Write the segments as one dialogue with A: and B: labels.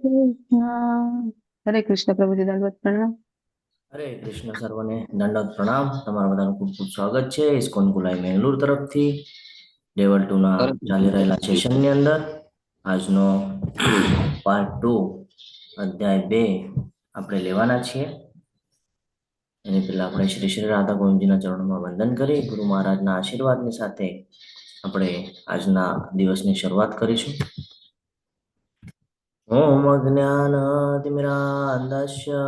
A: કૃષ્ણ. હરે કૃષ્ણ પ્રભુજી, દંડવત પ્રણામ.
B: હરે કૃષ્ણ, સર્વને દંડવત પ્રણામ. તમારા બધાનું ખૂબ ખૂબ સ્વાગત છે ઇસ્કોન કુલાઈ મેંગલુર તરફથી લેવલ 2 ના
C: હરે
B: ચાલી
C: કૃષ્ણ
B: રહેલા
C: પ્રભુજી.
B: સેશનની અંદર આજનો પાર્ટ 2 અધ્યાય 2 આપણે લેવાના છીએ. એની પહેલા આપણે શ્રી શ્રી રાધા ગોવિંદજીના ચરણોમાં વંદન કરી ગુરુ મહારાજના આશીર્વાદની સાથે આપણે આજના દિવસની શરૂઆત કરીશું. ઓમ અજ્ઞાનતિમિરાન્ધસ્ય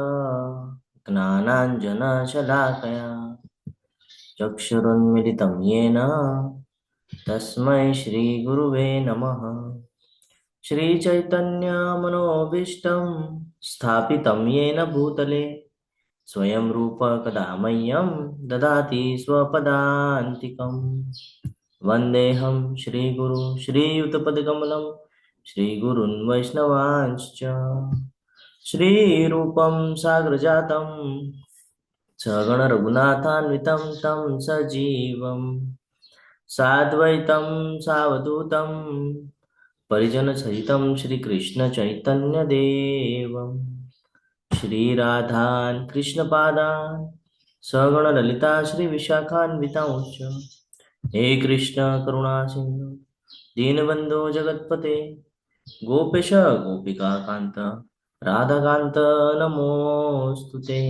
B: જ્ઞાનાંજનશલાકયા ચક્ષુરુન્મિલિतं येन તસ્मै શ્રી ગુરુવે નમઃ. શ્રી ચૈતન્ય મનોભીષ્ટં સ્થાપિतं येन ભૂતલે સ્વયં રૂપ કદા મह्यं દદાતિ સ્વપદાન્તિકં. વંદેહં શ્રી ગુરુ શ્રીયુતપદકમલં શ્રીગુરુन् વૈષ્ણવાંશ્ચ શ્રીરૂપં સાગ્રજાतं સગણ રઘુનાથાન્વિतं तं સજીવં સાદ્વૈतं સાવધૂतं પરિજન સહિतं શ્રી કૃષ્ણ ચૈતન્ય દેવમ શ્રી રાધાન કૃષ્ણ પાદાન સગણ લલિતા શ્રી વિશાખાન્વિતાંશ્ચ. હે કૃષ્ણ કરુણા સિંધુ दीनबंधो जगतपते गोपेश गोपिका कांत राधाकांत नमोस्तुते.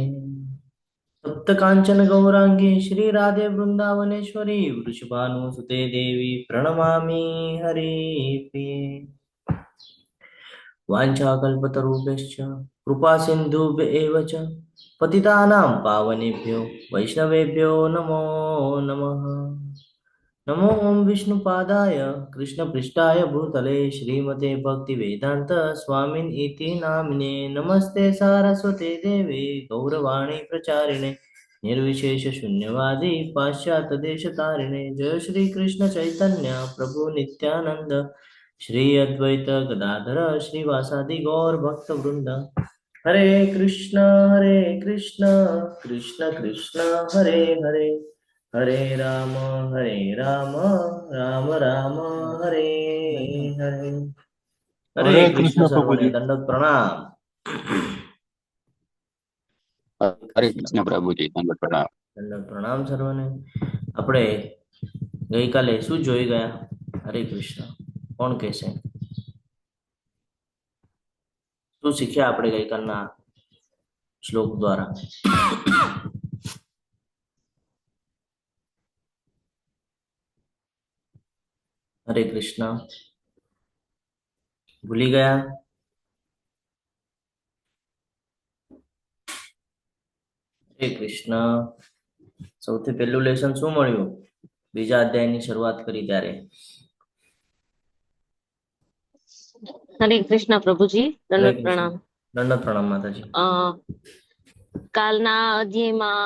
B: तप्त कांचन गौरांगी श्री राधे वृंदावनेश्वरी वृषभानुसुते देवी प्रणमामि हरिप्रिये. वाञ्छाकल्पतरुभ्यश्च कृपा सिन्धुभ्येव च पतितानां पावनेभ्यो वैष्णवेभ्यो नमो नमः. नमो ओम विष्णुपादाय कृष्णपृष्ठाय भूतले श्रीमते भक्तिवेदांत स्वामिन् इति नामिने नमस्ते सारस्वते देवे गौरवाणी प्रचारिणे निर्विशेष शून्यवादी पाश्चात्य देशतारिणे. जय श्री कृष्ण चैतन्य प्रभु नित्यानंद श्री अद्वैत गदाधर श्रीवासादि गौर भक्त वृंद. हरे कृष्ण कृष्ण कृष्ण हरे हरे हरे राम राम राम हरे हरे. हरे
C: હરે
B: कृष्ण
C: કૃષ્ણ
B: સર્વને
C: પ્રભુજી.
B: દંડવત પ્રણામ.
C: હરે કૃષ્ણ પ્રભુજી, દંડવત પ્રણામ.
B: દંડવત પ્રણામ સર્વને. આપણે ગઈકાલે શું જોઈ ગયા? હરે કૃષ્ણ, કોણ કહેશે? શું શીખ્યા આપણે ગઈકાલના શ્લોક દ્વારા? હરે કૃષ્ણ, ભૂલી ગયા? હરે કૃષ્ણ. સૌથી પહેલું લેસન શું મળ્યું બીજા અધ્યાયની શરૂઆત કરી ત્યારે?
D: હરે કૃષ્ણ પ્રભુજી,
B: હરે
D: દંડવત
B: કૃષ્ણ,
D: પ્રણામ.
B: દંડવત પ્રણામ માતાજી.
D: કાલના અધ્યાયમાં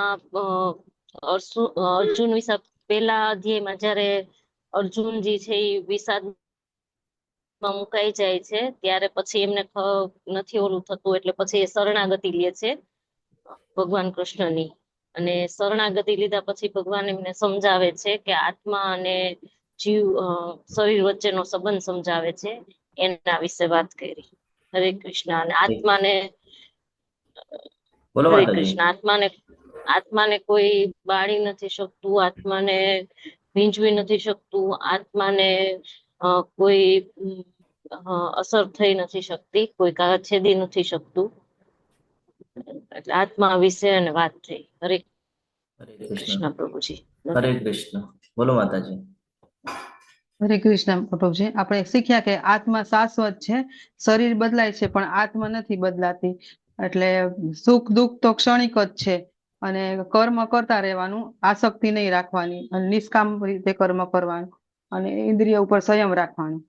D: અર્જુન વિશે, પેલા અધ્યાયમાં જયારે અર્જુનજી છે એ વિષાદમાં મુકાઈ જાય છે ત્યારે પછી એમને નથી ઓલું થતું, એટલે પછી એ શરણાગતિ લે છે ભગવાન કૃષ્ણની. અને શરણાગતિ લીધા પછી ભગવાન એમને સમજાવે છે કે આત્મા અને જીવ શરીર વચ્ચેનો સંબંધ સમજાવે છે. એના વિશે વાત કરી. હરે કૃષ્ણ. અને આત્માને
B: બોલો
D: હરે
B: માતાજી.
D: કૃષ્ણ. આત્માને કોઈ બાળી નથી શકતું, આત્માને ભીંજવી નથી શકતું, આત્માને કોઈ અસર થઈ નથી શકતી, કોઈ છેદી નથી શકતું. એટલે આત્મા વિશે અને વાત થઈ. હરે કૃષ્ણ પ્રભુજી.
B: હરે કૃષ્ણ. બોલો માતાજી.
A: હરે કૃષ્ણ પ્રભુજી. આપણે શીખ્યા કે આત્મા શાશ્વત છે, શરીર બદલાય છે પણ આત્મા નથી બદલાતી. એટલે સુખ દુઃખ તો ક્ષણિક જ છે અને કર્મ કરતા રહેવાનું, આસક્તિ નહીં રાખવાની અને નિષ્કામ રીતે કર્મ કરવાનું અને ઇન્દ્રિય ઉપર સંયમ રાખવાનું.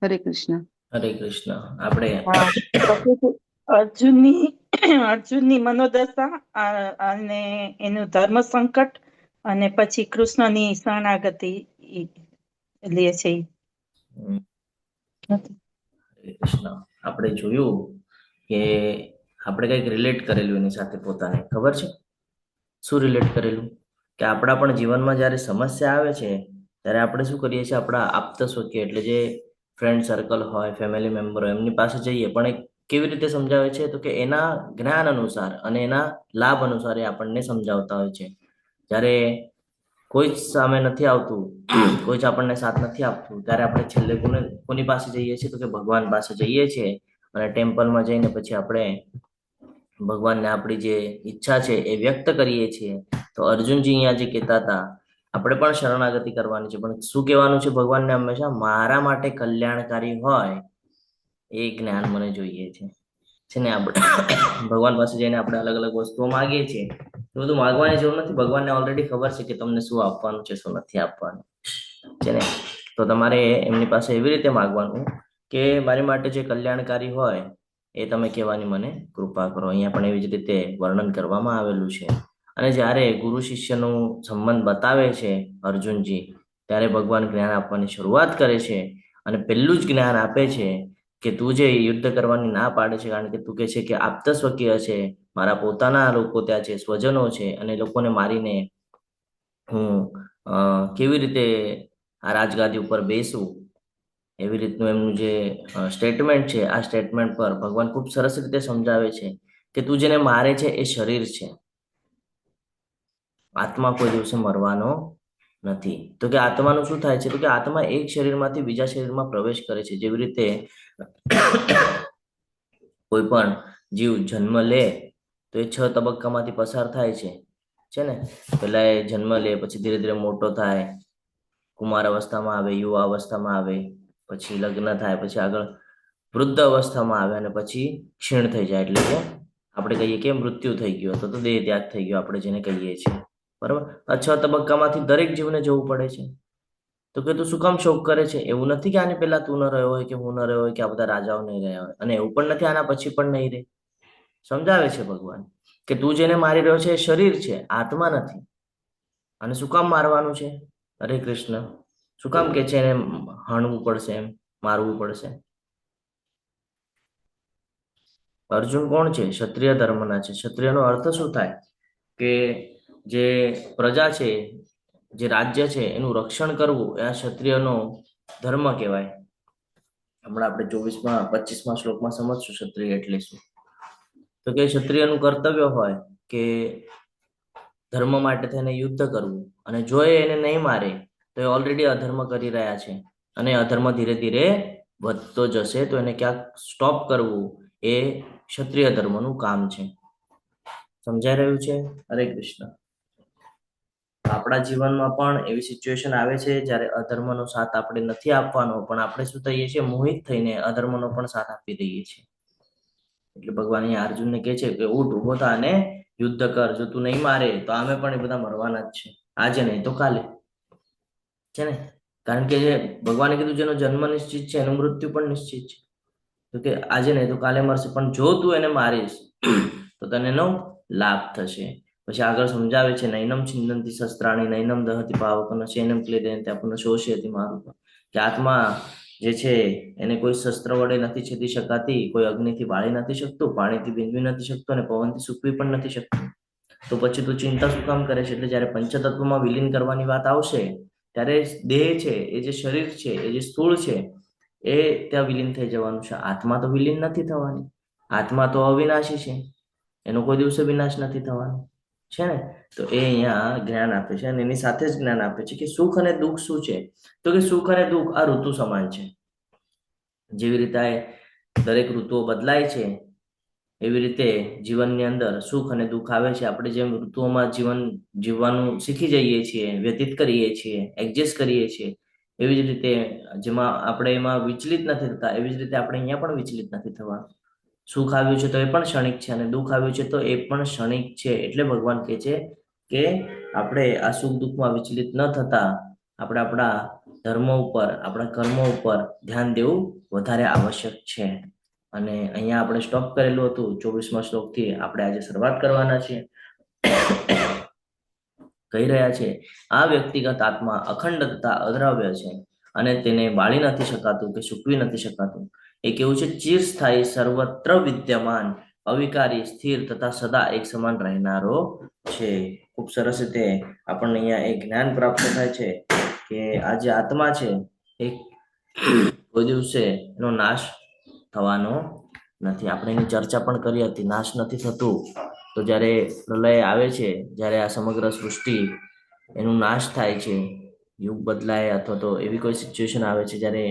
A: હરે કૃષ્ણ.
B: હરે કૃષ્ણ. આપણે
E: પછી અર્જુનની મનોદશા અને એનું ધર્મ સંકટ અને પછી કૃષ્ણની શરણાગતિ લે છે.
B: હરે કૃષ્ણ. આપણે જોયું કે આપણે કંઈક રિલેટ કરેલું એની સાથે પોતાને. ખબર છે શું રિલેટ કરેલું? કે આપણા પણ જીવનમાં જ્યારે સમસ્યા આવે છે ત્યારે આપણે શું કરીએ છીએ, આપણા આપ્ત સ્વકીય એટલે જે ફ્રેન્ડ સર્કલ હોય, ફેમિલી મેમ્બર હોય, એમની પાસે જઈએ, પણ એ કેવી રીતે સમજાવે છે તો કે એના જ્ઞાન અનુસાર અને એના લાભ અનુસાર એ આપણને સમજાવતા હોય છે. જ્યારે કોઈ જ સામે નથી આવતું, કોઈ જ આપણને સાથ નથી આપતું, ત્યારે આપણે છેલ્લે કોની પાસે જઈએ છીએ તો કે ભગવાન પાસે જઈએ છીએ. અને ટેમ્પલમાં જઈને પછી આપણે ભગવાનને આપણી જે ઈચ્છા છે એ વ્યક્ત કરીએ છીએ. તો અર્જુનજી અહીંયા જે કહેતા હતા, આપણે પણ શરણાગતિ કરવાની છે, પણ શું કહેવાનું છે ભગવાનને? હંમેશા મારા માટે કલ્યાણકારી હોય એ જ્ઞાન મને જોઈએ છે ને. આપણે ભગવાન પાસે જઈને આપણે અલગ અલગ વસ્તુઓ માંગીએ છીએ, એ બધું માંગવાની જરૂર નથી. ભગવાનને ઓલરેડી ખબર છે કે તમને શું આપવાનું છે, શું નથી આપવાનું છે ને. તો તમારે એમની પાસે એવી રીતે માંગવાનું કે મારી માટે જે કલ્યાણકારી હોય એ તમે કહેવાની મને કૃપા કરો. અહીંયા પણ એવી જ રીતે વર્ણન કરવામાં આવેલું છે. અને જ્યારે ગુરુ શિષ્યનું સંબંધ બતાવે છે અર્જુનજી, ત્યારે ભગવાન જ્ઞાન આપવાની શરૂઆત કરે છે. અને પહેલું જ જ્ઞાન આપે છે કે તું જે યુદ્ધ કરવાની ના પાડે છે, કારણ કે તું કહે છે કે આપ્ત સ્વકીય છે, મારા પોતાના લોકો ત્યાં છે, સ્વજનો છે, અને લોકોને મારીને હું કેવી રીતે આ રાજગાદી ઉપર બેસું, એવી રીતનું એમનું જે સ્ટેટમેન્ટ છે, આ સ્ટેટમેન્ટ પર ભગવાન ખૂબ સરસ રીતે સમજાવે છે કે તું જેને મારે છે એ શરીર છે, આત્મા કોઈ દિવસે મરવાનો નથી. તો કે આત્માનું શું થાય છે તો કે આત્મા એક શરીરમાંથી બીજા શરીરમાં પ્રવેશ કરે છે. જેવી રીતે કોઈ પણ જીવ જન્મ લે તો એ 6 તબક્કામાંથી પસાર થાય છે ને. પેલા એ જન્મ લે, પછી ધીરે ધીરે મોટો થાય, કુમાર અવસ્થામાં આવે, યુવા અવસ્થામાં આવે, પછી લગ્ન થાય, પછી આગળ વૃદ્ધ અવસ્થામાં આવે, અને પછી ક્ષીણ થઈ જાય, એટલે કે આપણે કહીએ કે મૃત્યુ થઈ ગયો, તો દેહ ત્યાગ થઈ ગયો, આપણે જેને કહીએ છીએ. બરાબર. આ 6 તબક્કામાંથી દરેક જીવને જવું પડે છે. તો કે તું શું કામ શોક કરે છે? એવું નથી કે આની પહેલા તું ન રહ્યો હોય, કે હું ન રહ્યો હોય, કે આ બધા રાજાઓ નહીં રહ્યા હોય, અને એવું પણ નથી આના પછી પણ નહીં રહે. સમજાવે છે ભગવાન કે તું જેને મારી રહ્યો છે એ શરીર છે, આત્મા નથી. અને શું કામ મારવાનું છે? હરે કૃષ્ણ. શું કામ કે છે એને હણવું પડશે, એમ મારવું પડશે? અર્જુન કોણ છે? ક્ષત્રિય ધર્મના છે. ક્ષત્રિયનો અર્થ શું થાય? કે જે પ્રજા છે, જે રાજ્ય છે, એનું રક્ષણ કરવું એ આ ક્ષત્રિયનો ધર્મ કહેવાય. હમણાં આપણે 25મા શ્લોકમાં સમજશું ક્ષત્રિય એટલે શું. તો કે ક્ષત્રિયનું કર્તવ્ય હોય કે ધર્મ માટે થઈને યુદ્ધ કરવું, અને જો એને નહીં મારે તો એ ઓલરેડી અધર્મ કરી રહ્યા છે, અને અધર્મ ધીરે ધીરે વધતો જશે. તો એને ક્યાંક સ્ટોપ કરવું એ ક્ષત્રિય ધર્મનું કામ છે. સમજાઈ રહ્યું છે? હરે કૃષ્ણ. આપણા જીવનમાં પણ એવી સિચ્યુએશન આવે છે જ્યારે અધર્મનો સાથ આપણે નથી આપવાનો, પણ આપણે શું થઈએ છીએ? મોહિત થઈને અધર્મનો પણ સાથ આપી દઈએ છીએ. એટલે ભગવાન અહીંયા અર્જુનને કહે છે કે ઉઠ, ઉભો થા અને યુદ્ધ કર. જો તું નહીં મારે તો અમે પણ એ બધા મરવાના જ છે, આજે નહીં તો કાલે, છે ને. કારણ કે ભગવાને કીધું જેનો જન્મ નિશ્ચિત છે એનું મૃત્યુ પણ નિશ્ચિત છે. તો કે આજે નહીં તો કાલે મરશે, પણ જો તું એને મારીશ તો તને એનો લાભ થશે. પછી આગળ સમજાવે છે, નૈનમ છિન્નંતિ શસ્ત્રાણી નૈનમ દહતિ પાવકન શેનમ ક્લેદયન્તિ આપુન શોષયતિ મારુત. કે આત્મા જે છે એને કોઈ શસ્ત્ર વડે નથી છેદી શકાતી, કોઈ અગ્નિથી બાળી નથી શકતું, પાણીથી ભીંજવી નથી શકતું, અને પવનથી સૂકવી પણ નથી શકતું. તો પછી તું ચિંતા શું કામ કરે છે? એટલે જ્યારે પંચતત્વમાં વિલીન કરવાની વાત આવશે ત્યારે દેહ છે, એ જે શરીર છે, એ જે સ્થૂળ છે, એ ત્યાં વિલીન થઈ જવાનું છે. આત્મા તો વિલીન નથી થવાની. આત્મા તો અવિનાશી છે, એનો કોઈ દિવસે વિનાશ નથી થવાનો, છે ને. તો એ અહીંયા જ્ઞાન આપે છે, અને એની સાથે જ જ્ઞાન આપે છે કે સુખ અને દુઃખ શું છે. તો કે સુખ અને દુઃખ આ ઋતુ સમાન છે. જેવી રીતે દરેક ઋતુઓ બદલાય છે, એવી રીતે જીવનની અંદર સુખ અને દુઃખ આવે છે. આપણે જેમ ઋતુઓમાં જીવન જીવવાનું શીખી જઈએ છીએ, વ્યતીત કરીએ છીએ, એડજસ્ટ કરીએ છીએ, એવી જ રીતે જેમાં આપણે એમાં વિચલિત નથી થતા, એવી જ રીતે આપણે અહીંયા પણ વિચલિત નથી થવાનું. સુખ આવ્યું છે તો એ પણ ક્ષણિક છે, અને દુઃખ આવ્યું છે તો એ પણ ક્ષણિક છે. એટલે ભગવાન કહે છે કે આપણે આ સુખ દુઃખમાં વિચલિત ન થતા આપણે આપણા ધર્મ ઉપર, આપણા કર્મો ઉપર ધ્યાન દેવું વધારે આવશ્યક છે. અને અહીંયા આપણે સ્ટોપ કરેલું હતું 24મા શ્લોકથી આપણે આજે શરૂઆત કરવાના છીએ. કહી રહ્યા છે આ વ્યક્તિગત આત્મા અખંડ તથા અદ્રવ્ય છે, અને તેને બાળી નથી શકાતું કે સૂકવી નથી શકાતું. એ કેવું છે? ચિરસ્થાયી, સર્વત્ર વિદ્યમાન, અવિકારી, સ્થિર તથા સદા એક સમાન રહેનારો છે. ખૂબ સરસ રીતે આપણને અહીંયા એક જ્ઞાન પ્રાપ્ત થાય છે કે આ જે આત્મા છે એ કોઈ દિવસે એનો નાશ થવાનો નથી. આપણે એની ચર્ચા પણ કરી હતી, નાશ નથી થતું. તો જ્યારે પ્રલય આવે છે, જ્યારે આ સમગ્ર સૃષ્ટિ એનું નાશ થાય છે, યુગ બદલાય અથવા તો એવી કોઈ સિચ્યુએશન આવે છે જ્યારે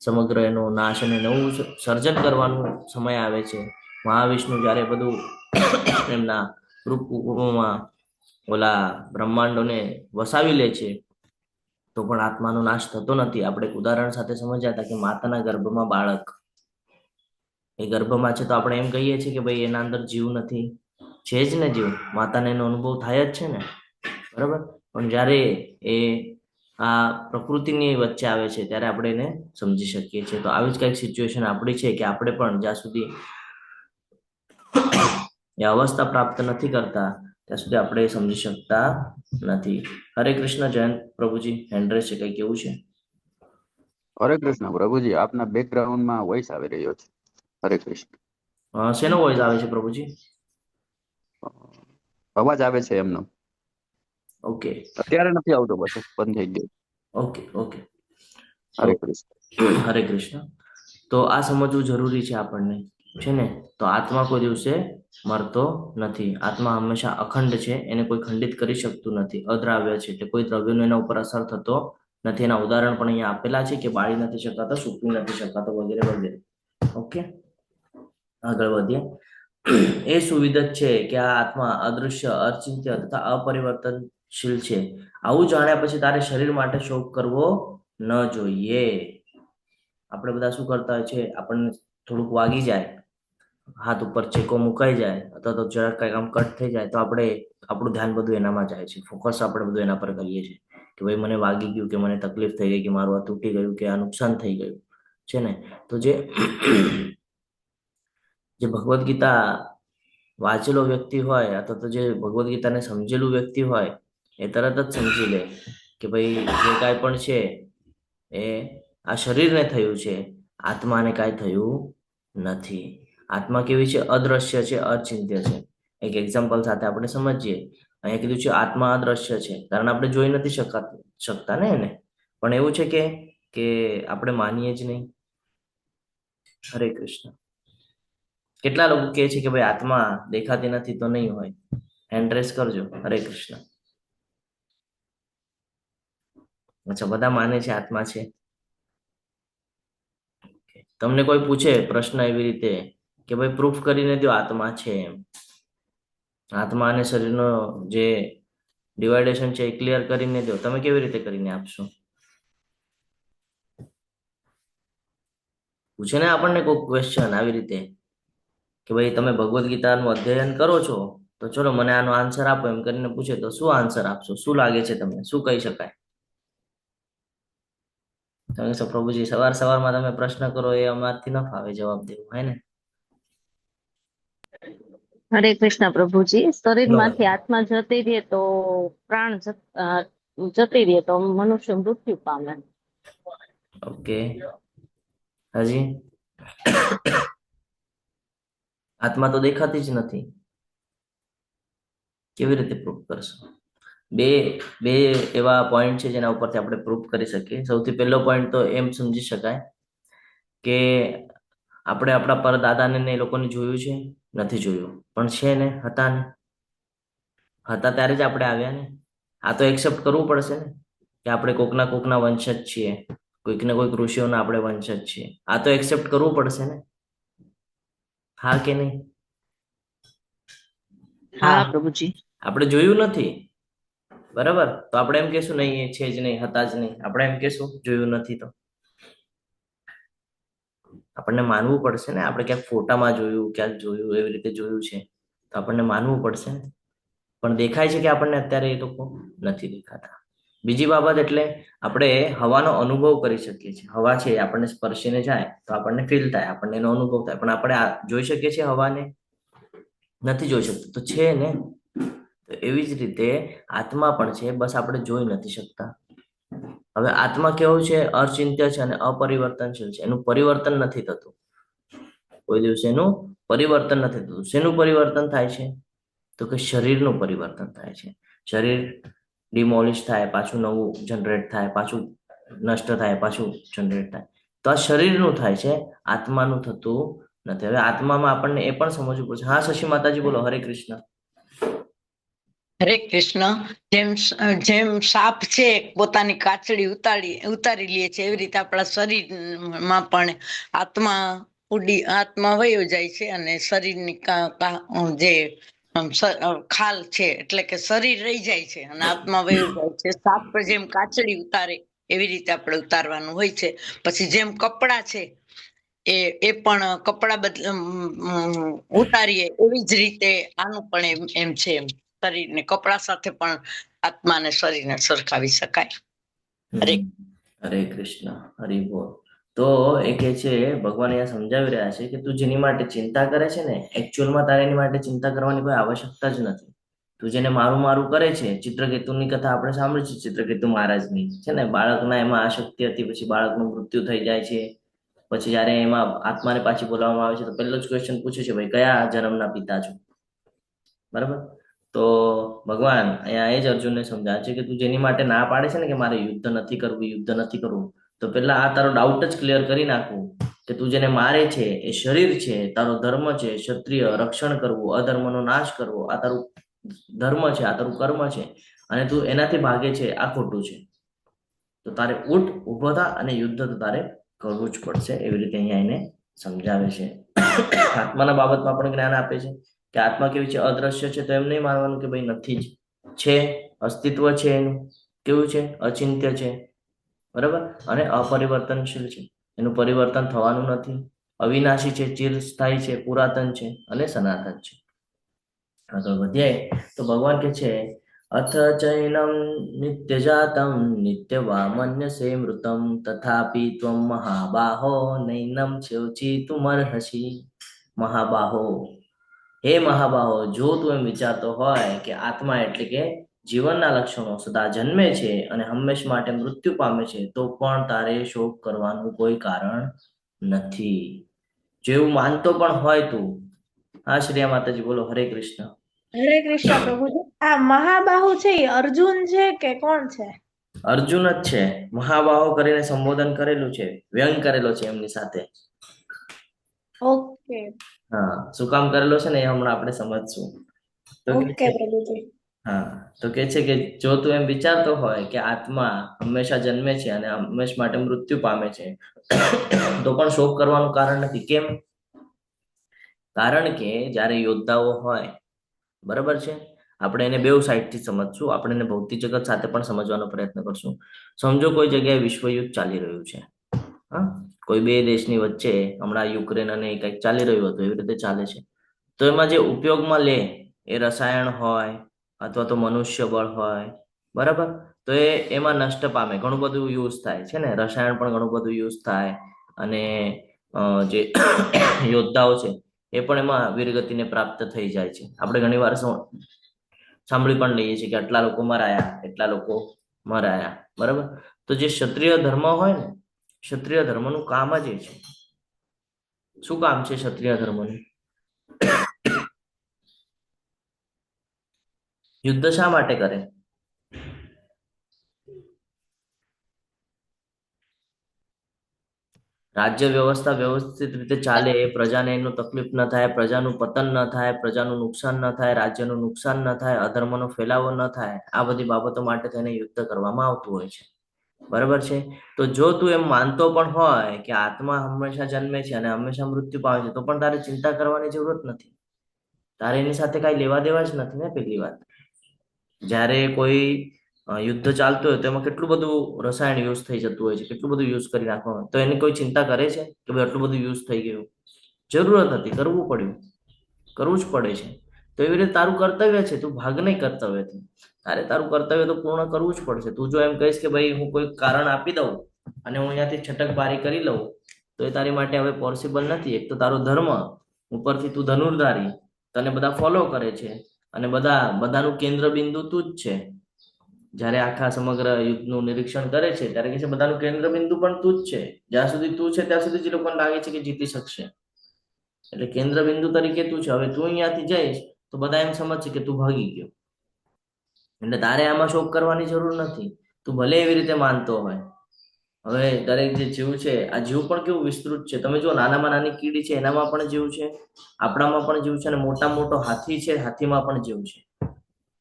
B: સમગ્ર એનો નાશ અને નવું સર્જન કરવાનું સમય આવે છે, મહાવિષ્ણુ જ્યારે બધું એમના રૂપમાં ઓલા બ્રહ્માંડોને વસાવી લે છે, તો પણ આત્માનો નાશ થતો નથી. આપણે એક ઉદાહરણ સાથે સમજ્યા હતા કે માતાના ગર્ભમાં બાળક, એ ગર્ભમાં છે તો આપણે એમ કહીએ છીએ કે ભાઈ એના અંદર જીવ નથી, છે જ ને જીવ, માતાને એનો અનુભવ થાય જ છે ને, બરાબર. પણ જ્યારે એ આ પ્રકૃતિની વચ્ચે આવે છે ત્યારે આપણે એને સમજી શકીએ છીએ. તો આવી જ કંઈક સિચ્યુએશન આપણી છે કે આપણે પણ જ્યાં સુધી એ અવસ્થા પ્રાપ્ત નથી કરતા ત્યાં સુધી આપણે એ સમજી શકતા નથી. હરે કૃષ્ણ. જયંત પ્રભુજી, હેન્ડ રેઝ છે, કઈ કેવું છે?
C: હરે કૃષ્ણ પ્રભુજી, આપના બેકગ્રાઉન્ડમાં વોઇસ આવી રહ્યો છે. હરે કૃષ્ણ.
B: શેનો વોઇસ આવે છે પ્રભુજી?
C: અવાજ આવે છે એમનો.
B: ઓકે
C: અત્યારે નથી આવતો, પાછો બંધ થઈ ગયો.
B: Okay okay.
C: હરે કૃષ્ણ.
B: હરે કૃષ્ણ. તો આ સમજવું જરૂરી છે આપણને, છે ને. તો આત્મા કોઈ દિવસે મરતો નથી. આત્મા હંમેશા અખંડ છે, એને કોઈ ખંડિત કરી શકતું નથી. અદ્રાવ્ય છે એટલે કોઈ દ્રવ્યનો એના ઉપર અસર થતો નથી. એના ઉદાહરણ પણ અહીંયા આપેલા છે કે બાળી નથી શકાતો, સૂકવી નથી શકાતો, વગેરે વગેરે. ઓકે, આગળ વધીએ. એ સુવિદિત છે કે આ આત્મા અદૃશ્ય, અચિંત્ય તથા અપરિવર્તનશીલ છે. આવું જાણ્યા પછી તારે શરીર માટે શોક કરવો ન જોઈએ. આપણે બધા શું કરતા હોય છે, આપણને થોડુંક વાગી જાય, હાથ ઉપર ચેકો મુકાઈ જાય અથવા તો જરાક કંઈક આમ કટ થઈ જાય તો આપણે આપણું ધ્યાન બધું એનામાં જાય છે, ફોકસ આપણે બધું એના પર કરીએ છીએ કે ભાઈ મને વાગી ગયું, કે મને તકલીફ થઈ ગઈ, કે મારું આ તૂટી ગયું, કે આ નુકસાન થઈ ગયું, છે ને. તો જે ભગવદ્ ગીતા વાંચેલો વ્યક્તિ હોય અથવા તો જે ભગવદ્ ગીતાને સમજેલું વ્યક્તિ હોય એ તરત જ સમજી લે કે ભાઈ જે કાંઈ પણ છે એ આ શરીરને થયું છે, આત્માને કાંઈ થયું નથી. આત્મા કેવી છે? અદ્રશ્ય છે, અચિંત્ય છે. એક એક્ઝામ્પલ સાથે આપણે સમજીએ. અહીંયા કીધું છે આત્મા અદ્રશ્ય છે, કારણ આપણે જોઈ નથી શકતા ને એને. પણ એવું છે કે આપણે માનીએ જ નહીં. હરે કૃષ્ણ. કેટલા લોકો કહે છે કે ભાઈ આત્મા દેખાતી નથી તો નહીં હોય? હેન્ડ રેઝ કરજો. હરે કૃષ્ણ. અચ્છા, બધા માને છે આત્મા છે. તમને કોઈ પૂછે પ્રશ્ન એવી રીતે કે ભાઈ પ્રૂફ કરીને દો આત્મા છે એમ, આત્મા અને શરીરનો જે ડિવાઇડેશન છે એ ક્લિયર કરીને દો, તમે કેવી રીતે કરીને આપશો? પૂછે ને આપણને કોઈ ક્વેશ્ચન આવી રીતે કે ભાઈ તમે ભગવદ્ ગીતાનું અધ્યયન કરો છો તો ચલો મને આનો આન્સર આપો એમ કરીને પૂછે તો શું આન્સર આપશો? શું લાગે છે તમને, શું કહી શકાય? તમે શું પ્રભુજી સવારમાં તમે પ્રશ્ન કરો એ અમારથી ન ફાવે જવાબ દેવું, હે ને?
D: હરે કૃષ્ણ પ્રભુજી. શરીરમાંથી
B: બરાબર.
D: આત્મા જતી રહે તો પ્રાણ જતી રહે તો મનુષ્ય મૃત્યુ પામે.
B: ઓકે, હજી આત્મા તો દેખાતી જ નથી, કેવી રીતે પ્રૂફ કરશો? બે એવા પોઈન્ટ છે જેના ઉપરથી આપણે પ્રૂફ કરી શકીએ. સૌથી પહેલો પોઈન્ટ તો એમ સમજી શકાય કે આપણે આપણા પરદાદાને ને એ લોકોને જોયું છે? નથી જોયું, પણ છે ને, હતા ને, હતા ત્યારે જ આપણે આવ્યા ને. આ તો એક્સેપ્ટ કરવું પડશે ને કે આપણે કોકના વંશજ છીએ, કોઈકને કોઈક ઋષિઓના આપણે વંશજ છીએ. આ તો એક્સેપ્ટ કરવું પડશે ને, હા કે નહીં?
D: હા પ્રભુજી.
B: આપણે જોયું નથી, બરાબર, તો આપણે એમ કહેશું નહીં એ છે જ નહીં, હતા જ નહીં. આપણે એમ કહેશું જોયું નથી તો આપણને માનવું પડશે ને. આપણે ક્યાંક ફોટામાં જોયું, ક્યાંક જોયું, એવી રીતે જોયું છે તો આપણને માનવું પડશે ને. પણ દેખાય છે કે આપણને અત્યારે એ લોકો નથી દેખાતા. બીજી બાબત એટલે આપણે હવાનો અનુભવ કરી શકીએ છીએ. હવા છે આપણને સ્પર્શીને જાય તો આપણને ફીલ થાય, આપણને એનો અનુભવ થાય, પણ આપણે જોઈ શકીએ છીએ હવાને? નથી જોઈ શકતું. તો છે ને. તો એવી જ રીતે આત્મા પણ છે, બસ આપણે જોઈ નથી શકતા. હવે આત્મા કેવું છે? અચિંત્ય છે અને અપરિવર્તનશીલ છે. એનું પરિવર્તન નથી થતું, કોઈ દિવસે એનું પરિવર્તન નથી થતું. શેનું પરિવર્તન થાય છે? તો કે શરીરનું પરિવર્તન થાય છે. શરીર ડિમોલિશ થાય, પાછું નવું જનરેટ થાય, પાછું નષ્ટ થાય, પાછું જનરેટ થાય. તો આ શરીરનું થાય છે, આત્માનું થતું નથી. હવે આત્મામાં આપણને એ પણ સમજવું પડશે. હા શશી માતાજી બોલો. હરે કૃષ્ણ.
F: હરે કૃષ્ણ. જેમ સાપ છે પોતાની કાચડી ઉતારી લે છે, એવી રીતે આપણા શરીરમાં પણ આત્મા વયો જાય છે અને શરીરની જે ખાલ છે એટલે કે શરીર રહી જાય છે અને આત્મા વયો જાય છે. સાપ જેમ કાચડી ઉતારે એવી રીતે આપણે ઉતારવાનું હોય છે. પછી જેમ કપડા છે એ પણ કપડા ઉતારીએ એવી જ રીતે આનું પણ એમ છે. શરીરને કપડા સાથે પણ આત્માને શરીરને સરખાવી શકાય.
B: હરે કૃષ્ણ. હરિ બોલ. તો એ કે છે ભગવાન અહીંયા સમજાવી રહ્યા છે કે તું જેની માટે ચિંતા કરે છે ને, એકચ્યુઅલમાં તારે એની માટે ચિંતા કરવાની કોઈ આવશ્યકતા જ નથી. તું જેને મારું મારું કરે છે, ચિત્રકેતુની કથા આપણે સાંભળી છે, ચિત્રકેતુ મહારાજની છે ને, બાળકના એમાં આસક્તિ હતી, પછી બાળકનું મૃત્યુ થઈ જાય છે, પછી જયારે એમાં આત્માને પાછી બોલાવવામાં આવે છે તો પહેલો જ ક્વેશ્ચન પૂછે છે, ભાઈ કયા જન્મના પિતા છો? બરાબર. તો ભગવાન અહીંયા એ જ અર્જુનને સમજાવે છે કે તું જેની માટે ના પાડે છે ને કે મારે યુદ્ધ નથી કરવું, તો પેલા આ તારો ડાઉટ જ ક્લિયર કરી નાખવું કે તું જેને મારે છે એ શરીર છે, તારો ધર્મ છે ક્ષત્રિય રક્ષણ કરવું, અધર્મનો નાશ કરવો, આ તારું ધર્મ છે, આ તારું કર્મ છે, અને તું એનાથી ભાગે છે, આ ખોટું છે. તો તારે ઉભો થા અને યુદ્ધ તો તારે કરવું જ પડશે. એવી રીતે અહીંયા એને સમજાવે છે. આત્માના બાબતમાં પણ જ્ઞાન આપે છે કે આત્મા કેવી છે, અદ્રશ્ય છે. તો એમ નહીં માનવાનું કે ભાઈ નથી જ, છે, અસ્તિત્વ છે, એનું કેવું છે, અચિંત્ય છે, બરાબર, અને અપરિવર્તનશીલ છે, એનું પરિવર્તન થવાનું નથી, અવિનાશી છે, ચિરસ્થાયી છે, પુરાતન છે અને સનાતન છે. આગળ વધીએ તો ભગવાન કે છે અથ ચૈનમ નિત્યજાતમ નિત્યવામન્યસે મૃતમ તથાપિ ત્વમ મહાબાહો નૈનમ છેવચિતુમર્હસી. મહાબાહો, હે મહાબાહો, જો તું એમ વિચારતો હોય કે આત્મા એટલે કે જીવનના લક્ષણો સદા જન્મે છે અને હંમેશ માટે મૃત્યુ પામે છે, તો પણ તારે શોક કરવાનું કોઈ કારણ નથી. જેવું માનતો પણ હોય તું. હા શ્રેયા માતાજી બોલો. હરે કૃષ્ણ.
G: હરે કૃષ્ણ પ્રભુજી. આ મહાબાહુ છે એ અર્જુન છે કે કોણ છે?
B: અર્જુન જ છે. મહાબાહો કરીને સંબોધન કરેલું છે, વ્યંગ કરેલો છે એમની સાથે.
G: ઓકે.
B: હા, શું કામ કરેલો છે ને એ હમણાં આપણે સમજશું. તો
G: ઓકે પ્રભુજી.
B: હા, તો કે છે કે જો તું એમ વિચારતો હોય કે આત્મા હંમેશા જન્મે છે અને હંમેશ માટે મૃત્યુ પામે છે, તો પણ શોક કરવાનું કારણ નથી. કેમ? કારણ કે જ્યારે યોદ્ધાઓ હોય, બરાબર છે, આપણે એને બેઉ સાઈડથી સમજશું. આપણે એને ભૌતિક જગત સાથે પણ સમજવાનો પ્રયત્ન કરશું. સમજો કોઈ જગ્યાએ વિશ્વયુદ્ધ ચાલી રહ્યું છે, હા, કોઈ બે દેશની વચ્ચે, હમણાં યુક્રેન અને કંઈક ચાલી રહ્યું હતું, એવી રીતે ચાલે છે. તો એમાં જે ઉપયોગમાં લે એ રસાયણ હોય અથવા તો મનુષ્ય બળ હોય, બરાબર, તો એમાં નષ્ટ પામે, ઘણું બધું યુઝ થાય છે ને, રસાયણ પણ ઘણું બધું યુઝ થાય, અને જે યોદ્ધાઓ છે એ પણ એમાં વીરગતિને પ્રાપ્ત થઈ જાય છે. આપણે ઘણી વાર સાંભળી પણ લઈએ છીએ કે આટલા લોકો મરાયા, એટલા લોકો મરાયા, બરાબર. તો જે ક્ષત્રિય ધર્મ હોય ને, ક્ષત્રિય ધર્મનું કામ જ એ છે. શું કામ છે ક્ષત્રિય ધર્મનું? યુદ્ધ શા માટે કરે? રાજ્ય વ્યવસ્થા વ્યવસ્થિત રીતે ચાલે, પ્રજાને એનું તકલીફ ન થાય, પ્રજાનું પતન ન થાય, પ્રજાનું નુકસાન ન થાય, રાજ્યનું નુકસાન ન થાય, અધર્મનો ફેલાવો ન થાય, આ બધી બાબતો માટે તેને યુદ્ધ કરવામાં આવતું હોય છે, બરાબર છે. તો જો તું એમ માનતો પણ હોય કે આત્મા હંમેશા જન્મે છે અને હંમેશા મૃત્યુ પામે છે, તો પણ તારે ચિંતા કરવાની જરૂરત નથી. તારે એની સાથે કઈ લેવા દેવા જ નથી ને. પહેલી વાત, જ્યારે કોઈ યુદ્ધ ચાલતું હોય તો એમાં કેટલું બધું રસાયણ યુઝ થઈ જતું હોય છે, કેટલું બધું યુઝ કરી નાખવામાં, તો એની કોઈ ચિંતા કરે છે કે ભાઈ આટલું બધું યુઝ થઈ ગયું? જરૂરત નથી, કરવું પડ્યું, કરવું જ પડે છે. તો એવી રીતે તારું કર્તવ્ય છે, તું ભાગ નહીં કર્તવ્યથી. તારે તારું કર્તવ્ય તો પૂર્ણ કરવું જ પડશે. તું જો એમ કહીશ કે ભાઈ હું કોઈ કારણ આપી દઉં અને હું અહીંયાથી છટકબારી કરી લઉં, તો એ તારી માટે હવે પોસિબલ નથી. એક તો તારો ધર્મ, ઉપરથી તું ધનુર્ધારી, તને બધા ફોલો કરે છે, અને બધાનું કેન્દ્ર બિંદુ તું જ છે. જ્યારે આખા સમગ્ર યુદ્ધનું નિરીક્ષણ કરે છે ત્યારે કે છે બધાનું કેન્દ્ર બિંદુ પણ તું જ છે. જ્યાં સુધી તું છે ત્યાં સુધી જ લોકોને લાગે છે કે જીતી શકશે. એટલે કેન્દ્ર બિંદુ તરીકે તું છે. હવે તું અહીંયાથી જઈશ તો બધા એમ સમજશે કે તું ભાગી ગયો. એટલે તારે આમાં શોક કરવાની જરૂર નથી. તું ભલે એવી રીતે માનતો હોય, હવે દરેક જે જીવ છે, આ જીવ પણ કેવું વિસ્તૃત છે. તમે જો નાનામાં નાની કીડી છે એનામાં પણ જીવ છે, આપણામાં પણ જીવ છે, અને મોટામાં મોટો હાથી છે, હાથીમાં પણ જીવ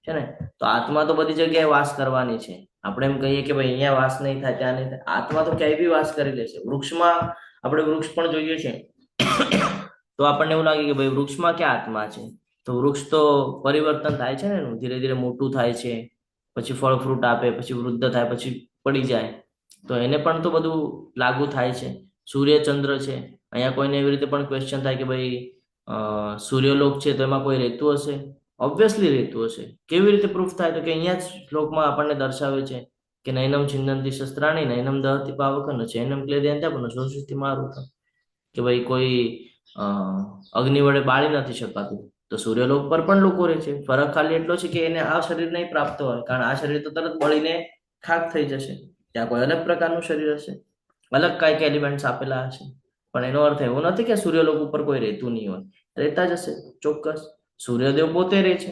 B: છે ને. તો આત્મા તો બધી જગ્યાએ વાસ કરવાની છે. આપણે એમ કહીએ કે ભાઈ અહીંયા વાસ નહીં થાય, ત્યાં નહીં થાય, આત્મા તો ક્યાંય બી વાસ કરી લેશે. વૃક્ષમાં આપણે વૃક્ષ પણ જોઈએ છે તો આપણને એવું લાગે કે ભાઈ વૃક્ષમાં ક્યાં આત્મા છે. તો વૃક્ષ તો પરિવર્તન થાય છે ને એનું, ધીરે ધીરે મોટું થાય છે, પછી ફળ ફ્રૂટ આપે, પછી વૃદ્ધ થાય, પછી પડી જાય. તો એને પણ તો બધું લાગુ થાય છે. સૂર્ય ચંદ્ર છે, અહીંયા કોઈને એવી રીતે પણ ક્વેશ્ચન થાય કે ભાઈ સૂર્યલોક છે તો એમાં કોઈ રહેતું હશે? ઓબ્વિયસલી રહેતું હશે. કેવી રીતે પ્રૂફ થાય? તો કે અહીંયા જ શ્લોકમાં આપણને દર્શાવે છે કે નૈનમ છિન્નંતિ શસ્ત્રાણી નૈનમ દહતિ પાવકન ચૈનમ ક્લેદયંત્યા પુનઃ શોષિતિ મારુતમ, કે ભાઈ કોઈ અગ્નિ વડે બાળી નથી શકાતું. તો સૂર્યલોક પર પણ લોકો રહે છે. ફરક ખાલી એટલો છે કે એને આ શરીર નહીં પ્રાપ્ત હોય, કારણ આ શરીર તો તરત બળીને ખાક થઈ જશે. ત્યાં કોઈ અલગ પ્રકારનું શરીર હશે, અલગ કાંઈક એલિમેન્ટ્સ આપેલા હશે. પણ એનો અર્થ એવો નથી કે સૂર્યલોક ઉપર કોઈ રહેતું નહીં હોય, રહેતા જ હશે ચોક્કસ. સૂર્યદેવ પોતે રહે છે,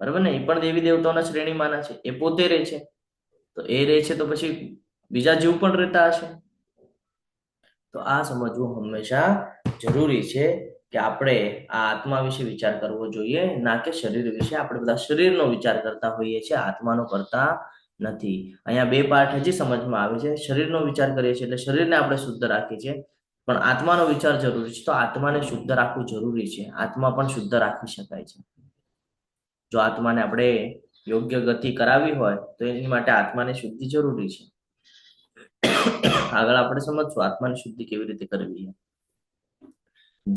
B: બરાબર ને? એ પણ દેવી દેવતાઓના શ્રેણીમાંના છે, એ પોતે રહે છે. તો એ રહે છે તો પછી બીજા જીવ પણ રહેતા હશે. તો આ સમજવું હંમેશા જરૂરી છે કે આપણે આ આત્મા વિશે વિચાર કરવો જોઈએ, ના કે શરીર વિશે. આપણે બધા શરીરનો વિચાર કરતા હોઈએ છીએ, આત્માનો કરતા નથી. અહીંયા બે પાર્ટ હજી સમજમાં આવે છે. શરીરનો વિચાર કરીએ છીએ એટલે શરીરને આપણે શુદ્ધ રાખીએ છીએ, પણ આત્માનો વિચાર જરૂરી છે. તો આત્માને શુદ્ધ રાખવું જરૂરી છે. આત્મા પણ શુદ્ધ રાખી શકાય છે. જો આત્માને આપણે યોગ્ય ગતિ કરાવી હોય તો એની માટે આત્માને શુદ્ધિ જરૂરી છે. આગળ આપણે સમજશું આત્માની શુદ્ધિ કેવી રીતે કરવી.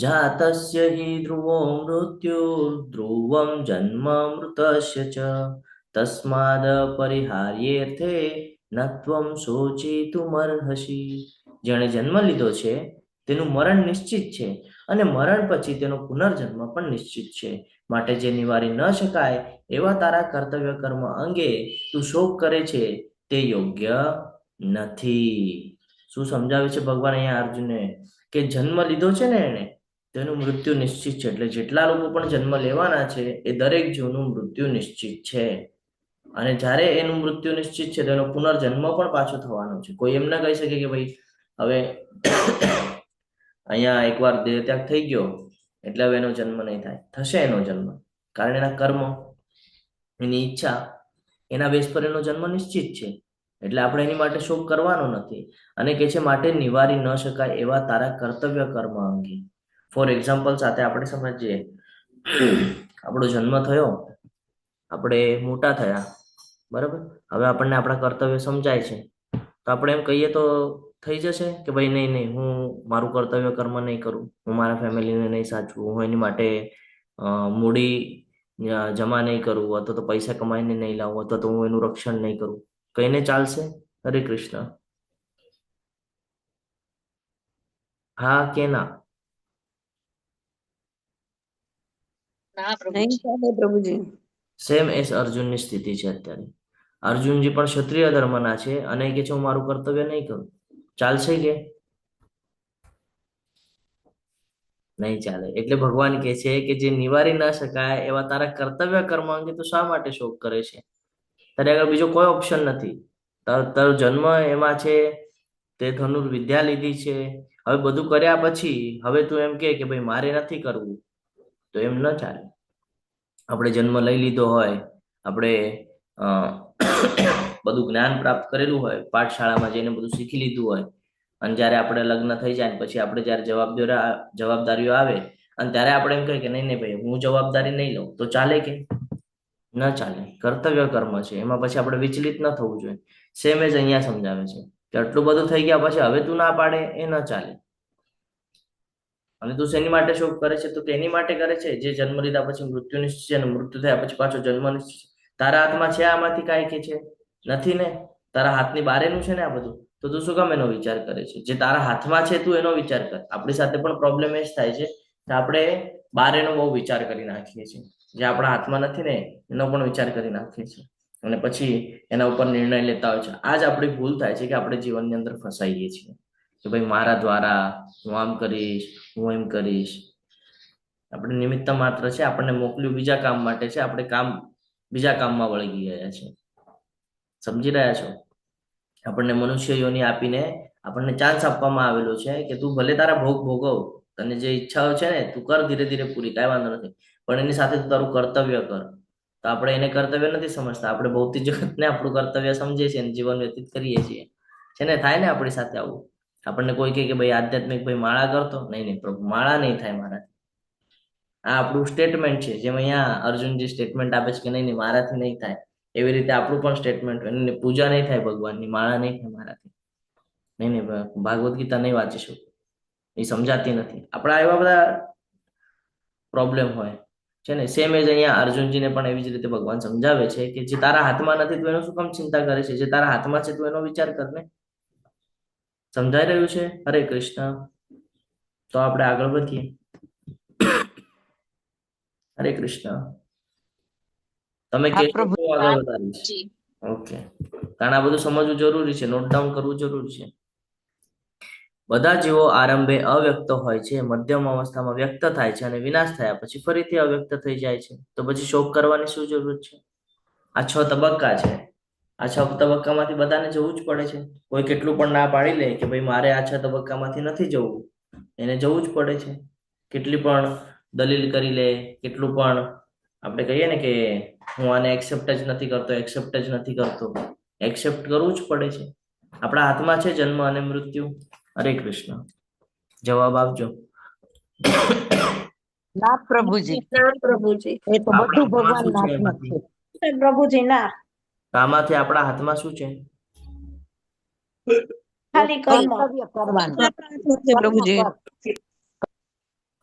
B: જાતસ્ય હિ ધ્રુવો મૃત્યુ ધ્રુવમ જન્મ મૃતસ્ય ચ તસ્માદ પરિહાર્યેર્થે નત્વમ શોચિતુમર્હસી. જેણે જન્મ લીધો છે તેનું મરણ નિશ્ચિત છે, અને મરણ પછી તેનો પુનર્જન્મ પણ નિશ્ચિત છે. માટે જે નિવારી ન શકાય એવા તારા કર્તવ્ય કર્મ અંગે તું શોક કરે છે તે યોગ્ય નથી. શું સમજાવે છે ભગવાન અહીંયા અર્જુનને? કે જન્મ લીધો છે ને એને, તેનું મૃત્યુ નિશ્ચિત છે. એટલે જેટલા લોકો પણ જન્મ લેવાના છે એ દરેક જીવનું મૃત્યુ નિશ્ચિત છે. અને જ્યારે એનું મૃત્યુ નિશ્ચિત છે તો એનો પુનર્જન્મ પણ પાછો થવાનો છે. કોઈ એમ ના કહી શકે કે ભાઈ હવે અહીંયા એકવાર દેહ ત્યાગ થઈ ગયો એટલે હવે એનો જન્મ નહીં થાય. થશે એનો જન્મ, કારણ એના કર્મ, એની ઈચ્છા, એના બેસ પર એનો જન્મ નિશ્ચિત છે. એટલે આપણે એની માટે શોક કરવાનો નથી. અને કે છે માટે નિવારી ન શકાય એવા તારા કર્તવ્ય કર્મ અંગે. ફોર એક્ઝામ્પલ સાથે આપણે સમજીએ. આપણો જન્મ થયો, આપણે મોટા થયા, બરાબર. હવે આપણને આપણા કર્તવ્ય સમજાય છે, તો આપણે એમ કહીએ તો થઈ જશે કે ભાઈ નહીં નહીં, હું મારું કર્તવ્ય કર્મ નહીં કરું, હું મારા ફેમિલીને નહીં સાચવું, હું એની માટે મૂડી જમા નહીં કરું, અથવા તો પૈસા કમાઈને નહીં લાવું, અથવા તો હું એનું રક્ષણ નહીં કરું. કહીને ચાલશે? હરે કૃષ્ણ. હા કે ના?
D: ના પ્રભુજી.
F: પ્રભુજી.
B: સેમ એસ અર્જુનની સ્થિતિ છે અત્યારે. અર્જુનજી પણ ક્ષત્રિય ધર્મના છે અને કે છે હું મારું કર્તવ્ય નહીં કરું. ચાલશે કે નહીં ચાલે? એટલે ભગવાન કહે છે કે જે નિવારી ના શકાય એવા તારા કર્તવ્ય કર્મ અંગે તું શા માટે શોક કરે છે? તારે આગળ બીજો કોઈ ઓપ્શન નથી. તારો જન્મ એમાં છે, તે ધનુર્વિદ્યા લીધી છે, હવે બધું કર્યા પછી હવે તું એમ કે ભાઈ મારે નથી કરવું, તો એમ ન ચાલે. આપણે જન્મ લઈ લીધો હોય, આપણે બધું જ્ઞાન પ્રાપ્ત કરેલું હોય, પાઠશાળામાં જઈને બધું શીખી લીધું હોય, અને જ્યારે આપણે લગ્ન થઈ જાય પછી આપણે જ્યારે જવાબદારીઓ આવે અને ત્યારે આપણે એમ કહીએ કે નહીં નહીં ભાઈ હું જવાબદારી નહીં લઉં, તો ચાલે કે ન ચાલે? કર્તવ્ય કર્મ છે, એમાં પછી આપણે વિચલિત ન થવું જોઈએ. સેમ જ અહીંયા સમજાવે છે કે આટલું બધું થઈ ગયા પછી હવે તું ના પાડે એ ન ચાલે. અને તું શેની માટે શોક કરે છે? તો તેની માટે કરે છે જે જન્મ લીધા પછી મૃત્યુ નિશ્ચિત છે, અને મૃત્યુ થયા પછી પાછો જન્મ નિશ્ચિત. તારા હાથમાં છે આમાંથી કાંઈ કે છે? નથી ને. તારા હાથની બારેનું છે ને આ બધું. તો તું શું કામ એનો વિચાર કરે છે? જે તારા હાથમાં છે તું એનો વિચાર કર. આપણી સાથે પણ પ્રોબ્લેમ એ જ થાય છે કે આપણે બારેનો બહુ વિચાર કરી નાખીએ છીએ. જે આપણા હાથમાં નથી ને એનો પણ વિચાર કરી નાખીએ છીએ, અને પછી એના ઉપર નિર્ણય લેતા હોય છે. આ જ આપણી ભૂલ થાય છે કે આપણે જીવનની અંદર ફસાઈએ છીએ કે ભાઈ મારા દ્વારા હું આમ કરીશ, હું એમ કરીશ. આપણે નિમિત્ત માત્ર છે, આપણને મોકલ્યું બીજા કામ માટે છે, આપણે બીજા કામમાં વળગી ગયા છે. સમજી રહ્યા છો? આપણને મનુષ્ય યોની આપીને આપણને ચાન્સ આપવામાં આવેલો છે કે તું ભલે તારા ભોગ ભોગવ, તને જે ઈચ્છાઓ છે ને તું કર ધીરે ધીરે પૂરી, કાંઈ વાંધો નથી, પણ એની સાથે તું તારું કર્તવ્ય કર. તો આપણે એને કર્તવ્ય નથી સમજતા, આપણે ભૌતિક જગતને આપણું કર્તવ્ય સમજીએ છીએ અને જીવન વ્યતીત કરીએ છીએ. છે ને, થાય ને આપણી સાથે આવું. આપણને કોઈ કહે કે ભાઈ આધ્યાત્મિક ભાઈ માળા કરતો, નહીં નહીં પ્રભુ માળા નહીં થાય મારાથી. આ આપણું સ્ટેટમેન્ટ છે, જેમ અહીંયા અર્જુનજી સ્ટેટમેન્ટ આપે છે કે નહીં નહીં મારાથી નહીં થાય, એવી રીતે આપણું પણ સ્ટેટમેન્ટ, પૂજા નહીં થાય ભગવાનની, માળા નહીં થાય મારાથી, નહીં નહીં ભાગવત ગીતા નહીં વાંચી શકું, એ સમજાતી નથી. આપણા એવા બધા પ્રોબ્લેમ હોય છે ને. સેમ એજ અહીંયા અર્જુનજીને પણ એવી જ રીતે ભગવાન સમજાવે છે કે જે તારા હાથમાં નથી તું એનો શું કામ ચિંતા કરે છે, જે તારા હાથમાં છે તું એનો વિચાર કર ને. સમજાઈ રહ્યું છે? હરે કૃષ્ણ. તો આપણે આગળ વધીએ. હરે કૃષ્ણ. તમે
F: હા,
B: કહેશો
F: પ્રભુ.
B: તો આગળ વધારીશ. ઓકે, કારણ આ બધું સમજવું જરૂરી છે, નોટ ડાઉન કરવું જરૂરી છે. બધા જીવો આરંભે અવ્યક્ત હોય છે, મધ્યમ અવસ્થામાં વ્યક્ત થાય છે અને વિનાશ થયા પછી ફરીથી અવ્યક્ત થઈ જાય છે. તો પછી શોક કરવાની શું જરૂર છે? આ 6 તબક્કા છે. આ 6 તબક્કામાંથી બધાને જવું જ પડે છે. કોઈ કેટલું પણ ના પાડી લે કે ભાઈ મારે આ 6 તબક્કામાંથી નથી જવું, એને જવું જ પડે છે. કેટલી પણ દલીલ કરી લે, કેટલું પણ આપણે કહીએ ને કે હું આને એક્સેપ્ટ જ નથી કરતો, એક્સેપ્ટ જ નથી કરતો, એક્સેપ્ટ કરવું જ પડે છે. આપણા હાથમાં છે જન્મ અને મૃત્યુ. હરે કૃષ્ણ. જવાબ આપજો.
F: ના પ્રભુજી,
G: ના પ્રભુજી.
F: એ તો બધું ભગવાનના હાથમાં છે.
G: પ્રભુજી ના,
B: આમાંથી આપણા હાથમાં શું છે?
G: ખાલી કર્મ.
F: કર્તવ્ય કરવાનું.
G: પ્રભુજી.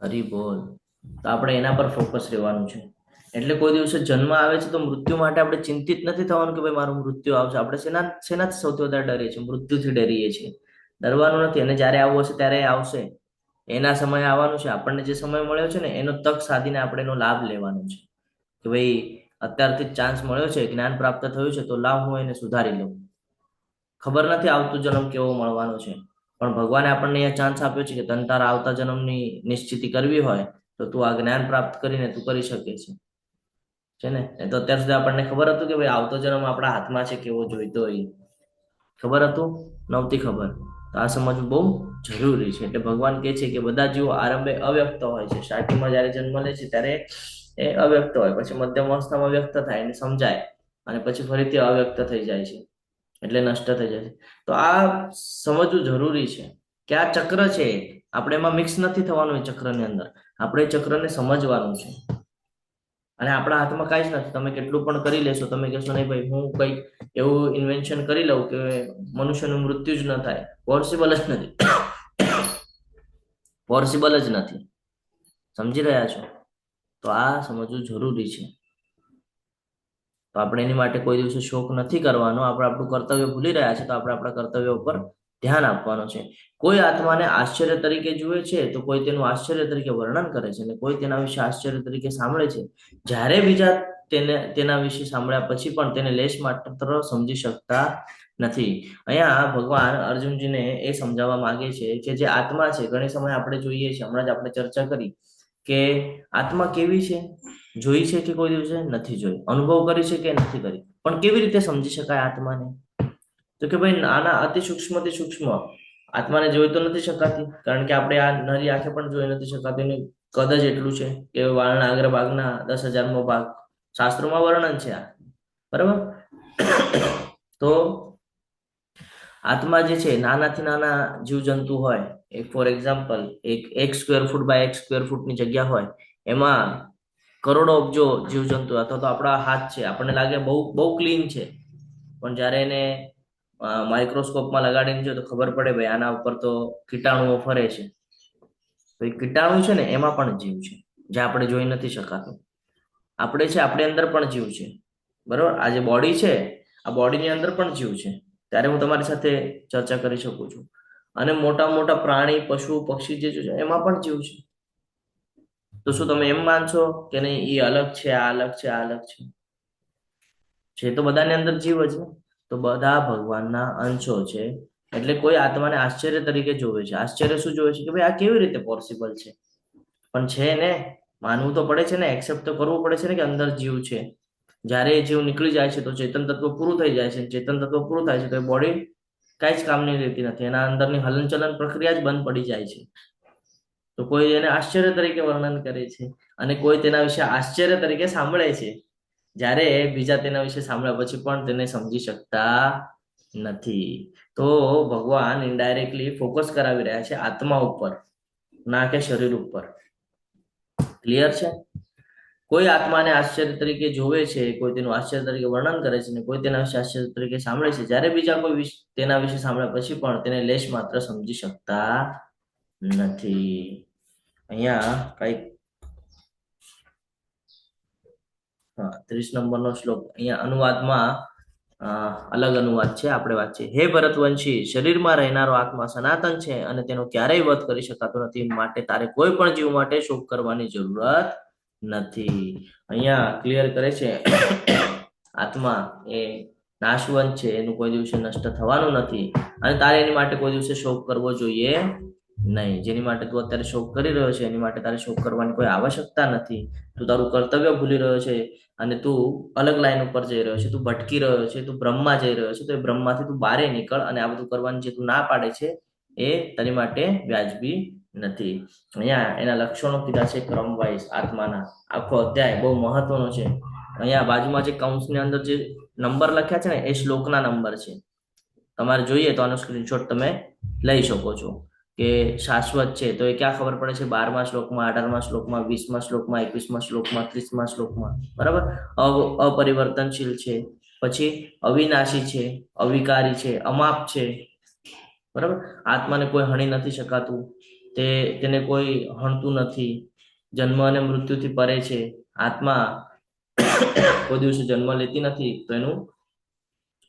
B: હરી બોલ. તો આપણે એના પર ફોકસ રહેવાનું છે. એટલે કોઈ દિવસે જન્મ આવે છે તો મૃત્યુ માટે આપણે ચિંતિત નથી થવાનું કે ભાઈ મારું મૃત્યુ આવશે. આપણે શેનાથી સૌથી વધારે ડરીએ છીએ? મૃત્યુથી ડરીએ છીએ. ડરવાનું નથી, અને જ્યારે આવવું હશે ત્યારે આવશે. એના સમય આવવાનું છે. આપણને જે સમય મળ્યો છે ને એનો તક સાધીને આપણે એનો લાભ લેવાનો છે કે ભાઈ અત્યારથી જ ચાન્સ મળ્યો છે, જ્ઞાન પ્રાપ્ત થયું છે, તો લાવ હું એને સુધારી લઉં. ખબર નથી આવતું જન્મ કેવો મળવાનો છે, પણ ભગવાને આપણને અહીંયા ચાન્સ આપ્યો છે કે તને તારા આવતા જન્મની નિશ્ચિતિ કરવી હોય તો તું આ જ્ઞાન પ્રાપ્ત કરીને તું કરી શકે છે ને. તો અત્યાર સુધી આપણને ખબર હતું કે ભાઈ આવતો જન્મ આપણા હાથમાં છે, કેવો જોઈતો હોય ખબર હતું? નહોતી ખબર. તો આ સમજવું બહુ જરૂરી છે. એટલે ભગવાન કહે છે કે બધા જીવો આરંભે અવ્યક્ત હોય છે. સ્ટાર્ટિંગમાં જયારે જન્મ લે છે ત્યારે એ અવ્યક્ત હોય, પછી મધ્યમ અવસ્થામાં વ્યક્ત થાય એને સમજાય, અને પછી ફરીથી અવ્યક્ત થઈ જાય છે, એટલે નષ્ટ થઈ જાય છે. તો આ સમજવું જરૂરી છે કે આ ચક્ર છે, આપણે એમાં મિક્સ નથી થવાનું. એ ચક્રની અંદર આપણે એ ચક્રને સમજવાનું છે, અને આપણા હાથમાં કાંઈ જ નથી. તમે કેટલું પણ કરી લેશો, તમે કહેશો નહીં ભાઈ હું કંઈક એવું ઇન્વેન્શન કરી લઉં કે મનુષ્યનું મૃત્યુ જ ન થાય, પોસિબલ જ નથી. પોસિબલ જ નથી. સમજી રહ્યા છો? તો આ સમજવું જરૂરી છે. તો આપણે એની માટે કોઈ દિવસે શોક નથી કરવાનો. આપણે આપણું કર્તવ્ય ભૂલી રહ્યા છે, તો આપણે આપણા કર્તવ્ય ઉપર ધ્યાન આપવાનું છે. કોઈ આત્માને આશ્ચર્ય તરીકે જુએ છે તો કોઈ તેનું આશ્ચર્ય તરીકે વર્ણન કરે છે, અને કોઈ તેના વિશે આશ્ચર્ય તરીકે સાંભળે છે. જ્યારે બીજા તેના વિશે સાંભળ્યા પછી પણ તેને લેશ માત્ર સમજી શકતા નથી. અહીંયા ભગવાન અર્જુનજીને એ સમજાવવા માંગે છે કે જે આત્મા છે, ઘણી સમય આપણે જોઈએ છીએ, હમણાં જ આપણે ચર્ચા કરી કે આત્મા કેવી છે, જોઈ છે કે કોઈ દિવસે નથી જોઈ, અનુભવ કરી છે કે નથી કરી, પણ કેવી રીતે સમજી શકાય આત્માને? તો કે ભાઈ નાના અતિ સૂક્ષ્મથી સૂક્ષ્મ આત્માને જોઈ તો નથી શકાતી, કારણ કે આપણે આ નરી આંખે પણ જોઈ નથી શકાતી. એનું કદ જ એટલું છે કે વાળના અગ્રભાગના 10,000મો ભાગ. શાસ્ત્રોમાં વર્ણન છે આ, બરાબર? તો આત્મા જે છે, નાનાથી નાના જીવજંતુ હોય, ફોર એક્ઝામ્પલ એક સ્ક્વેર ફૂટ બાય 1 સ્ક્વેર ફૂટની જગ્યા હોય, એમાં કરોડો અબજો જીવજંતુ અથવા તો આપણા હાથ છે, આપણને લાગે બહુ બહુ ક્લીન છે, પણ જ્યારે એને માઇક્રોસ્કોપમાં લગાડીને જો તો ખબર પડે ભાઈ આના ઉપર તો કીટાણુઓ ફરે છે. તો એ કીટાણુ છે ને એમાં પણ જીવ છે, જે આપણે જોઈ નથી શકાતું. આપણે છે, આપણી અંદર પણ જીવ છે, બરોબર? આ જે બોડી છે, આ બોડીની અંદર પણ જીવ છે. ત્યારે હું તમારી સાથે ચર્ચા કરી શકું છું. અને મોટા મોટા પ્રાણી, પશુ, પક્ષી જે છે એમાં પણ જીવ છે. તો શું તમે એમ માનશો કે નહીં એ અલગ છે, આ અલગ છે, આ અલગ છે? તો બધાની અંદર જીવ જ ને. તો બધા ભગવાનના અંશો છે. એટલે કોઈ આત્માને આશ્ચર્ય તરીકે જોવે છે. આશ્ચર્ય શું જોવે છે કે ભાઈ આ કેવી રીતે પોસિબલ છે? પણ છે ને, માનવું તો પડે છે ને, એક્સેપ્ટ તો કરવું પડે છે ને કે અંદર જીવ છે. જ્યારે એ જીવ નીકળી જાય છે તો ચેતન તત્વ પૂરું થઈ જાય છે. ચેતન તત્વ પૂરું થાય છે તો એ બોડી કાંઈ જ કામની રહેતી નથી, એના અંદરની હલનચલન પ્રક્રિયા જ બંધ પડી જાય છે. તો કોઈ એને આશ્ચર્ય તરીકે વર્ણન કરે છે અને કોઈ તેના વિશે આશ્ચર્ય તરીકે સાંભળે છે, જ્યારે બીજા તેના વિશે સાંભળ્યા પછી પણ તેને સમજી શકતા નથી. તો ભગવાન ઇનડાયરેક્ટલી ફોકસ કરાવી રહ્યા છે આત્મા ઉપર, ના કે શરીર ઉપર. ક્લિયર છે? કોઈ આત્માને આશ્ચર્ય તરીકે જોવે છે, કોઈ તેનું આશ્ચર્ય તરીકે વર્ણન કરે છે, ને કોઈ તેના વિશે આશ્ચર્ય તરીકે સાંભળે છે, જ્યારે બીજા કોઈ તેના વિશે સાંભળ્યા પછી પણ તેને લેશ માત્ર સમજી શકતા નથી. અહીંયા કઈક 30 નંબરનો શ્લોક, અહીંયા અનુવાદમાં અલગ અનુવાદ છે, આપણે વાંચીએ. હે ભરતવંશી, શરીરમાં રહેનારો આત્મા સનાતન છે અને તેનો ક્યારેય વધ કરી શકાતો નથી, માટે તારે કોઈ પણ જીવ માટે શોક કરવાની જરૂરત નથી. અહીંયા ક્લિયર કરે છે આત્મા એ નાશવંત છે, એનું કોઈ દિવસે નષ્ટ થવાનું નથી અને તારે એની માટે કોઈ દિવસે શોક કરવો જોઈએ નહીં. જેની માટે તું અત્યારે શોક કરી રહ્યો છે એની માટે તારે શોક કરવાની કોઈ આવશ્યકતા નથી. તું તારું કર્તવ્ય ભૂલી રહ્યો છે અને તું અલગ લાઈન ઉપર જઈ રહ્યો છે, તું ભટકી રહ્યો છે, તું બ્રહ્મમાં જઈ રહ્યો છે. તો એ બ્રહ્મમાંથી તું બહાર નીકળ અને આ બધું કરવાની જે તું ના પાડે છે એ તારી માટે વ્યાજબી નથી. અહીંયા એના લક્ષણો કીધા છે ક્રમ વાઇઝ આત્માના. આખો અધ્યાય બહુ મહત્વનો છે. અહીંયા બાજુમાં જે કૌંસની અંદર જે નંબર લખ્યા છે ને એ શ્લોકના નંબર છે. તમારે જોઈએ તો આનો સ્ક્રીનશોટ તમે લઈ શકો છો કે શાશ્વત છે તો એ ક્યાં ખબર પડે છે? 12મા શ્લોકમાં, 18મા શ્લોકમાં, 20મા શ્લોકમાં, 21મા શ્લોકમાં, 30મા શ્લોકમાં. બરાબર. અપરિવર્તનશીલ છે, પછી અવિનાશી છે, અવિકારી છે, અમાપ છે. બરાબર. આત્માને કોઈ હણી નથી શકાતું, તેને કોઈ હણતું નથી, જન્મ અને મૃત્યુથી પરે છે. આત્મા કોઈ દિવસે જન્મ લેતી નથી તો એનું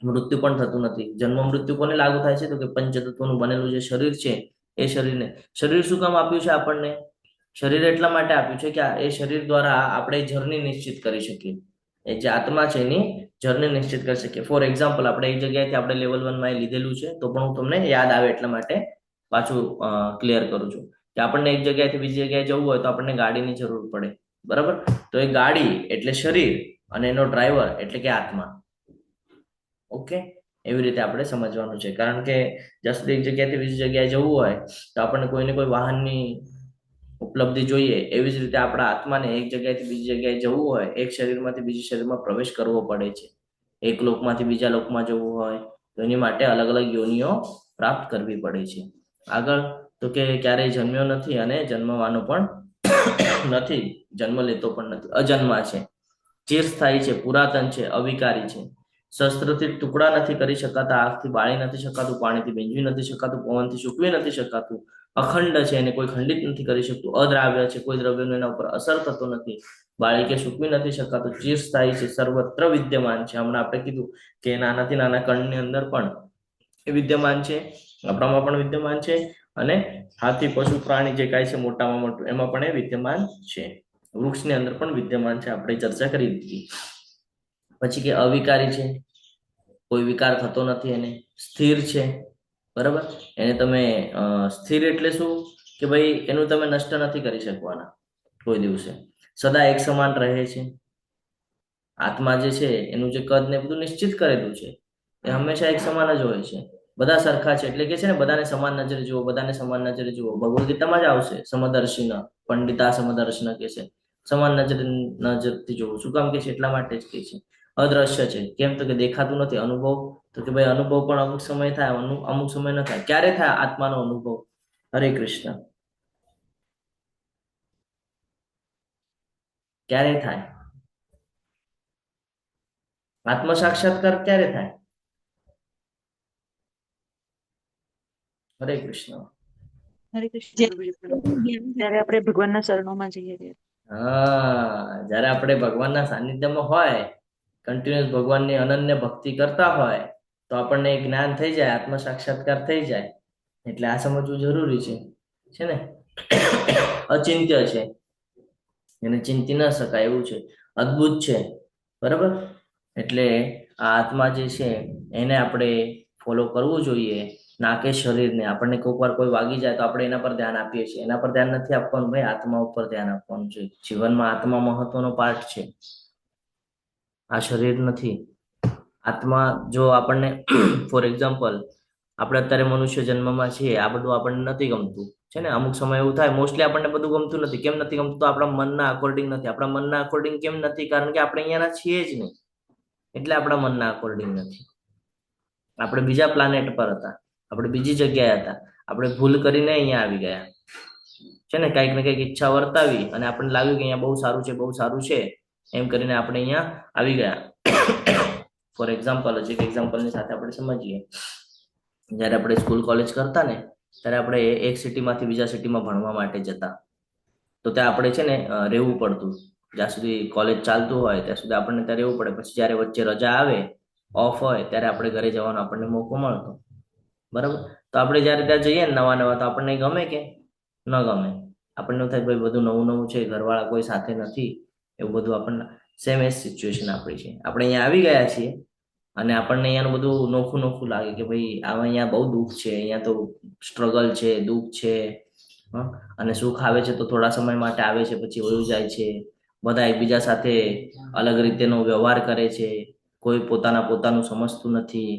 B: મૃત્યુ પણ થતું નથી. જન્મ મૃત્યુ કોને લાગુ થાય છે? તો કે પંચતત્વનું બનેલું જે શરીર છે એ શરીરને. શરીર શું કામ આપ્યું છે આપણને? શરીર એટલા માટે આપ્યું છે કે એ શરીર દ્વારા આપણે જર્ની નિશ્ચિત કરી શકીએ. એ જે આત્મા છે એની જર્ની નિશ્ચિત કરી શકીએ. ફોર એક્ઝામ્પલ, આપણે એક જગ્યાએથી આપણે લેવલ 1માં લીધેલું છે તો પણ હું તમને યાદ આવે એટલા માટે પાછું ક્લિયર કરું છું કે આપણને એક જગ્યાએથી બીજી જગ્યાએ જવું હોય તો આપણને ગાડીની જરૂર પડે. બરાબર. તો એ ગાડી એટલે શરીર અને એનો ડ્રાઈવર એટલે કે આત્મા. ઓકે, એવી રીતે આપણે સમજવાનું છે. કારણ કે જસ્ટ એક જગ્યાએથી બીજી જગ્યાએ જવું હોય તો આપણને કોઈને કોઈ વાહનની ઉપલબ્ધિ જોઈએ. એવી જ રીતે આપણા આત્માને એક જગ્યાએથી બીજી જગ્યાએ જવું હોય, એક શરીરમાંથી બીજી શરીરમાં પ્રવેશ કરવો પડે છે. એક લોકમાંથી બીજા લોકમાં જવું હોય તો એની માટે અલગ અલગ યોનિઓ પ્રાપ્ત કરવી પડે છે. આગળ તો કે ક્યારેય જન્મ્યો નથી અને જન્મવાનો પણ નથી, જન્મ લેતો પણ નથી, અજન્મા છે, ચિરસ્થાયી છે, પુરાતન છે, અવિકારી છે, શસ્ત્રથી ટુકડા નથી કરી શકાતા, આગથી બાળી નથી શકાતું, પાણીથી ભીંજવી નથી શકાતું, પવનથી સૂકવી નથી શકાતું, અખંડ છે, એને કોઈ ખંડિત નથી કરી શકતું, અદ્રાવ્ય છે, કોઈ દ્રવ્યનો એના ઉપર અસર થતો નથી, બાળી કે સૂકવી નથી શકાતું, ચિરસ્થાયી છે, સર્વત્ર વિદ્યમાન છે. હમણાં આપણે કીધું કે નાનાથી નાના કણની અંદર પણ એ વિદ્યમાન છે, આપણામાં પણ વિદ્યમાન છે અને હાથી, પશુ, પ્રાણી જે કાંઈ છે મોટામાં મોટું એમાં પણ એ વિદ્યમાન છે. વૃક્ષની અંદર પણ વિદ્યમાન છે, આપણે ચર્ચા કરી દીધી. પછી કે અવિકારી છે, કોઈ વિકાર થતો નથી, એને સ્થિર છે. બરાબર. એને તમે સ્થિર એટલે શું કે ભાઈ એનું તમે નષ્ટ નથી કરી શકવાના કોઈ દિવસે, સદા એક સમાન રહે છે. આત્મા જે છે એનું જે કદ ને બધું નિશ્ચિત કરેલું છે એ હંમેશા એક સમાન જ હોય છે. બધા સરખા છે એટલે કે છે ને બધાને સમાન નજરે જુઓ, બધાને સમાન નજરે જુઓ. ભગવદ ગીતામાં જ આવશે સમદર્શિન, પંડિતા સમદર્શિન કે છે, સમાન નજરથી જોવું. શું કામ કે છે? એટલા માટે જ કે છે. અદ્રશ્ય છે, કેમ તો કે દેખાતું નથી. અનુભવ તો કે ભાઈ અનુભવ પણ અમુક સમય થાય, અમુક સમય ન થાય. ક્યારે થાય આત્માનો અનુભવ? હરે કૃષ્ણ. ક્યારે થાય આત્મ સાક્ષાત્કાર? ક્યારે થાય? હરે કૃષ્ણ.
H: જ્યારે આપણે ભગવાનના ચરણોમાં જઈએ છીએ.
B: હા, જ્યારે આપણે ભગવાનના સાનિધ્યમાં હોય, કન્ટિન્યુઅસ ભગવાનની અનન્ય ભક્તિ કરતા હોય તો આપણને જ્ઞાન થઈ જાય, આત્મ સાક્ષાત્કાર થઈ જાય. એટલે આ સમજવું જરૂરી છે ને. અચિંત્ય છે, એને ચિંતી ન શકાય એવું છે, અદ્ભુત છે. બરાબર. એટલે આ આત્મા જે છે એને આપણે ફોલો કરવું જોઈએ, ના કે શરીરને. આપણને કોઈક વાર કોઈ વાગી જાય તો આપણે એના પર ધ્યાન આપીએ છીએ. એના પર ધ્યાન નથી આપવાનું ભાઈ, આત્મા ઉપર ધ્યાન આપવાનું છે. જીવનમાં આત્મા મહત્વનો પાર્ટ છે, આ શરીર નથી. આત્મા જો આપણને ફોર એક્ઝામ્પલ આપણે અત્યારે મનુષ્ય જન્મમાં છીએ, આ બધું આપણને નથી ગમતું છે ને. અમુક સમય એવું થાય, મોસ્ટલી આપણને બધું ગમતું નથી. કેમ નથી ગમતું? આપણા મનના અકોર્ડિંગ નથી. આપણા મનના અકોર્ડિંગ કેમ નથી? કારણ કે આપણે અહીંયાના છીએ જ નહીં, એટલે આપણા મનના અકોર્ડિંગ નથી. આપણે બીજા પ્લાનેટ પર હતા, આપણે બીજી જગ્યાએ હતા, આપણે ભૂલ કરીને અહીંયા આવી ગયા છે ને. કંઈક ને કંઈક ઈચ્છા વર્તાવી અને આપણને લાગ્યું કે અહીંયા બહુ સારું છે, બહુ સારું છે, એમ કરીને આપણે અહીંયા આવી ગયા. ફોર એક્ઝામ્પલ, એક એક્ઝામ્પલની સાથે આપણે સમજીએ. જ્યારે આપણે સ્કૂલ કોલેજ કરતા ને, ત્યારે આપણે એક સિટીમાંથી બીજા સિટીમાં ભણવા માટે જતા, તો ત્યાં આપણે છે ને રહેવું પડતું. જ્યાં સુધી કોલેજ ચાલતું હોય ત્યાં સુધી આપણને ત્યાં રહેવું પડે. પછી જ્યારે વચ્ચે રજા આવે, ઓફ હોય, ત્યારે આપણે ઘરે જવાનો આપણને મોકો મળતો, બરાબર. તો આપણે જ્યારે ત્યાં જઈએ ને નવા નવા, તો આપણને ગમે કે ન ગમે? આપણને એવું થાય ભાઈ બધું નવું નવું છે, ઘરવાળા કોઈ સાથે નથી, એવું બધું આપણને સેમ એ સિચ્યુએશન આપણી છે. આપણે અહીંયા આવી ગયા છીએ અને આપણને અહીંયાનું બધું નોખું નોખું લાગે કે ભાઈ આમાં અહીંયા બહુ દુઃખ છે, અહીંયા તો સ્ટ્રગલ છે, દુઃખ છે. અને સુખ આવે છે તો થોડા સમય માટે આવે છે, પછી વયું જાય છે. બધા એકબીજા સાથે અલગ રીતેનો વ્યવહાર કરે છે, કોઈ પોતાનું સમજતું નથી.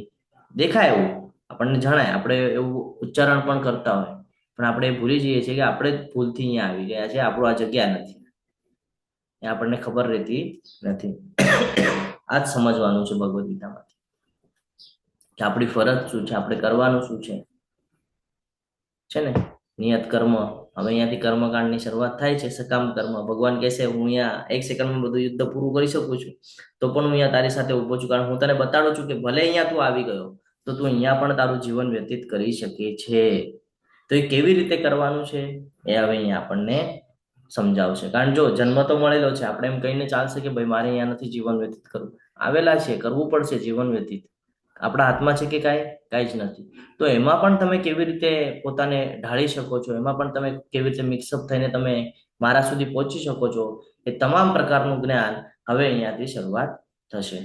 B: દેખાય એવું, આપણને જણાય, આપણે એવું ઉચ્ચારણ પણ કરતા હોય, પણ આપણે ભૂલી જઈએ છીએ કે આપણે જ ભૂલથી અહીંયા આવી ગયા છે. આપણું આ જગ્યા નથી, એ આપણને ખબર રહેતી નથી. આ જ સમજવાનું છે ભગવદ ગીતામાંથી, કે આપણી ફરજ શું છે, આપણે કરવાનું શું છે ને. નિયત કર્મ. હવે અહીંયાથી કર્મકાંડની શરૂઆત થાય છે. સકામ કર્મ. ભગવાન કહેશે હું અહીંયા 1 સેકન્ડમાં બધું યુદ્ધ પૂરું કરી શકું છું, તો પણ હું અહીંયા તારી સાથે ઉભો છું, કારણ હું તને બતાડું છું કે ભલે અહીંયા તું આવી ગયો તો તું અહીંયા પણ તારું જીવન વ્યતીત કરી શકે છે. તો એ કેવી રીતે કરવાનું છે એ હવે અહીંયા આપણને સમજાવશે. કારણ જો જન્મ તો મળેલો છે, આપણે એમ કહીને ચાલશે કે ભાઈ મારે અહીંયા નથી જીવન વ્યતીત કરવું. આવેલા છે, કરવું પડશે જીવન વ્યતીત. આપણા હાથમાં છે કે કાંઈ જ નથી. તો એમાં પણ તમે કેવી રીતે પોતાને ઢાળી શકો છો, એમાં પણ તમે કેવી રીતે મિક્સઅપ થઈને તમે મારા સુધી પહોંચી શકો છો, એ તમામ પ્રકારનું જ્ઞાન હવે અહીંયાથી શરૂઆત થશે.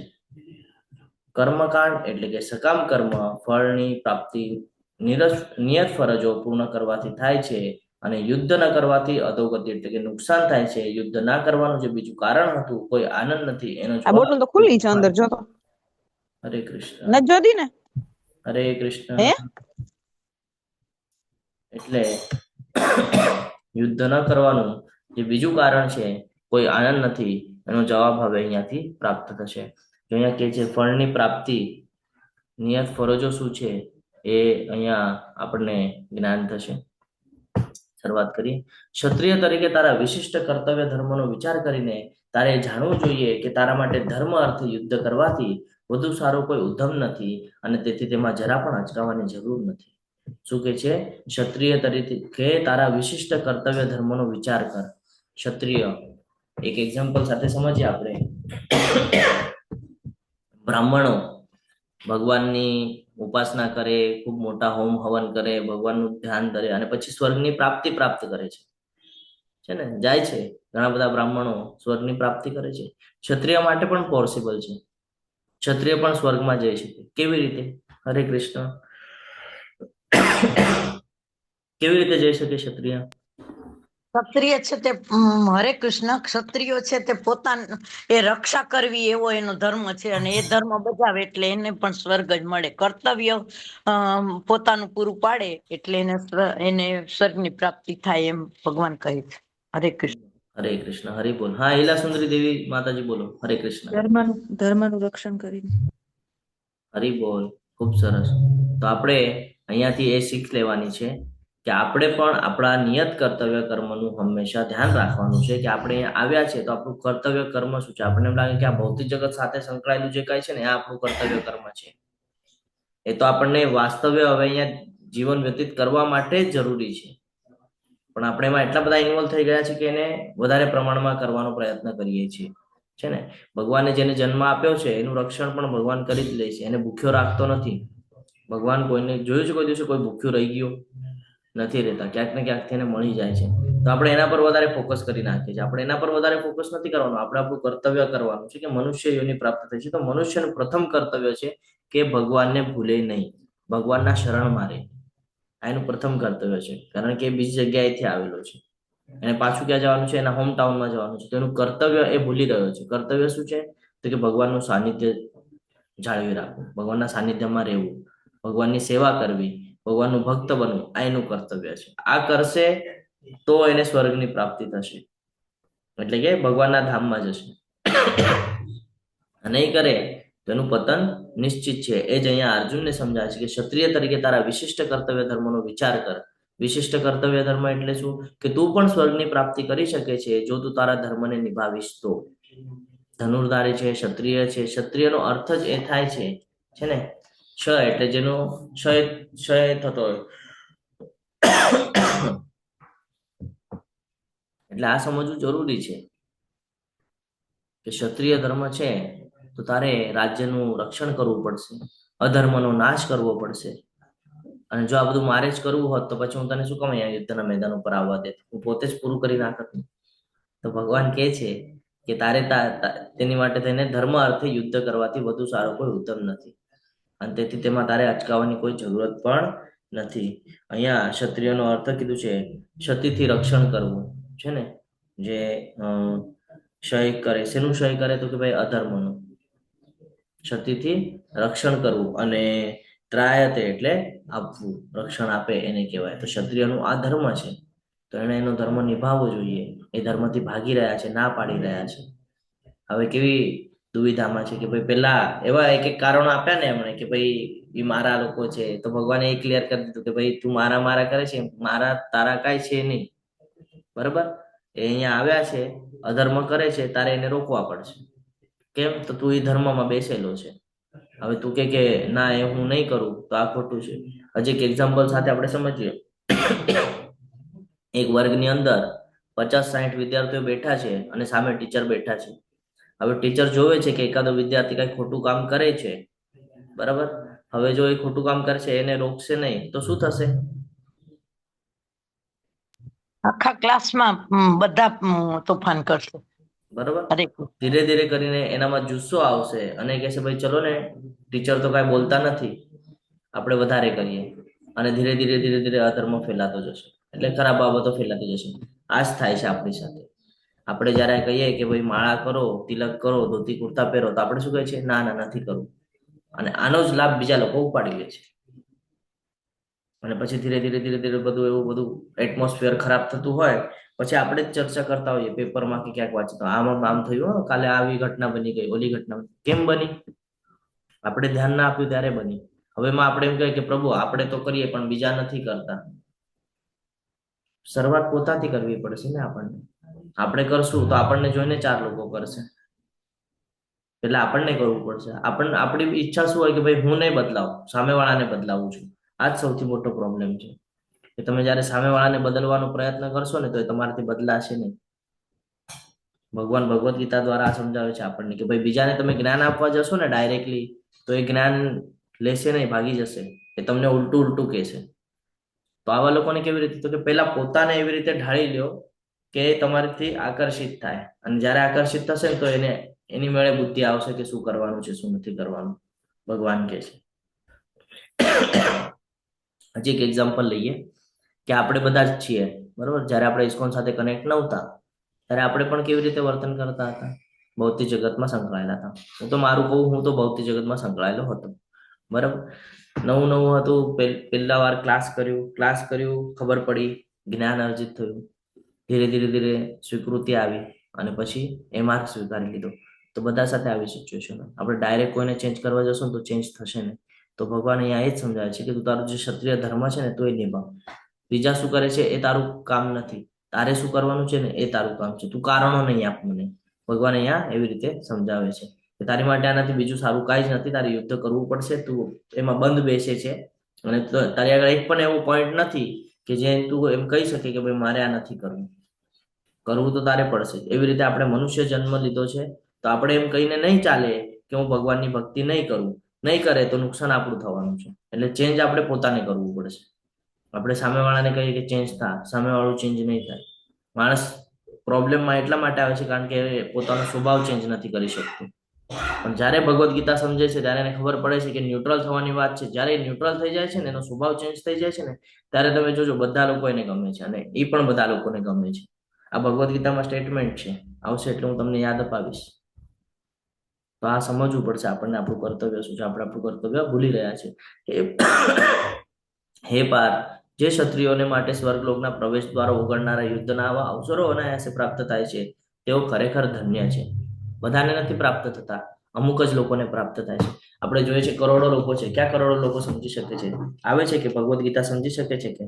B: કર્મકાંડ એટલે કે સકામ કર્મ ફળની પ્રાપ્તિ નિયત ફરજો પૂર્ણ કરવાથી થાય છે, અને યુદ્ધ ન કરવાથી અધોગતિ એટલે કે નુકસાન થાય છે. યુદ્ધ ના કરવાનું જે બીજું કારણ હતું, કોઈ આનંદ નથી, એનો
I: આ બોટલ તો ખુલ્લી છે અંદર, જો તો.
B: હરે કૃષ્ણ.
I: નથી જોતી ને?
B: હરે કૃષ્ણ.
I: હે?
B: એટલે યુદ્ધ ન કરવાનું જે બીજું કારણ છે, કોઈ આનંદ નથી, એનો જવાબ હવે અહીંયાથી પ્રાપ્ત થશે. અહીંયા કે છે ફળની પ્રાપ્તિ, નિયત ફરજો શું છે એ અહીંયા આપણને જ્ઞાન થશે. શરૂઆત કરીએ. ક્ષત્રિય તરીકે તારા વિશિષ્ટ કર્તવ્ય ધર્મનો વિચાર કરીને તારે જાણવું જોઈએ કે તારા માટે ધર્મ અર્થ યુદ્ધ કરવાથી વધુ સારો કોઈ ઉદ્યમ નથી, અને તેથી તેમાં જરા પણ અચકાવવાની જરૂર નથી. શું કે છે? ક્ષત્રિય તરીકે તારા વિશિષ્ટ કર્તવ્ય ધર્મનો વિચાર કર. ક્ષત્રિય એક એક્ઝામ્પલ સાથે સમજીએ આપણે. બ્રાહ્મણો ભગવાનની ઉપાસના કરે, ખૂબ મોટા હોમ હવન કરે, ભગવાનનું ધ્યાન ધરે, અને પછી સ્વર્ગની પ્રાપ્તિ પ્રાપ્ત કરે છે ને, જાય છે. ઘણા બધા બ્રાહ્મણો સ્વર્ગની પ્રાપ્તિ કરે છે. ક્ષત્રિય માટે પણ પોસિબલ છે, ક્ષત્રિય પણ સ્વર્ગમાં જઈ શકે. કેવી રીતે? હરે કૃષ્ણ. કેવી રીતે જઈ શકે ક્ષત્રિય?
F: ક્ષત્રિય છે તે હરે કૃષ્ણ, ક્ષત્રિયો છે તે પોતાની એ રક્ષા કરવી એવો એનો ધર્મ છે, અને એ ધર્મ બજાવે એટલે એને પણ સ્વર્ગ જ મળે. કર્તવ્ય પોતાનું પૂરું પાડે એટલે એને સ્વર્ગની પ્રાપ્તિ થાય, એમ ભગવાન કહે છે. હરે કૃષ્ણ.
B: હરે કૃષ્ણ. હરિ બોલ. હા, ઈલા સુંદરી દેવી માતાજી બોલો. હરે કૃષ્ણ.
H: ધર્મનું રક્ષણ કરીને.
B: હરિ બોલ. ખૂબ સરસ. તો આપણે અહીંયાથી એ શીખ લેવાની છે કે આપણે પણ આપણા નિયત કર્તવ્ય કર્મનું હંમેશા ધ્યાન રાખવાનું છે કે આપણે અહીંયા આવ્યા છે તો આપણું કર્તવ્ય કર્મ શું છે. આપણને એમ લાગે કે આ ભૌતિક જગત સાથે સંકળાયેલું જે કાંઈ છે ને, એ આપણું કર્તવ્ય કર્મ છે. એ તો આપણને વાસ્તવ્ય હવે અહીંયા જીવન વ્યતીત કરવા માટે જ જરૂરી છે, પણ આપણે એમાં એટલા બધા ઇન્વોલ્વ થઈ ગયા છે કે એને વધારે પ્રમાણમાં કરવાનો પ્રયત્ન કરીએ છીએ, છે ને. ભગવાને જેને જન્મ આપ્યો છે એનું રક્ષણ પણ ભગવાન કરી જ લે છે, એને ભૂખ્યો રાખતો નથી. ભગવાન કોઈને જોયું છે કોઈ દિવસે કોઈ ભૂખ્યું રહી ગયું નથી રહેતા, ક્યાંક ને ક્યાંક એને મળી જાય છે. તો આપણે એના પર વધારે ફોકસ કરી નાખીએ છીએ. આપણે એના પર વધારે ફોકસ નથી કરવાનું, આપણે આપણું કર્તવ્ય કરવાનું છે કે મનુષ્ય યોની પ્રાપ્ત થઈ છે, તો મનુષ્યનું પ્રથમ કર્તવ્ય છે કે ભગવાનને ભૂલે નહીં, ભગવાનના શરણમાં રહે. આ એનું પ્રથમ કર્તવ્ય છે, કારણ કે એ બીજી જગ્યાએથી આવેલો છે. એને પાછું ક્યાં જવાનું છે? એના હોમ ટાઉનમાં જવાનું છે. તો એનું કર્તવ્ય એ ભૂલી રહ્યો છે. કર્તવ્ય શું છે? તો કે ભગવાનનું સાનિધ્ય જાળવી રાખવું, ભગવાનના સાનિધ્યમાં રહેવું, ભગવાનની સેવા કરવી, ભગવાનનું ભક્ત બનવું, આ એનું કર્તવ્ય છે. આ કરશે તો એને સ્વર્ગની પ્રાપ્તિ થશે, એટલે કે ભગવાનના ધામમાં જશે. નહીં કરે તો એનું પતન નિશ્ચિત છે. એ જ અહીંયા અર્જુનને સમજાય છે કે ક્ષત્રિય તરીકે તારા વિશિષ્ટ કર્તવ્ય ધર્મનો વિચાર કર. વિશિષ્ટ કર્તવ્ય ધર્મ એટલે શું? કે તું પણ સ્વર્ગની પ્રાપ્તિ કરી શકે છે જો તું તારા ધર્મને નિભાવીશ તો. ધનુર્ધારી છે, ક્ષત્રિય છે. ક્ષત્રિયનો અર્થ જ એ થાય છે ને, ક્ષ એટલે જેનો ક્ષય થતો હોય. એટલે આ સમજવું જરૂરી છે કે ક્ષત્રિય ધર્મ છે તો તારે રાજ્યનું રક્ષણ કરવું પડશે, અધર્મનો નાશ કરવો પડશે. અને જો આ બધું મારે જ કરવું હોત તો પછી હું તને શું કામ અહીંયા યુદ્ધના મેદાન ઉપર આવવા દે? હું પોતે જ પૂરું કરી નાખત. તો ભગવાન કહે છે કે તારે તેની માટે તેને ધર્મ અર્થે યુદ્ધ કરવાથી વધુ સારો કોઈ ઉત્તમ નથી, અને તેથી તેમાં તારે અચકાવવાની કોઈ જરૂરત પણ નથી. અહીંયા ક્ષત્રિયનો અર્થ કીધું છે ક્ષતિથી રક્ષણ કરવું છે ને, જે ક્ષય કરે. શેનું ક્ષય કરે? તો કે ભાઈ અધર્મનું. ક્ષતિથી રક્ષણ કરવું, અને ત્રાયતે એટલે આપવું, રક્ષણ આપે એને કહેવાય. તો ક્ષત્રિયનું આ ધર્મ છે તો એને એનો ધર્મ નિભાવવો જોઈએ. એ ધર્મથી ભાગી રહ્યા છે, ના પાડી રહ્યા છે. હવે કેવી દુવિધામાં છે કે ભાઈ પેલા એવા એક એક કારણો આપ્યા ને એમણે કે ભાઈ એ મારા લોકો છે, તો ભગવાને એ ક્લિયર કરી દીધું કે ભાઈ તું મારા કરે છે, મારા તારા કાંઈ છે નહીં. બરાબર? એ અહીંયા આવ્યા છે, અધર્મ કરે છે, તારે એને રોકવા પડશે. કેમ? તો તું એ ધર્મમાં બેસેલો છે. હવે તું કે ના એ હું નહીં કરું તો આ ખોટું છે. હજી એક એક્ઝામ્પલ સાથે આપણે સમજીએ. એક વર્ગની અંદર 50-60 વિદ્યાર્થીઓ બેઠા છે અને સામે ટીચર બેઠા છે. હવે ટીચર જોવે છે કે એકાદો વિદ્યાર્થી કઈ ખોટું કામ કરે છે. બરાબર? હવે જો એ ખોટું કામ કરે છે એને રોકશે નહીં તો શું થશે?
F: આખા ક્લાસમાં બધા તોફાન કરશે.
B: બરોબર? ધીરે ધીરે કરીને એનામાં જુસ્સો આવશે અને કહેશે ભાઈ ચલો ને, ટીચર તો કઈ બોલતા નથી, આપણે વધારે કરીએ. અને ધીરે ધીરે અધર્મ ફેલાતો જશે, એટલે ખરાબ બાબતો ફેલાતી જશે. આ જ થાય છે આપણી સાથે. આપણે જયારે કહીએ કે ભાઈ માળા કરો, તિલક કરો, ધોતી કુર્તા પહેરો, તો આપણે શું કહે છે? ના નથી કરવું. અને આનો જ લાભ બીજા લોકો ઉપાડી લે છે. અને પછી ધીરે ધીરે બધું એવું બધું એટમોસ્ફિયર ખરાબ થતું હોય, પછી આપણે જ ચર્ચા કરતા હોઈએ પેપરમાં કે ક્યાંક વાંચતા, આમ થયું, કાલે આવી ઘટના બની ગઈ, ઓલી ઘટના. કેમ બની? આપણે ધ્યાન ના આપ્યું ત્યારે બની. હવે આપણે એમ કહીએ કે પ્રભુ આપણે તો કરીએ પણ બીજા નથી કરતા. શરૂઆત પોતાથી કરવી પડશે ને આપણને. આપણે કરશું તો આપણને જોઈને 4 લોકો કરશે, એટલે આપણને કરવું પડશે. આપણી ઈચ્છા શું હોય કે ભાઈ હું નહીં બદલાવું, સામેવાળાને બદલાવું છું. આ જ સૌથી મોટો પ્રોબ્લેમ છે કે તમે જયારે સામેવાળાને બદલવાનો પ્રયત્ન કરશો ને તો એ તમારાથી બદલાશે નહીં. ભગવાન ભગવદ્ ગીતા દ્વારા આ સમજાવે છે આપણને કે ભાઈ બીજાને તમે જ્ઞાન આપવા જશો ને ડાયરેક્ટલી, તો એ જ્ઞાન લેશે નહીં, ભાગી જશે. એ તમને ઉલટું કહેશે. તો આવા લોકોને કેવી રીતે? તો કે પહેલા પોતાને એવી રીતે ઢાળી લ્યો કે તમારાથી આકર્ષિત થાય, અને જયારે આકર્ષિત થશે ને તો એની મેળે બુદ્ધિ આવશે કે શું કરવાનું છે, શું નથી કરવાનું. ભગવાન કહે છે. હજી એક એક્ઝામ્પલ લઈએ કે આપણે બધા જ છીએ, બરોબર? જયારે આપણે ઇસ્કોન સાથે કનેક્ટ નહોતા ત્યારે આપણે પણ કેવી રીતે વર્તન કરતા હતા? ભૌતિક જગતમાં સંકળાયેલા હતા. હું તો મારું કહું, હું તો ભૌતિક જગતમાં સંકળાયેલો હતો. બરાબર? નવું હતું, પહેલા વાર ક્લાસ કર્યું, ખબર પડી, જ્ઞાન અર્જિત થયું. ધીરે ધીરે સ્વીકૃતિ આવી અને પછી એ માર્ગ સ્વીકારી લીધો. તો બધા સાથે આવી સિચ્યુએશન. આપણે ડાયરેક્ટ કોઈને ચેન્જ કરવા જશું તો ચેન્જ થશે ને. તો ભગવાન અહીંયા એ જ સમજાવે છે કે તું તારું જે ક્ષત્રિય ધર્મ છે ને તો એ નિભાવ. બીજા શું કરે છે એ તારું કામ નથી, તારે શું કરવાનું છે ને એ તારું કામ છે. તું કારણો નહીં આપ મને. ભગવાન અહીંયા એવી રીતે સમજાવે છે કે તારી માટે આનાથી બીજું સારું કાંઈ જ નથી, તારે યુદ્ધ કરવું પડશે. તું એમાં બંધ બેસે છે અને તારી આગળ એક પણ એવો પોઈન્ટ નથી કે જે તું એમ કહી શકે કે ભાઈ મારે આ નથી કરવું તો તારે પડશે. એવી રીતે આપણે મનુષ્ય જન્મ લીધો છે તો આપણે એમ કહીને નહીં ચાલે કે હું ભગવાનની ભક્તિ નહીં કરું. નહીં કરે તો નુકસાન આપણું થવાનું છે. એટલે ચેન્જ આપણે પોતાને કરવું પડશે. આપણે સામેવાળાને કહીએ કે ચેન્જ થા, સામેવાળું ચેન્જ નહીં થાય. માણસ પ્રોબ્લેમમાં એટલા માટે આવે છે કારણ કે પોતાનો સ્વભાવ ચેન્જ નથી કરી શકતું. પણ જ્યારે ભગવદ્ ગીતા સમજે છે ત્યારે એને ખબર પડે છે કે ન્યુટ્રલ થવાની વાત છે. જ્યારે ન્યુટ્રલ થઈ જાય છે ને, એનો સ્વભાવ ચેન્જ થઈ જાય છે ને, ત્યારે તમે જોજો બધા લોકો એને ગમે છે અને એ પણ બધા લોકોને ગમે છે. આ ભગવદ્ ગીતામાં સ્ટેટમેન્ટ છે, આવશે એટલે હું તમને યાદ અપાવીશ. તો આ સમજવું પડશે આપણને આપણું કર્તવ્ય શું છે. આપણે આપણું કર્તવ્ય ભૂલી રહ્યા છે. હે પાર્થ, જે ક્ષત્રિયોને માટે સ્વર્ગલોકના પ્રવેશ દ્વારા ઉગડનારા યુદ્ધના આવા અવસરો અનાયાસે પ્રાપ્ત થાય છે તેઓ ખરેખર ધન્ય છે. બધાને નથી પ્રાપ્ત થતા, અમુક જ લોકોને પ્રાપ્ત થાય છે. આપણે જોઈએ છે કરોડો લોકો છે, ક્યાં કરોડો લોકો સમજી શકે છે? આવે છે કે ભગવદ્ ગીતા સમજી શકે છે કે?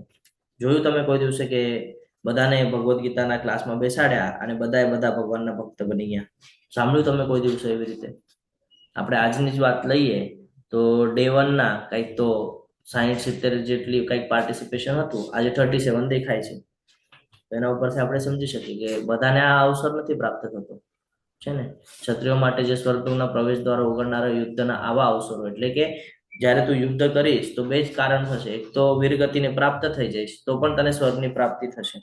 B: જોયું તમે કોઈ દિવસે કે બધાને ભગવદ્ ગીતાના ક્લાસમાં બેસાડ્યા અને બધા ભગવાનના ભક્ત બની ગયા? સાંભળ્યું તમે કોઈ દિવસે એવી રીતે? આપણે આજની જ વાત લઈએ તો ડે 1 ના કંઈક તો 60-70 જેટલી કંઈક પાર્ટિસિપેશન હતું, આજે 37 દેખાય છે. એના ઉપરથી આપણે સમજી શકીએ કે બધાને આ અવસર નથી પ્રાપ્ત થતો છે ને. ક્ષત્રિયો માટે જે સ્વર્ગના પ્રવેશ દ્વારા ઉગડનારા યુદ્ધના આવા અવસરો, એટલે કે જ્યારે તું યુદ્ધ કરીશ તો બે જ કારણ થશે. એક તો વીરગતિને પ્રાપ્ત થઈ જઈશ તો પણ તને સ્વર્ગની પ્રાપ્તિ થશે,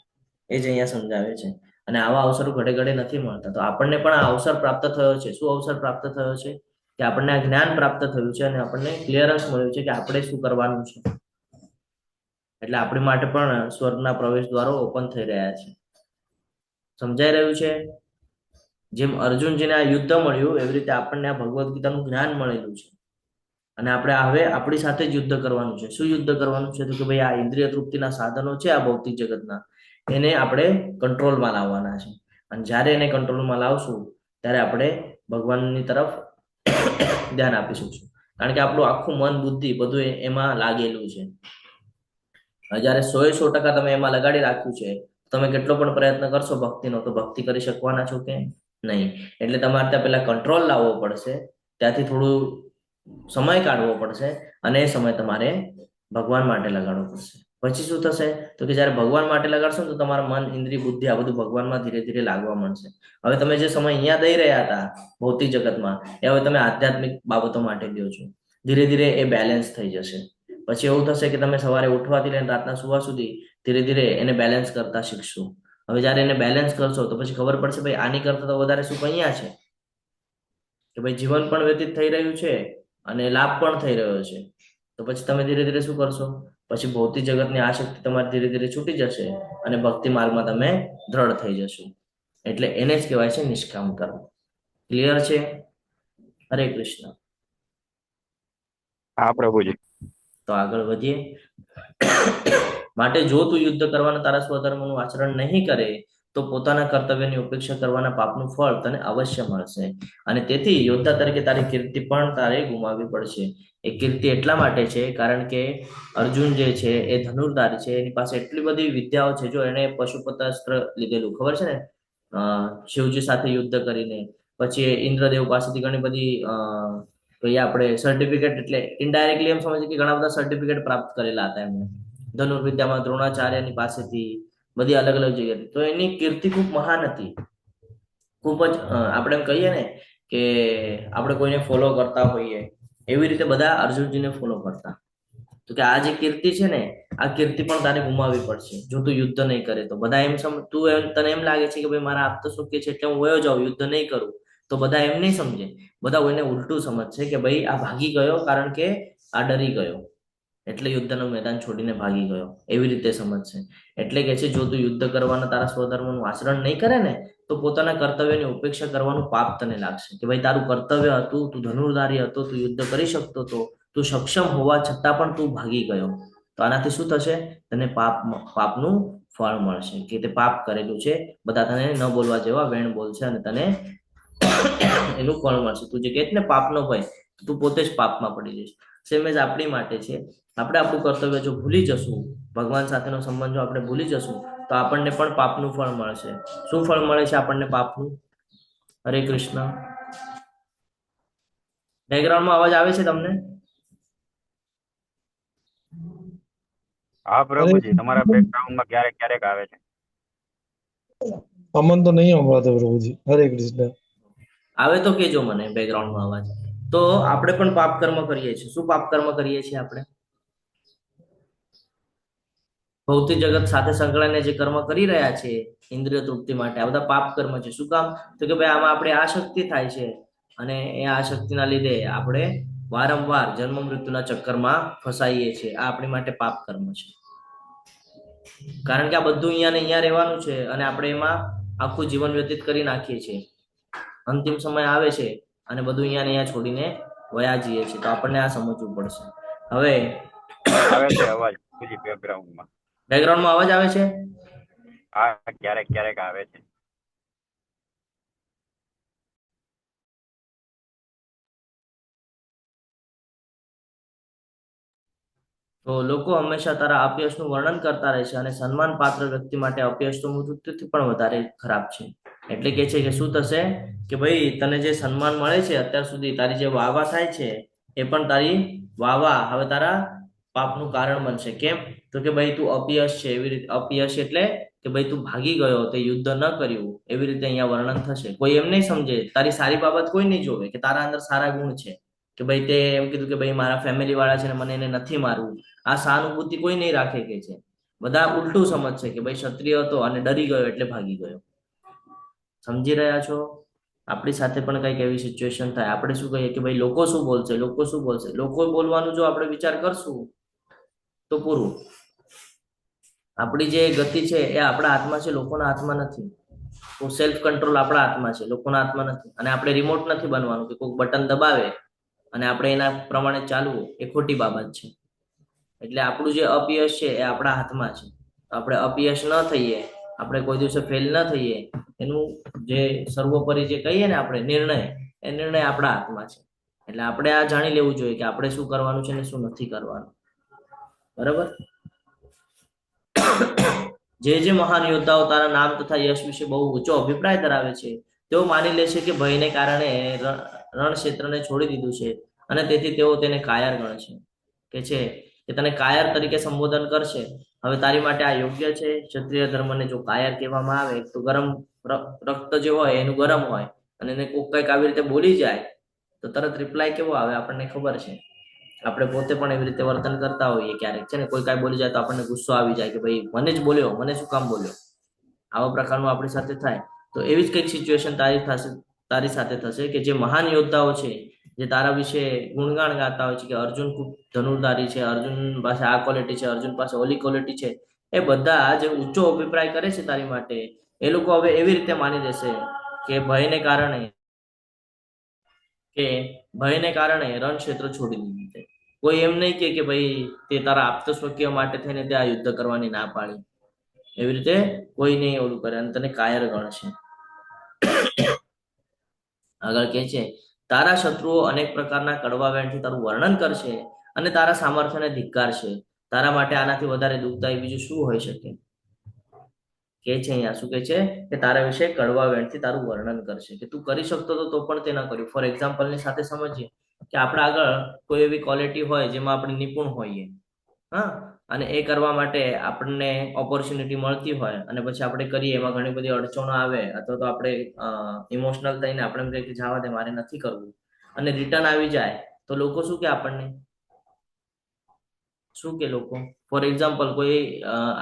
B: એ જ અહીંયા સમજાવે છે. અને આવા અવસરો ઘડે ઘડે નથી મળતા. તો આપણને પણ આ અવસર પ્રાપ્ત થયો છે. શું અવસર પ્રાપ્ત થયો છે? કે આપણને આ જ્ઞાન પ્રાપ્ત થયું છે અને આપણને ક્લિયરન્સ મળ્યું છે કે આપણે શું કરવાનું છે. એટલે આપણી માટે પણ સ્વર્ગના પ્રવેશ દ્વારો ઓપન થઈ રહ્યા છે. સમજાઈ રહ્યું છે? જેમ અર્જુનજીને આ યુદ્ધ મળ્યું એવી રીતે આપણને આ ભગવદ્ ગીતાનું જ્ઞાન મળેલું છે. અને આપણે હવે આપણી સાથે જ યુદ્ધ કરવાનું છે. શું યુદ્ધ કરવાનું છે? તો કે ભાઈ આ ઇન્દ્રિય તૃપ્તિના સાધનો છે આ ભૌતિક જગતના, એને આપણે કંટ્રોલમાં લાવવાના છે. અને જ્યારે એને કંટ્રોલમાં લાવશું ત્યારે આપણે ભગવાનની તરફ ધ્યાન આપી શકશું. કારણ કે આપણું આખું મન, બુદ્ધિ બધું એમાં લાગેલું છે. જ્યારે 100% તમે એમાં લગાડી રાખ્યું છે, તમે કેટલો પણ પ્રયત્ન કરશો ભક્તિનો, તો ભક્તિ કરી શકવાના છો કે નહીં? એટલે તમારે ત્યાં પેલા કંટ્રોલ લાવવો પડશે, ત્યાંથી થોડું સમય કાઢવો પડશે અને એ સમય તમારે ભગવાન માટે લગાડવો પડશે. પછી શું થશે? તો કે જ્યારે ભગવાન માટે લગાડશો તો તમારા મન, ઇન્દ્રિય, બુદ્ધિ આ બધું ભગવાનમાં ધીરે ધીરે લાગવા મળશે. હવે તમે જે સમય અહીંયા દઈ રહ્યા હતા ભૌતિક જગતમાં, એ હવે તમે આધ્યાત્મિક બાબતો માટે દો છો. ધીરે ધીરે એ બેલેન્સ થઈ જશે. પછી એવું થશે કે તમે સવારે ઉઠવાથી લઈને રાતના સુવા સુધી ધીરે ધીરે એને બેલેન્સ કરતા શીખશો. હવે જ્યારે એને બેલેન્સ કરશો તો પછી ખબર પડશે ભાઈ આની કરતા તો વધારે સુખ અહીંયા છે, કે ભાઈ જીવન પણ વ્યતીત થઈ રહ્યું છે અને લાભ પણ થઈ રહ્યો છે. તો પછી તમે ધીરે ધીરે શું કરશો? પછી ભૌતિક જગતની આસક્તિ તમારી ધીરે ધીરે છૂટી જશે અને ભક્તિ માર્ગમાં તમે દ્રઢ થઈ જશો. એટલે એને જ કહેવાય છે નિષ્કામ કર્મ. ક્લિયર છે? હરે કૃષ્ણ.
C: હા પ્રભુજી.
B: તો આગળ વધીએ. માટે જો તું યુદ્ધ કરવાના તારા સ્વધર્મનું આચરણ નહીં કરે તો પોતાના કર્તવ્યની ઉપેક્ષા કરવાના પાપનું ફળ તને અવશ્ય મળશે. અને તેથી યોદ્ધા તરીકે તારી કીર્તિ પણ તારે ગુમાવવી પડશે. એ કીર્તિ એટલા માટે છે કારણ કે અર્જુન જે છે એ ધનુર્ધારી છે, એની પાસે એટલી બધી વિદ્યાઓ છે. જો એને પશુપતાસ્ત્ર લીધેલું ખબર છે ને, શિવજી સાથે યુદ્ધ કરીને, પછી ઇન્દ્રદેવ પાસેથી ઘણી બધી આપણે સર્ટિફિકેટ, એટલે ઇનડાયરેક્ટલી એમ સમજીએ કે ઘણા બધા સર્ટિફિકેટ પ્રાપ્ત કરેલા હતા એમને ધનુર્વિદ્યામાં, દ્રોણાચાર્યની પાસેથી, બધી અલગ અલગ જગ્યાથી. તો એની કીર્તિ ખૂબ મહાન હતી. ખૂબ જ આપણે એમ કહીએ ને કે આપણે કોઈને ફોલો કરતા હોઈએ એવી રીતે બધા અર્જુનજીને ફોલો કરતા. તો કે આ જે કીર્તિ છે ને, આ કીર્તિ પણ તારે ગુમાવવી પડશે જો તું યુદ્ધ નહીં કરે તો. બધા એમ તને એમ લાગે છે કે ભાઈ મારા આપ તો સુખી છે એટલે હું વયો જાઉં, યુદ્ધ નહીં કરું, તો બધા એમ નહીં સમજે. બધા એને ઉલટું સમજશે કે ભાઈ આ ભાગી ગયો કારણ કે આ ડરી ગયો એટલે યુદ્ધનું મેદાન છોડીને ભાગી ગયો, એવી રીતે સમજશે. એટલે કે છે જો તું યુદ્ધ કરવાના તારા સ્વધર્મનું આચરણ નહીં કરે ને તો પોતાના કર્તવ્યની ઉપેક્ષા કરવાનું પાપ તને લાગશે. કે ભાઈ તારું કર્તવ્ય હતું, તું ધનુર્ધારી હતો, તું યુદ્ધ કરી શકતો હતો, તું સક્ષમ હોવા છતાં પણ તું ભાગી ગયો. તો આનાથી શું થશે? તને પાપનું ફળ મળશે, કે તે પાપ કરેલું છે. બધા તને ન બોલવા જેવા વેણ બોલશે અને તને એનું ફળ મળશે. તું જે કહે ને પાપનો ભય, તું પોતે જ પાપમાં પડી જઈશ. સેમ જ આપણી માટે છે. આપણે આપણું કર્તવ્ય જો ભૂલી જશું, ભગવાન સાથેનો સંબંધ જો આપણે ભૂલી જશું તો આપણને પણ પાપનું ફળ મળશે. શું ફળ મળે છે આપણને પાપનું? હરે કૃષ્ણ. બેકગ્રાઉન્ડમાં અવાજ આવે છે તમને?
C: હા પ્રભુજી, તમારા બેકગ્રાઉન્ડમાં ક્યારેક ક્યારેક આવે છે.
J: અમન તો નહીં સંભળાતો પ્રભુજી. હરે કૃષ્ણ.
B: આવે તો કેજો મને બેકગ્રાઉન્ડમાં અવાજ. તો આપણે પણ પાપ કર્મ કરીએ છીએ. શું પાપ કર્મ કરીએ છીએ આપણે? ભૌતિક જગત સાથે સંકળાઈને જે કર્મ કરી રહ્યા છે ઇન્દ્રિય તૃપ્તિ માટે, આ બધા પાપ કર્મ છે. શું કામ? તો કે ભાઈ આમાં આપણે આસક્તિ થાય છે અને એ આસક્તિના લીધે આપણે વારંવાર જન્મ મૃત્યુના ચક્કરમાં ફસાઈએ છીએ. આ આપણી માટે પાપ કર્મ છે. કારણ કે આ બધું અહીંયા ને અહીંયા રહેવાનું છે અને આપણે એમાં આખું જીવન વ્યતીત કરી નાખીએ છીએ. અંતિમ સમય આવે છે અને બધું અહીંયા ને અહીંયા છોડીને વયા જઈએ છીએ. તો આપણને આ સમજવું પડશે. હવે
C: આવે છે અવાજ બેકગ્રાઉન્ડમાં.
B: બેકગ્રાઉન્ડમાં અવાજ આવે છે?
C: હા, ક્યારેક ક્યારેક આવે છે.
B: તો લોકો હંમેશા તારા અપયશનું વર્ણન કરતા રહે છે અને સન્માન પાત્ર વ્યક્તિ માટે અપયશ તો મૃત્યુથી પણ વધારે ખરાબ છે. એટલે કે છે કે શું થશે કે ભાઈ તને જે સન્માન મળે છે અત્યાર સુધી, તારી જે વાહવા થાય છે એ પણ તારી વાહવા હવે તારા પાપનું કારણ બનશે. કેમ? તો કે ભાઈ તું અપયશ છે એવી રીતે. અપયશ એટલે કે ભાઈ તું ભાગી ગયો, તે યુદ્ધ ન કર્યું, એવી રીતે અહીંયા વર્ણન થશે. કોઈ એમ નહીં સમજે, તારી સારી બાબત કોઈ નહીં જોવે કે તારા અંદર સારા ગુણ છે, કે ભાઈ તે એમ કીધું કે ભાઈ મારા ફેમિલી વાળા છે ને મને એને નથી મારવું. આ સહાનુભૂતિ કોઈ નહીં રાખે કે છે. બધા ઉલટું સમજશે કે ભાઈ ક્ષત્રિય હતો અને ડરી ગયો એટલે ભાગી ગયો. સમજી રહ્યા છો? આપણી સાથે પણ કંઈક એવી સિચ્યુએશન થાય, આપણે શું કહીએ કે ભાઈ લોકો શું બોલશે, લોકો શું બોલશે. લોકો બોલવાનું જો આપણે વિચાર કરશું તો પૂરું. આપણી જે ગતિ છે એ આપણા હાથમાં છે, લોકોના હાથમાં નથી. સેલ્ફ કંટ્રોલ આપણા હાથમાં છે, લોકોના હાથમાં નથી. અને આપણે રિમોટ નથી બનવાનું કે કોઈ બટન દબાવે અને આપણે એના પ્રમાણે ચાલવું, એ ખોટી બાબત છે. એટલે આપણું જે અપયશ છે એ આપણા હાથમાં છે. આપણે અપયશ ન થઈએ, આપણે કોઈ દિવસે ફેલ ન થઈએ, એનું જે સર્વોપરી જે કહીએ ને આપણે નિર્ણય, એ નિર્ણય આપણા હાથમાં છે. એટલે આપણે આ જાણી લેવું જોઈએ કે આપણે શું કરવાનું છે ને શું નથી કરવાનું. બરાબર? જે મહાન યોદ્ધાઓ તારા નામ તથા યશ વિશે બહુ ઊંચો અભિપ્રાય ધરાવે છે, તેઓ માની લે છે કે ભયને કારણે રણ ક્ષેત્રને છોડી દીધું છે અને તેથી તેઓ તેને કાયર ગણશે. કે છે કે તને કાયર તરીકે સંબોધન કરશે. હવે તારી માટે આ યોગ્ય છે? ક્ષત્રિય ધર્મને જો કાયર કહેવામાં આવે તો ગરમ રક્ત જે હોય એનું ગરમ હોય, અને એને કોઈક કંઈક આવી રીતે બોલી જાય તો તરત રિપ્લાય કેવો આવે આપણને ખબર છે. આપણે પોતે પણ એવી રીતે વર્તન કરતા હોઈએ ક્યારેક, છે ને. કોઈ કાંઈ બોલી જાય તો આપણને ગુસ્સો આવી જાય કે ભાઈ મને જ બોલ્યો, મને શું કામ બોલ્યો. આવા પ્રકારનું આપણી સાથે થાય. તો એવી જ કંઈક સિચ્યુએશન તારી સાથે થશે કે જે મહાન યોદ્ધાઓ છે, જે તારા વિશે ગુણગાન ગાતા હોય છે કે અર્જુન ખૂબ ધનુર્ધારી છે, અર્જુન પાસે આ ક્વોલિટી છે, અર્જુન પાસે ઓલી ક્વોલિટી છે, એ બધા જે ઊંચો અભિપ્રાય કરે છે તારી માટે, એ લોકો હવે એવી રીતે માની લેશે કે ભયને કારણે રણ ક્ષેત્ર છોડી દીધું છે. કોઈ એમ નહીં કે ભાઈ તે તારા આપ્ત સ્વકીય માટે થઈને તે આ યુદ્ધ કરવાની ના પાડી. એવી રીતે કોઈ નહીં ઓલું કરે અને તને કાયર ગણશે. આગળ કે છે તારા શત્રુઓ અનેક પ્રકારના કડવા વેણથી તારું વર્ણન કરશે અને તારા સામર્થ્યને ધિક્કારશે. તારા માટે આનાથી વધારે દુઃખદાયી બીજું શું હોઈ શકે? કે છે અહીંયા શું કે છે કે તારા વિશે કડવા વેણથી તારું વર્ણન કરશે, કે તું કરી શકતો તો પણ તે ન કર્યું. ફોર એક્ઝામ્પલ ની સાથે સમજીએ કે આપણા આગળ કોઈ એવી ક્વોલિટી હોય જેમાં આપણે નિપુણ હોઈએ, હા, અને એ કરવા માટે આપણને ઓપોર્ચ્યુનિટી મળતી હોય અને પછી આપણે કરીએ, એમાં ઘણી બધી અડચણો આવે, અથવા તો આપણે ઇમોશનલ થઈને આપણે એમ કહીએ કે જવા દે મારે નથી કરવું, અને રિટર્ન આવી જાય તો લોકો શું કે આપણને શું કે લોકો ફોર એક્ઝામ્પલ કોઈ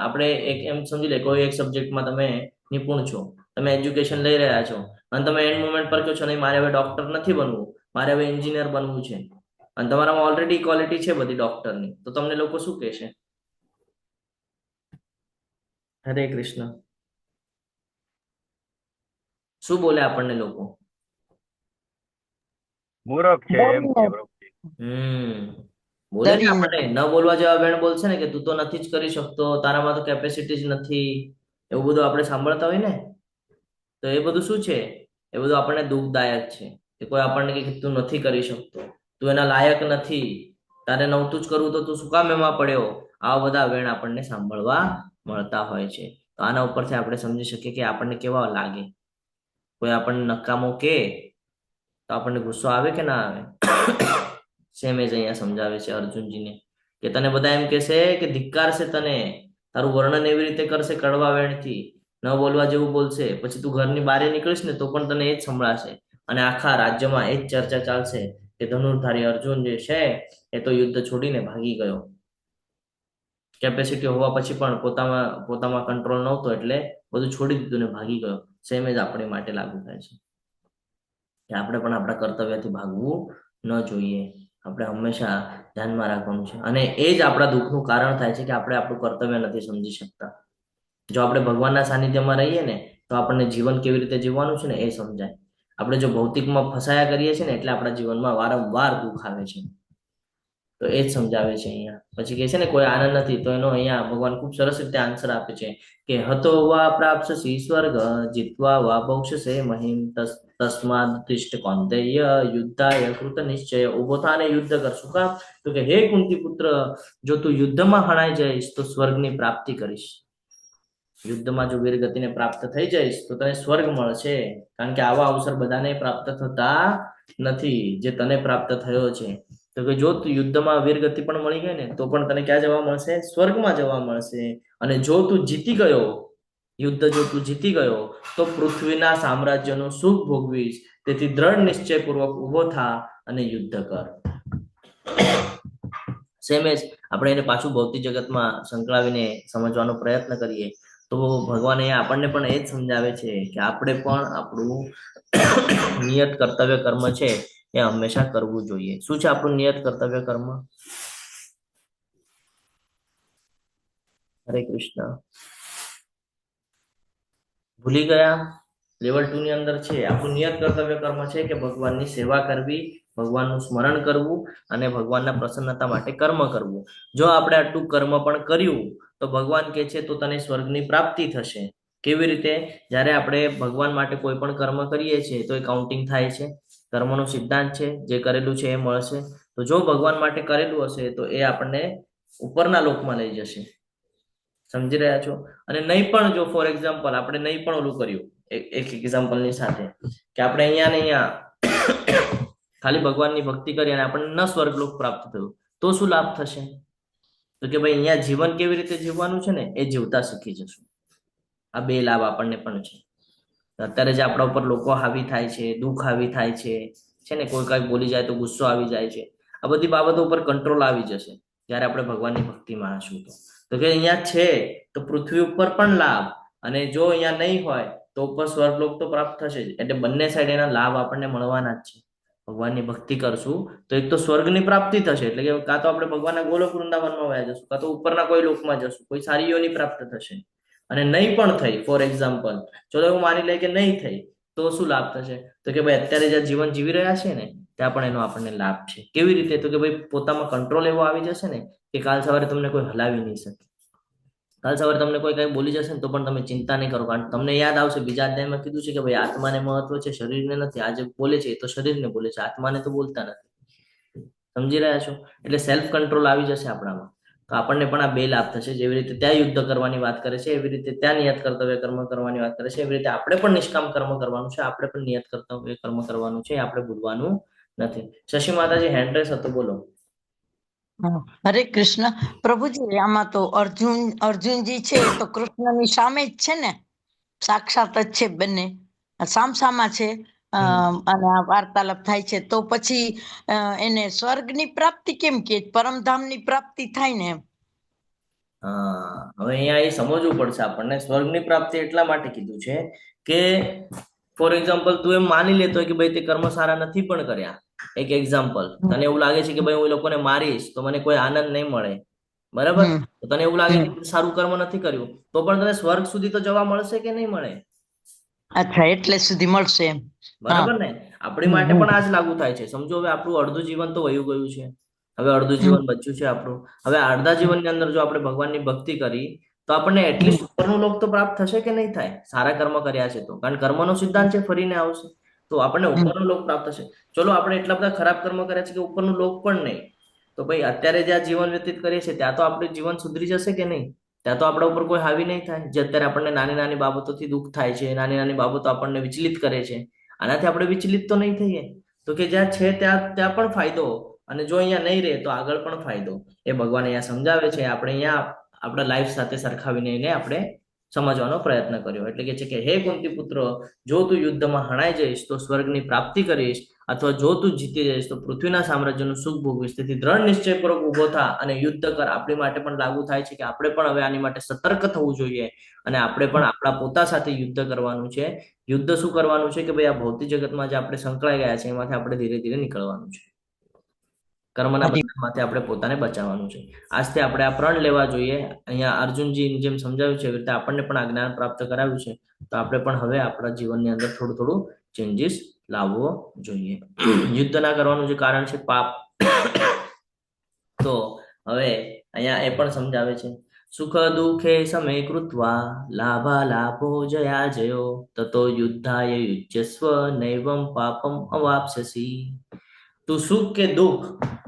B: આપણે એક એમ સમજી લે કોઈ એક સબ્જેક્ટમાં તમે નિપુણ છો, તમે એજ્યુકેશન લઈ રહ્યા છો અને તમે એન્ડ મોમેન્ટ પર કહો છો નહીં મારે હવે ડોક્ટર નથી બનવું, મારે હવે એન્જિનિયર બનવું છે, અને તમારામાં ઓલરેડી ક્વોલિટી છે બધી ડોક્ટરની, તો તમને લોકો શું કહેશે? હરે કૃષ્ણ. શું બોલે આપણને લોકો?
C: મૂર્ખ છે એમ કે પ્રભુજી.
B: બોલે ને આપણને. ન બોલવા જેવા બેન બોલશે ને કે તું તો નથી જ કરી શકતો, તારામાં તો કેપેસિટી જ નથી, એવું બધું આપણે સાંભળતા હોય ને. તો એ બધું શું છે? એ બધું આપણને દુઃખદાયક છે કે કોઈ આપણને કે તું નથી કરી શકતો, તું એના લાયક નથી, તારે નહોતું જ કરવું તો તું શું કામ એમાં પડ્યો. આવા બધા વેણ આપણને સાંભળવા મળતા હોય છે. તો આના ઉપરથી આપણે સમજી શકીએ કે આપણને કેવા લાગે. કોઈ આપણને નકામો કે તો આપણને ગુસ્સો આવે કે ના આવે? સેમ જ અહીંયા સમજાવે છે અર્જુનજીને કે તને બધા એમ કહેશે કે ધિક્કારશે તને, તારું વર્ણન એવી રીતે કરશે કડવા વેણથી, ન બોલવા જેવું બોલશે, પછી તું ઘરની બહાર નીકળીશ ને તો પણ તને એ જ સંભળાશે અને આખા રાજ્યમાં એ જ ચર્ચા ચાલશે કે ધનુર્ધારી અર્જુન જે છે એ તો યુદ્ધ છોડીને ભાગી ગયો. કેપેસિટી હોવા પછી પણ પોતામાં કંટ્રોલ નહોતો એટલે બધું છોડી દીધું ને ભાગી ગયો. સેમ જ આપણી માટે લાગુ થાય છે કે આપણે પણ આપણા કર્તવ્યથી ભાગવું ન જોઈએ. આપણે હંમેશા ધ્યાનમાં રાખવાનું છે, અને એ જ આપણા દુઃખનું કારણ થાય છે કે આપણે આપણું કર્તવ્ય નથી સમજી શકતા. જો આપણે ભગવાનના સાનિધ્યમાં રહીએ ને તો આપણને જીવન કેવી રીતે જીવવાનું છે ને એ સમજાય. આપણે જો ભૌતિકમાં ફસાયા કરીએ છીએ ને એટલે આપણા જીવનમાં વારંવાર દુઃખ આવે છે. તો એ જ સમજાવે છે અહીંયા. પછી કહે છે ને કોઈ આનંદ નથી, તો એનો અહીંયા ભગવાન ખૂબ સરસ રીતે આન્સર આપે છે કે હતો વા પ્રાપ્સ્યસી સ્વર્ગ જીત્વા વા ભોક્ષ્યસે મહિમ તસ્માદ તિષ્ઠ કૌંતેય યુદ્ધાય કૃત નિશ્ચય. ઉભો થા અને યુદ્ધ કર. શું કામ? તો કે હે કુંતી પુત્ર, જો તું યુદ્ધમાં હણાઈ જઈશ તો સ્વર્ગની પ્રાપ્તિ કરીશ. યુદ્ધમાં જો વીરગતિને પ્રાપ્ત થઈ જઈશ તો તને સ્વર્ગ મળશે. કારણ કે આવા અવસર બધાને પ્રાપ્ત થતા નથી જે તને પ્રાપ્ત થયો છે. તો કે જો તું યુદ્ધમાં વીરગતિ પણ મળી ગઈ ને તો પણ તને ક્યાં જવા મળશે? સ્વર્ગમાં જવા મળશે. અને જો તું જીતી ગયો, યુદ્ધ જો તું જીતી ગયો તો પૃથ્વીના સામ્રાજ્યનું સુખ ભોગવીશ. તેથી દ્રઢ નિશ્ચયપૂર્વક ઉભો થા અને યુદ્ધ કર. સેમ એજ આપણે એને પાછું ભૌતિક જગતમાં સંકળાવીને સમજવાનો પ્રયત્ન કરીએ તો ભગવાન અહીંયા આપણને પણ એ જ સમજાવે છે કે આપણે પણ આપણું નિયત કર્તવ્ય કર્મ છે એ હંમેશા કરવું જોઈએ. શું છે આપણું નિયત કર્તવ્ય કર્મ? હરે કૃષ્ણ. ભૂલી ગયા? લેવલ 2 ની અંદર છે. આપણું નિયત કર્તવ્ય કર્મ છે કે ભગવાનની સેવા કરવી, ભગવાનનું સ્મરણ કરવું અને ભગવાનના પ્રસન્નતા માટે કર્મ કરવું. જો આપણે આટલું કર્મ પણ કર્યું તો ભગવાન કહે છે તો તને સ્વર્ગની પ્રાપ્તિ થશે. કેવી રીતે? જ્યારે આપણે ભગવાન માટે કોઈ પણ કર્મ કરીએ છીએ તો એ કાઉન્ટિંગ થાય છે. કર્મનો સિદ્ધાંત છે, જે કરેલું છે એ મળશે. તો જો ભગવાન માટે કરેલું હશે તો એ આપણને ઉપરના લોકમાં લઈ જશે. સમજી રહ્યા છો? અને નહીં પણ જો ફોર એક્ઝામ્પલ આપણે નહીં પણ ઓલું કર્યું, એક એક્ઝામ્પલની સાથે કે આપણે અહીંયા ને અહીંયા ખાલી ભગવાનની ભક્તિ કરી અને આપણને ન સ્વર્ગલોક પ્રાપ્ત થયું તો શું લાભ થશે? તો કે ભાઈ અહીંયા જીવન કેવી રીતે જીવવાનું છે ને એ જીવતા શીખી જશું. આ બે લાભ આપણને પણ છે. અત્યારે જે આપણા ઉપર લોકો હાવી થાય છે, દુઃખ હાવી થાય છે ને, કોઈ કઈ બોલી જાય તો ગુસ્સો આવી જાય છે, આ બધી બાબતો ઉપર કંટ્રોલ આવી જશે જ્યારે આપણે ભગવાનની ભક્તિમાં હશું. તો કે અહીંયા છે તો પૃથ્વી ઉપર પણ લાભ, અને જો અહીંયા નહીં હોય તો ઉપર સ્વર્ગલોક તો પ્રાપ્ત થશે જ. એટલે બંને સાઈડ એના લાભ આપણને મળવાના જ છે. ભગવાનની ભક્તિ કરશું તો એક તો સ્વર્ગની પ્રાપ્તિ થશે, એટલે કે કાં તો આપણે ભગવાનના ગોલોક વૃંદાવનમાં વયા જશું, કાં તો ઉપરના કોઈ લોકમાં જશું, કોઈ સારી યોની પ્રાપ્ત થશે. અને નહીં પણ થઈ, ફોર એક્ઝામ્પલ ચલો એવું માની લઈએ કે નહીં થઈ, તો શું લાભ થશે? તો કે ભાઈ અત્યારે જે જીવન જીવી રહ્યા છે ને ત્યાં પણ એનો આપણને લાભ છે. કેવી રીતે? તો કે ભાઈ પોતામાં કંટ્રોલ એવો આવી જશે ને કે કાલ સવારે તમને કોઈ હલાવી નહીં શકે. કાલ સવારે તમને કોઈ કઈ બોલી જશે ને તો પણ તમે ચિંતા નહીં કરો, કારણ તમને યાદ આવશે બીજા અધ્યાયમાં કીધું છે કે ભાઈ આત્માને મહત્વ છે, શરીરને નથી. આજે બોલે છે એ તો શરીરને બોલે છે, આત્માને તો બોલતા નથી. સમજી રહ્યા છો? એટલે સેલ્ફ કંટ્રોલ આવી જશે આપણામાં. તો આપણને પણ આ બે લાભ થશે. જેવી રીતે ત્યાં યુદ્ધ કરવાની વાત કરે છે, એવી રીતે ત્યાં નિયત કર્તવ્ય કર્મ કરવાની વાત કરે છે, એવી રીતે આપણે પણ નિષ્કામ કર્મ કરવાનું છે, આપણે પણ નિયત કર્તવ્ય કર્મ કરવાનું છે, આપણે ભૂલવાનું નથી. શશી માતાજી હેન્ડ રેસ હતો, બોલો.
F: હરે કૃષ્ણ. પ્રભુજી આમાં તો અર્જુનજી છે તો કૃષ્ણની સામે જ છે ને, સાક્ષાત જ છે, બંને સામસામા છે. અને આ વાર્તાલાપ થાય છે તો પછી એને સ્વર્ગની પ્રાપ્તિ કેમ કે પરમધામની પ્રાપ્તિ થાય ને એમ.
B: હવે અહીંયા એ સમજવું પડશે આપણને. સ્વર્ગની પ્રાપ્તિ એટલા માટે કીધું છે કે ફોર એક્ઝામ્પલ તું એમ માની લેતો હોય કે ભાઈ તે કર્મ સારા નથી પણ કર્યા. એક એક્ઝામ્પલ, તને એવું લાગે છે કે ભાઈ હું એ લોકોને મારીશ તો મને કોઈ આનંદ નહીં મળે, બરાબર? તો તને એવું લાગે કે સારું કર્મ નથી કર્યું તો પણ તને સ્વર્ગ સુધી તો જવા મળશે કે નહીં મળે?
F: અચ્છા, એટલે સુધી મળશે એમ,
B: બરાબર ને? આપણી માટે પણ આ જ લાગુ થાય છે. સમજો હવે આપણું અડધું જીવન તો વયું ગયું છે, હવે અડધું જીવન બચ્યું છે આપણું. હવે અડધા જીવનની અંદર જો આપણે ભગવાનની ભક્તિ કરી તો આપણને એટલીસ્ટ ઉપરનું લોક તો પ્રાપ્ત થશે કે નહીં થાય? સારા કર્મ કર્યા છે તો, કારણ કર્મનો સિદ્ધાંત છે ફરીને આવશે, તો આપણને ઉપરનું લોક પ્રાપ્ત થશે. ચલો આપણે એટલા બધા ખરાબ કર્મ કર્યા છે કે ઉપરનું લોક પણ નહીં, તો ભાઈ અત્યારે જ્યાં જીવન વ્યતીત કરીએ છીએ ત્યાં તો આપણું જીવન સુધરી જશે કે નહીં? ત્યાં તો આપણા ઉપર કોઈ હાવી નહીં થાય. જે અત્યારે આપણને નાની નાની બાબતોથી દુઃખ થાય છે, નાની નાની બાબતો આપણને વિચલિત કરે છે, આનાથી આપણે વિચલિત તો નહીં થઈએ. તો કે જ્યાં છે ત્યાં પણ ફાયદો, અને જો અહીંયા નહીં રહે તો આગળ પણ ફાયદો. એ ભગવાન અહીંયા સમજાવે છે. આપણે અહીંયા આપણા લાઈફ સાથે સરખાવીને એને આપણે સમજવાનો પ્રયત્ન કર્યો. એટલે કે છે કે હે કુંતી પુત્ર, જો તું યુદ્ધમાં હણાઈ જઈશ તો સ્વર્ગની પ્રાપ્તિ કરીશ, અથવા જો તું જીતી જઈશ તો પૃથ્વીના સામ્રાજ્યનું સુખ ભોગવીશ. તેથી દ્રઢ નિશ્ચયપૂર્વક ઉભો થા અને યુદ્ધ કર. આપણી માટે પણ લાગુ થાય છે કે આપણે પણ હવે આની માટે સતર્ક થવું જોઈએ, અને આપણે પણ આપણા પોતા સાથે યુદ્ધ કરવાનું છે. યુદ્ધ શું કરવાનું છે કે ભાઈ આ ભૌતિક જગતમાં જે આપણે સંકળાઈ ગયા છે એમાંથી આપણે ધીરે ધીરે નીકળવાનું છે. કર્મના બંધનમાંથી આપણે પોતાને બચાવવાનું છે. આજથી આપણે આ પ્રણ લેવા જોઈએ. અહીંયા અર્જુનજી જેમ સમજાવ્યું છે એવી રીતે આપણને પણ આ જ્ઞાન પ્રાપ્ત કરાવ્યું છે, તો આપણે પણ હવે આપણા જીવનની અંદર થોડું થોડું ચેન્જીસ લાવવો જોઈએ. યુદ્ધ ના કરવાનું જે કારણ છે પાપ. તો હવે અહીંયા એ પણ સમજાવે છે, સુખ દુઃખે સમય કૃત્વા લાભા લાભો જયા જયો તતો યુદ્ધાય યુજ્યસ્વ નૈવમ પાપમ અવાપ્સ્યસી. તું સુખ કે દુઃખ,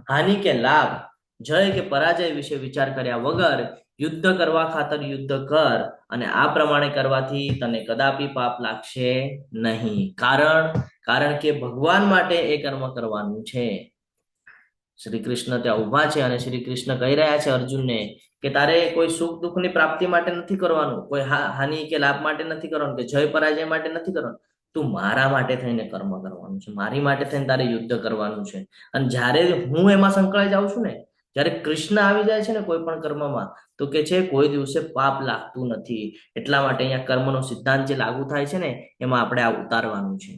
B: હાનિ કે લાભ, જય કે પરાજય વિશે વિચાર કર્યા વગર યુદ્ધ કરવા ખાતર યુદ્ધ કર, અને આ પ્રમાણે કરવાથી તને કદાપી પાપ લાગશે નહીં. કારણ કે ભગવાન માટે એ કર્મ કરવાનું છે. શ્રી કૃષ્ણ ત્યાં ઉભા છે અને શ્રી કૃષ્ણ કહી રહ્યા છે અર્જુનને કે તારે કોઈ સુખ દુઃખની પ્રાપ્તિ માટે નથી કરવાનું, કોઈ હાનિ કે લાભ માટે નથી કરવાનું, કે જય પરાજય માટે નથી કરવાનું. તું મારા માટે થઈને કર્મ કરવાનું છે, મારી માટે થઈને તારે યુદ્ધ કરવાનું છે. અને જ્યારે હું એમાં સંકળાઈ જાઉં છું ને, જ્યારે કૃષ્ણ આવી જાય છે ને કોઈ પણ કર્મમાં, તો કે છે કોઈ દિવસે પાપ લાગતું નથી. એટલા માટે અહીંયા કર્મનો સિદ્ધાંત જે લાગુ થાય છે ને, એમાં આપણે આ ઉતારવાનું છે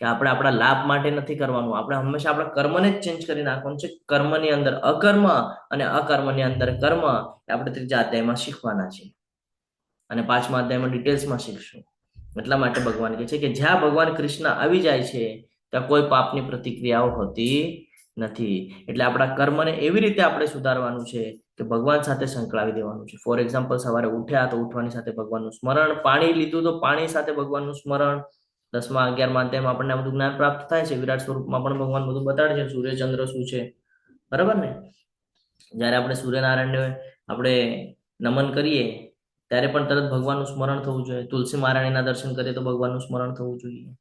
B: કે આપણે આપણા લાભ માટે નથી કરવાનું. આપણે હંમેશા આપણા કર્મને જ ચેન્જ કરી નાખવાનું છે. કર્મની અંદર અકર્મ અને અકર્મની અંદર કર્મ, આપણે ત્રીજા અધ્યાયમાં શીખવાના છે અને પાંચમા અધ્યાયમાં ડિટેલ્સમાં શીખશું. એટલા માટે ભગવાન કહે છે કે જ્યાં ભગવાન કૃષ્ણ આવી જાય છે ત્યાં કોઈ પાપની પ્રતિક્રિયાઓ હોતી નથી. એટલે આપણા કર્મને એવી રીતે આપણે સુધારવાનું છે કે ભગવાન સાથે સંકળાવી દેવાનું છે. ફોર એક્ઝામ્પલ, સવારે ઉઠ્યા તો ઉઠવાની સાથે ભગવાનનું સ્મરણ, પાણી લીધું તો પાણી સાથે ભગવાનનું સ્મરણ. 10મા 11મા અધ્યાયમાં આપણને બધું જ્ઞાન પ્રાપ્ત થાય છે. વિરાટ સ્વરૂપમાં પણ ભગવાન બધું બતાડે છે, સૂર્ય ચંદ્ર શું છે, બરાબર ને. જ્યારે આપણે સૂર્યનારાયણને આપણે નમન કરીએ ત્યારે પણ તરત ભગવાનનું સ્મરણ થવું જોઈએ. તુલસી મહારાણીના દર્શન કરીએ તો ભગવાનનું સ્મરણ થવું જોઈએ.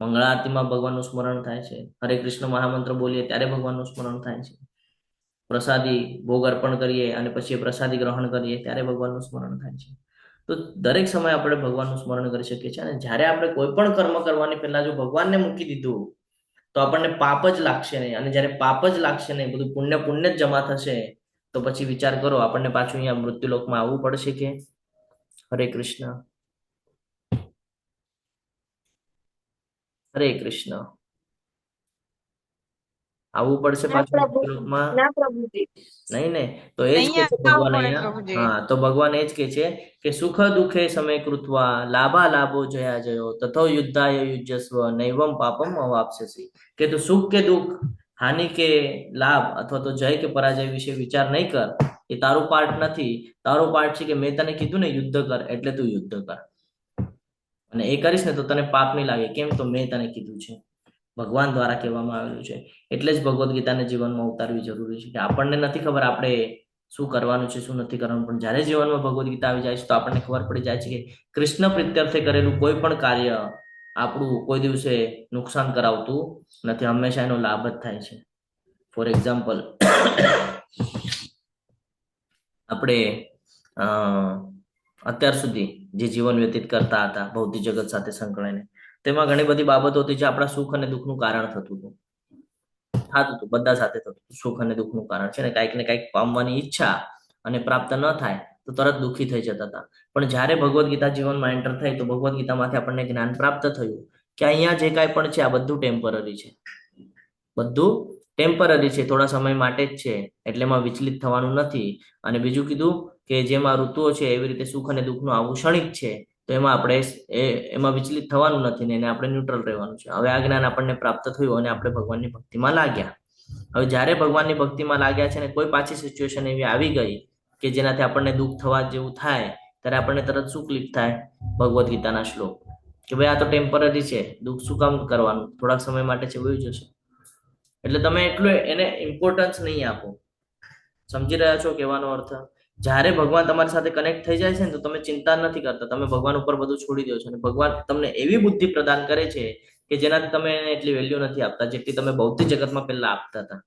B: મંગળા આરતીમાં ભગવાનનું સ્મરણ થાય છે. હરે કૃષ્ણ મહામંત્ર બોલીએ ત્યારે ભગવાનનું સ્મરણ થાય છે. પ્રસાદી ભોગ અર્પણ કરીએ અને પછી પ્રસાદી ગ્રહણ કરીએ ત્યારે ભગવાનનું સ્મરણ થાય છે. તો દરેક સમયે આપણે ભગવાનનું સ્મરણ કરી શકીએ છીએ. અને જ્યારે આપણે કોઈ પણ કર્મ કરવાની પહેલા જો ભગવાનને મૂકી દીધું તો આપણને પાપ જ લાગશે નહીં. અને જ્યારે પાપ જ લાગશે નહીં, બધું પુણ્ય જ જમા થશે, તો પછી વિચાર કરો આપણને પાછું અહીંયા મૃત્યુલોકમાં આવવું પડશે કે? હરે કૃષ્ણ, હરે કૃષ્ણ. આવવું પડશે પાછું મૃત્યુલોકમાં? નહીં ને. તો એ જ કે છે ભગવાન અહીંયા. હા, તો ભગવાન એ જ કે છે કે સુખ દુઃખે સમય કૃત્વા લાભા લાભો જયા જયો તથો યુદ્ધાય યુજ્યસ્વ નૈવમ પાપમ અવાપ્સ્યસી. કે તું સુખ કે દુઃખ, હાનિ કે લાભ અથવા તો જય કે પરાજય વિશે વિચાર નહીં કર. એ તારું પાર્ટ નથી. તારો પાર્ટ છે કે મેં તને કીધું ને યુદ્ધ કર, એટલે તું યુદ્ધ કર. અને એ કરીશ ને તો તને પાપ નહીં લાગે. કેમ? તો મેં તને કીધું છે, ભગવાન દ્વારા કહેવામાં આવેલું છે. એટલે જ ભગવદ્ ગીતાને જીવનમાં ઉતારવી જરૂરી છે. કે આપણને નથી ખબર આપણે શું કરવાનું છે, શું નથી કરવાનું, પણ જ્યારે જીવનમાં ભગવદ્ ગીતા આવી જાય છે તો આપણને ખબર પડી જાય છે કે કૃષ્ણ પ્રીત્યર્થે કરેલું કોઈ પણ કાર્ય આપણું કોઈ દિવસે નુકસાન કરાવતું નથી. હંમેશા એનો લાભ જ થાય છે. ફોર એક્ઝામ્પલ, આપણે અત્યાર સુધી જે જીવન વ્યતીત કરતા હતા ભૌતિક જગત સાથે સંકળાઈને, તેમાં ઘણી બધી બાબતો હતી જે આપણા સુખ અને દુઃખનું કારણ થતું હતું. બધા સાથે થતું હતું. સુખ અને દુઃખનું કારણ છે ને, કાંઈક ને કાંઈક પામવાની ઈચ્છા અને પ્રાપ્ત ન થાય તો તરત દુઃખી થઈ જતા હતા. પણ જ્યારે ભગવદ્ ગીતા જીવનમાં એન્ટર થઈ તો ભગવદ્ ગીતામાંથી આપણને જ્ઞાન પ્રાપ્ત થયું કે અહીંયા જે કાંઈ પણ છે આ બધું ટેમ્પરરી છે. બધું ટેમ્પરરી છે, થોડા સમય માટે જ છે, એટલે એમાં વિચલિત થવાનું નથી. અને બીજું કીધું કે જેમાં ઋતુઓ છે એવી રીતે સુખ અને દુઃખનું આવું ક્ષણિક છે, તો એમાં આપણે એમાં વિચલિત થવાનું નથી ને એને આપણે ન્યુટ્રલ રહેવાનું છે. હવે આ જ્ઞાન આપણને પ્રાપ્ત થયું અને આપણે ભગવાનની ભક્તિમાં લાગ્યા. હવે જ્યારે ભગવાનની ભક્તિમાં લાગ્યા છે ને કોઈ પાછી સિચ્યુએશન એવી આવી ગઈ કે જેનાથી આપણને દુઃખ થવા જેવું થાય, ત્યારે આપણને તરત શું ક્લિક થાય? ભગવદ્ ગીતાના શ્લોક કે ભાઈ આ તો ટેમ્પરરી છે, દુઃખ શું કામ કરવાનું, થોડાક સમય માટે છે, વયું જશે. એટલે તમે એટલું એને ઇમ્પોર્ટન્સ નહીં આપો. સમજી રહ્યા છો કહેવાનો અર્થ? જ્યારે ભગવાન તમારી સાથે કનેક્ટ થઈ જાય છે ને તો તમે ચિંતા નથી કરતા, તમે ભગવાન ઉપર બધું છોડી દો છો. અને ભગવાન તમને એવી બુદ્ધિ પ્રદાન કરે છે કે જેનાથી તમે એને એટલી વેલ્યુ નથી આપતા જેટલી તમે ભૌતિક જગતમાં પહેલા આપતા હતા.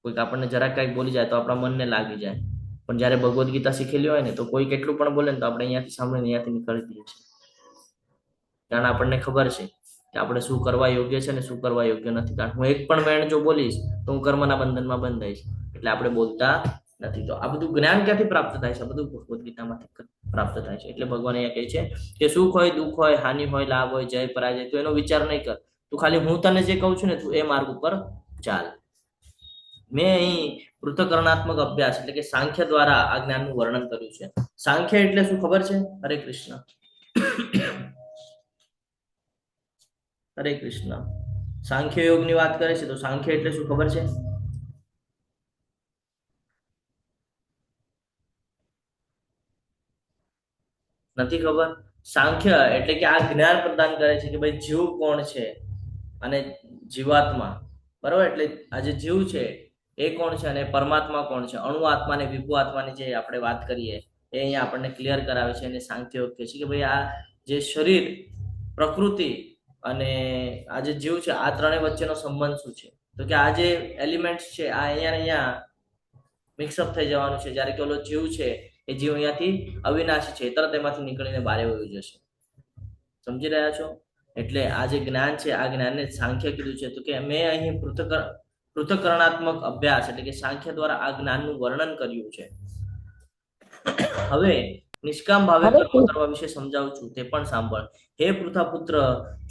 B: કોઈક આપણને જરાક કંઈક બોલી જાય તો આપણા મનને લાગી જાય, પણ જ્યારે ભગવદ્ ગીતા શીખેલી હોય ને તો કોઈ કેટલું પણ બોલે ને તો આપણે અહીંયાથી સાંભળીને અહીંયાથી નીકળી દઈએ છીએ. કારણ આપણને ખબર છે કે આપણે શું કરવા યોગ્ય છે ને શું કરવા યોગ્ય નથી. કારણ હું એક પણ વેણ જો બોલીશ તો હું કર્મના બંધનમાં બંધાઈશ, એટલે આપણે બોલતા નથી. તો આ બધું જ્ઞાન ક્યાંથી પ્રાપ્ત થાય છે? બધું ભગવદ્ ગીતામાંથી પ્રાપ્ત થાય છે. એટલે ભગવાન અહીંયા કહે છે કે સુખ હોય, દુઃખ હોય, હાનિ હોય, લાભ હોય, જય પરાજય, તો એનો વિચાર નહીં કર. તું ખાલી હું તને જે કહું છું ને તું એ માર્ગ ઉપર ચાલ. મેં અહીં પૃથક્કરણાત્મક અભ્યાસ એટલે કે સાંખ્ય દ્વારા આ જ્ઞાનનું વર્ણન કર્યું છે. સાંખ્ય એટલે શું ખબર છે? હરે કૃષ્ણ. હરે કૃષ્ણ. સાંખ્ય યોગની વાત કરે છે તો સાંખ્ય એટલે શું ખબર છે? નથી ખબર? સાંખ્ય એટલે કે આ જ્ઞાન પ્રદાન કરે છે કે ભાઈ જીવ કોણ છે અને જીવાત્મા, બરોબર? એટલે આ જે જીવ છે એ કોણ છે અને પરમાત્મા કોણ છે, અણુ આત્મા ને વિભુ આત્માની જે આપણે વાત કરીએ એ અહીંયા આપણને ક્લિયર કરાવે છે. અને સાંખ્ય યોગ કહે છે કે ભાઈ આ જે શરીર, પ્રકૃતિ અને આ જે જીવ છે આ ત્રણેય વચ્ચેનો સંબંધ શું છે? તો કે આ જે એલિમેન્ટ્સ છે આ અહીંયા મિક્સઅપ થઈ જવાનું છે. જ્યારે કે ઓલો જીવ છે એ જીવ અહીંયાથી અવિનાશી છે, તરત એમાંથી નીકળીને બારે વયું જશે. સમજી રહ્યા છો? એટલે આ જે જ્ઞાન છે આ જ્ઞાનને સાંખ્ય કીધું છે. તો કે મેં અહીં પૃથક્કરણાત્મક અભ્યાસ એટલે કે સાંખ્ય દ્વારા આ જ્ઞાનનું વર્ણન કર્યું છે. હવે નિષ્કામ ભાવે કર્મ કરવા વિશે સમજાવું છું, તે પણ સાંભળ. હે પૃથા પુત્ર,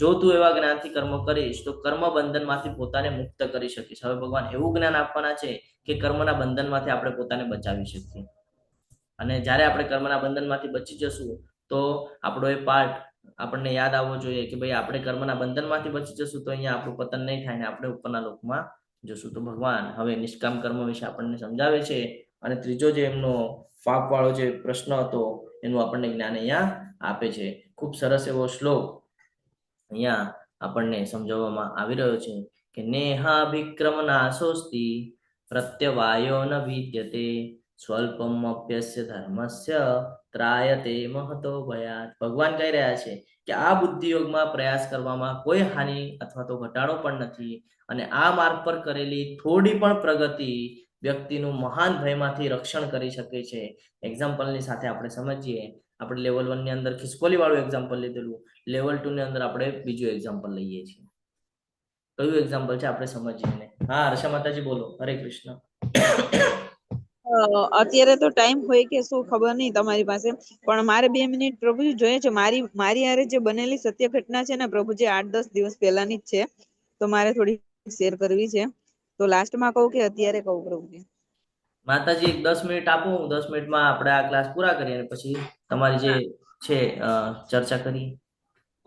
B: જો તું એવા જ્ઞાનથી કર્મ કરીશ તો કર્મ બંધનમાંથી પોતાને મુક્ત કરી શકીશ. હવે ભગવાન એવું જ્ઞાન આપવાના છે કે કર્મના બંધનમાંથી આપણે પોતાને બચાવી શકીએ. અને જ્યારે આપણે કર્મના બંધનમાંથી બચી જશું તો આપણો એ પાઠ આપણને યાદ આવવો જોઈએ કે ભાઈ આપણે કર્મના બંધનમાંથી બચી જશું તો અહીંયા આપણું પતન નહીં થાય ને આપણે ઉપરના લોકમાં જશું. તો ભગવાન હવે નિષ્કામ કર્મ વિશે આપણને સમજાવે છે. અને ત્રીજો જે એમનો પાપ વાળો જે પ્રશ્ન હતો એનું આપણને જ્ઞાન અહીંયા આપે છે. ખૂબ સરસ એવો શ્લોક અહીંયા આપણને સમજાવવામાં આવી રહ્યો છે કે નેહા વિક્રમ નાશોસ્તિ પ્રત્યવાયો ન વિદ્યતે સ્વલ્પમ અપ્યસ્ય ધર્મસ્ય ત્રાયતે મહતો ભયાત. ભગવાન કહી રહ્યા છે કે આ બુદ્ધિ યોગમાં પ્રયાસ કરવામાં કોઈ હાનિ અથવા તો ઘટાડો પણ નથી. અને આ માર્ગ પર કરેલી થોડી પણ પ્રગતિ વ્યક્તિનું મહાન ભયમાંથી રક્ષણ કરી શકે છે. એક્ઝામ્પલની સાથે આપણે સમજીએ. આપણે લેવલ 1 ની અંદર ખિસકોલી વાળું એક્ઝામ્પલ લીધેલું, લેવલ 2 ની અંદર આપણે બીજું એક્ઝામ્પલ લઈએ છીએ. કયું એક્ઝામ્પલ છે આપણે સમજીએ. હા હર્ષા માતાજી બોલો. હરે કૃષ્ણ.
I: અત્યારે તો ટાઈમ હોય કે શું ખબર નહીં તમારી પાસે, પણ મારે 2 મિનિટ પ્રભુજી જોઈએ છે. મારી હારે જે બનેલી સત્ય ઘટના છે ને પ્રભુજી 8-10 દિવસ પહેલાની જ છે, તો મારે થોડી શેર કરવી છે. તો લાસ્ટમાં કહું કે અત્યારે કહું પ્રભુજી?
B: માતાજી એક 10 મિનિટ આપો, 10 મિનિટમાં આપણે આ ક્લાસ પૂરા કરીએ અને પછી તમારી જે છે ચર્ચા કરીએ.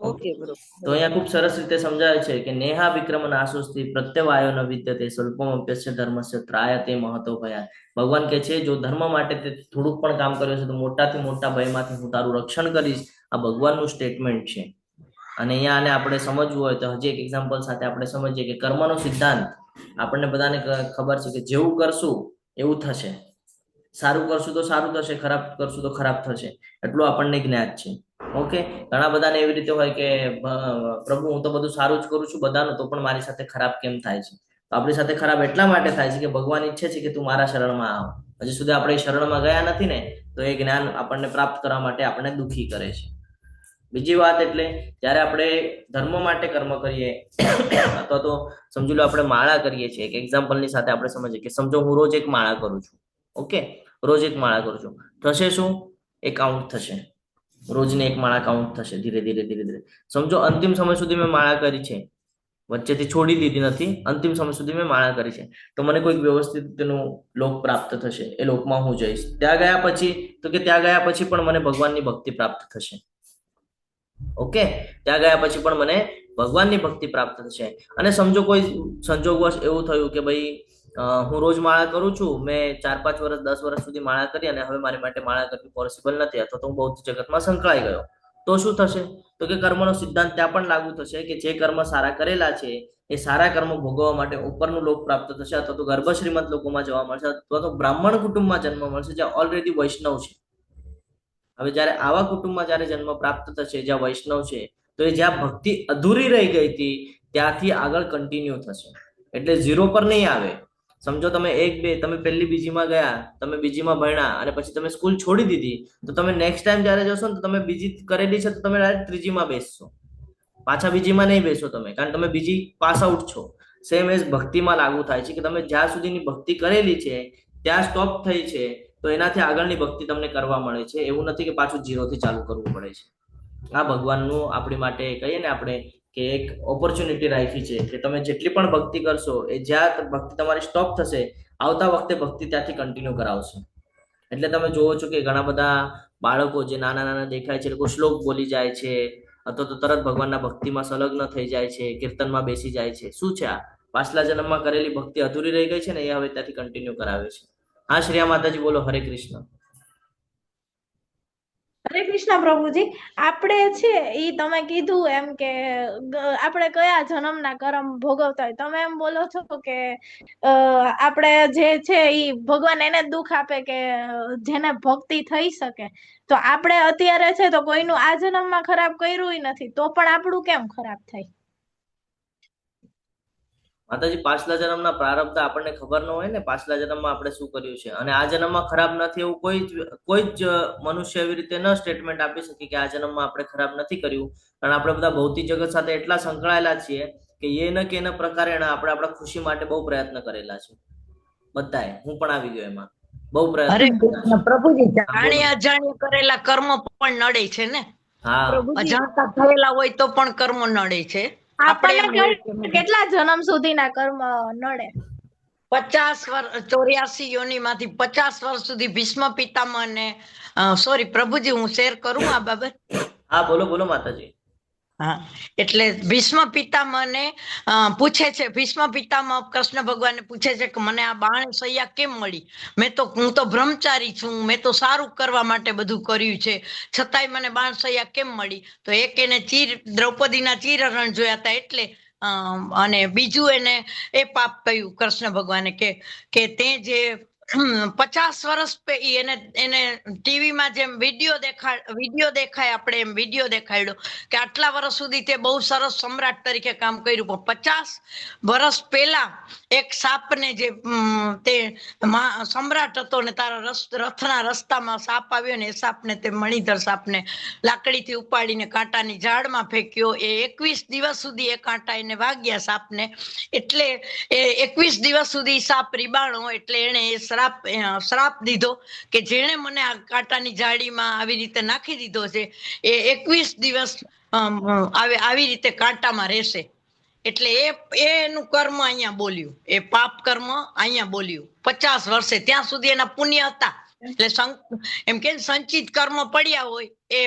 I: ઓકે બરોબર.
B: તો અહીંયા ખૂબ સરસ રીતે સમજાય છે કે નેહા વિક્રમ નાશોસ્તિ પ્રત્યવાયો ન વિદ્યતે સ્વલ્પમ અપ્યસ્ય ધર્મસ્ય ત્રાયતે મહતો ભયાત. ભગવાન કહે છે જો ધર્મ માટે તે થોડુંક પણ કામ કર્યું છે તો મોટાથી મોટા ભયમાંથી હું તારું રક્ષણ કરીશ. આ ભગવાનનું સ્ટેટમેન્ટ છે. અને અહીંયા આને આપણે સમજવું હોય તો હજી એક એક્ઝામ્પલ સાથે આપણે સમજીએ કે કર્મનો સિદ્ધાંત આપણને બધાને ખબર છે કે જેવું કરશું એવું થશે. સારું કરશું તો સારું થશે, ખરાબ કરશું તો ખરાબ થશે. એટલું આપણને જ્ઞાત છે. ઓકે. ઘણા બધાને એવી રીતે હોય કે પ્રભુ હું તો બધું સારું જ કરું છું બધાનું, તો પણ મારી સાથે ખરાબ કેમ થાય છે? તો આપણી સાથે ખરાબ એટલા માટે થાય છે કે ભગવાન ઈચ્છે છે કે તું મારા શરણમાં આવ. હજી સુધી આપણે શરણમાં ગયા નથી ને, તો એ જ્ઞાન આપણને પ્રાપ્ત કરવા માટે આપણને દુઃખી કરે છે. બીજી વાત એટલે જ્યારે આપણે ધર્મ માટે કર્મ કરીએ અથવા તો સમજી લો આપણે માળા કરીએ છીએ. એક એક્ઝામ્પલની સાથે આપણે સમજીએ કે સમજો હું રોજ એક માળા કરું છું. ઓકે, રોજ એક માળા કરું છું. થશે શું? એ કાઉન્ટ થશે. રોજને એક માળા કાઉન્ટ થશે ધીરે ધીરે. સમજો અંતિમ સમય સુધી મેં માળા કરી છે, વચ્ચેથી છોડી દીધી નથી, અંતિમ સમય સુધી મેં માળા કરી છે. તો મને કોઈક વ્યવસ્થિત તેનું લોક પ્રાપ્ત થશે. એ લોકમાં હું જઈશ. ત્યાં ગયા પછી તો કે ત્યાં ગયા પછી પણ મને ભગવાનની ભક્તિ પ્રાપ્ત થશે. ઓકે, ત્યાં ગયા પછી પણ મને ભગવાનની ભક્તિ પ્રાપ્ત થશે. અને સમજો કોઈ સંજોગવશ એવું થયું કે ભાઈ હું રોજ માળા કરું છું, મેં 4-5 વર્ષ 10 વર્ષ સુધી માળા કરી અને હવે મારી માટે માળા કરવી પોસિબલ નથી અથવા તો હું બૌદ્ધ જગતમાં સંકળાઈ ગયો, તો શું થશે? તો કે કર્મનો સિદ્ધાંત ત્યાં પણ લાગુ થશે કે જે કર્મ સારા કરેલા છે એ સારા કર્મ ભોગવવા માટે ઉપરનું લોક પ્રાપ્ત થશે અથવા તો ગર્ભ શ્રીમંત લોકોમાં જવા મળશે અથવા તો બ્રાહ્મણ કુટુંબમાં જન્મ મળશે જ્યાં ઓલરેડી વૈષ્ણવ છે. હવે જ્યારે આવા કુટુંબમાં જ્યારે જન્મ પ્રાપ્ત થશે જ્યાં વૈષ્ણવ છે, તો એ જ્યાં ભક્તિ અધૂરી રહી ગઈ હતી ત્યાંથી આગળ કન્ટિન્યુ થશે. એટલે 0 પર નહીં આવે. સમજો તમે 1-2 તમે પહેલી બીજીમાં ગયા, તમે બીજીમાં ભણ્યા અને પછી તમે સ્કૂલ છોડી દીધી, તો તમે નેક્સ્ટ ટાઈમ જ્યારે જશો ને તો તમે બીજી કરેલી છે તો તમે ડાયરેક્ટ ત્રીજીમાં બેસશો. પાછા બીજીમાં નહીં બેસો તમે, કારણ તમે બીજી પાસ આઉટ છો. સેમ એઝ ભક્તિમાં લાગુ થાય છે કે તમે જ્યાં સુધીની ભક્તિ કરેલી છે ત્યાં સ્ટોપ થઈ છે, તો એનાથી આગળની ભક્તિ તમને કરવા મળે છે. એવું નથી કે પાછું 0 થી ચાલુ કરવું પડે છે. આ ભગવાનનું આપણી માટે કહીએ ને આપણે કે એક ઓપોર્ચ્યુનિટી રાખી છે કે તમે જેટલી પણ ભક્તિ કરશો એ જ્યાં ભક્તિ તમારી સ્ટોપ થશે આવતા વખતે ભક્તિ ત્યાંથી કન્ટિન્યુ કરાવશે. એટલે તમે જોવો છો કે ઘણા બધા બાળકો જે નાના દેખાય છે લોકો શ્લોક બોલી જાય છે અથવા તો તરત ભગવાનના ભક્તિમાં સંલગ્ન થઈ જાય છે, કીર્તનમાં બેસી જાય છે. શું છે આ? પાછલા જન્મમાં કરેલી ભક્તિ અધૂરી રહી ગઈ છે ને, એ હવે ત્યાંથી કન્ટિન્યુ કરાવે છે. હા શ્રેયા માતાજી બોલો. હરે કૃષ્ણ.
G: હરે કૃષ્ણ પ્રભુજી. આપણે છે ઈ તમે કીધું એમ કે આપણે કયા જન્મના કર્મ ભોગવતા હોય, તમે એમ બોલો છો કે આપણે જે છે ઈ ભગવાન એને જ દુઃખ આપે કે જેને ભક્તિ થઈ શકે. તો આપણે અત્યારે છે તો કોઈનું આ જન્મમાં ખરાબ કર્યું નથી, તો પણ આપણું કેમ ખરાબ થાય?
B: માતાજી, પાછલા જન્મના પ્રારબ્ધ આપણને ખબર ન હોય ને, પાછલા જન્મમાં આપણે શું કર્યું છે. અને આ જન્મમાં ખરાબ નથી એવું કોઈ જ મનુષ્ય એવી રીતે ન સ્ટેટમેન્ટ આપી શકે કે આ જન્મમાં આપણે ખરાબ નથી કર્યું. કારણ આપણે બધા ભૌતિક જગત સાથે એટલા સંકળાયેલા છીએ કે એ ન કે એના પ્રકારે આપણે આપણા ખુશી માટે બહુ પ્રયત્ન કરેલા છે બધાએ. હું પણ આવી ગયો એમાં. બહુ
F: હરે
B: પ્રયત્ન
F: કૃષ્ણ પ્રભુજી,
B: હા, બોલો.
F: જાણે અજાણ્યા કરેલા કર્મ પણ નડે છે ને.
B: હા,
G: પ્રભુજી
F: અજાણતા થયેલા હોય તો પણ કર્મ નડે છે. આપણે એમ હોય
G: આપણને કેટલા જન્મ સુધીના કર્મ નડે?
F: 50 વર્ષ 84 યોનિમાંથી 50 વર્ષ સુધી ભીષ્મ પિતામહ ને સોરી પ્રભુજી, હું શેર કરું આ બાબત?
B: હા, બોલો બોલો માતાજી.
F: હા, એટલે ભીષ્મ પિતામહને પૂછે છે, ભીષ્મ પિતામહ કૃષ્ણ ભગવાનને પૂછે છે કે મને આ બાણ સૈયા કેમ મળી? હું તો બ્રહ્મચારી છું, મેં તો સારું કરવા માટે બધું કર્યું છે, છતાંય મને બાણ સૈયા કેમ મળી? તો એક એને દ્રૌપદીના ચીરહરણ જોયા હતા એટલે અને બીજું એને એ પાપ કહ્યું કૃષ્ણ ભગવાને કે તે જે 50 વર્ષ એને ટીવીમાં જેમ વિડીયો દેખાય, આપણે એમ વિડીયો દેખાડ્યો કે આટલા વર્ષ સુધી તે બહુ સરસ સમ્રાટ તરીકે કામ કર્યું, પણ 50 વર્ષ પહેલા એક સાપને જે તે સમ્રાટ હતો ને તારા રથના રસ્તામાં સાપ આવ્યો ને, એ સાપને તે મણિધર સાપને લાકડીથી ઉપાડીને કાંટાની ઝાડમાં ફેંક્યો. એ 21 દિવસ સુધી એ કાંટા એને વાગ્યા સાપને, એટલે એ 21 દિવસ સુધી સાપ રીબાણો, એટલે એને એ શ્રાપ દીધો કે જેણે મને આ કાંટાની જાળીમાં આવી રીતે નાખી દીધો છે એ 21 દિવસ આવી રીતે કાંટામાં રહેશે. એટલે એનું કર્મ અહીંયા બોલ્યું, એ પાપ કર્મ અહીંયા બોલ્યું 50 વર્ષે. ત્યાં સુધી એના પુણ્ય હતા, એટલે એમ કે સંચિત કર્મ પડ્યા હોય એ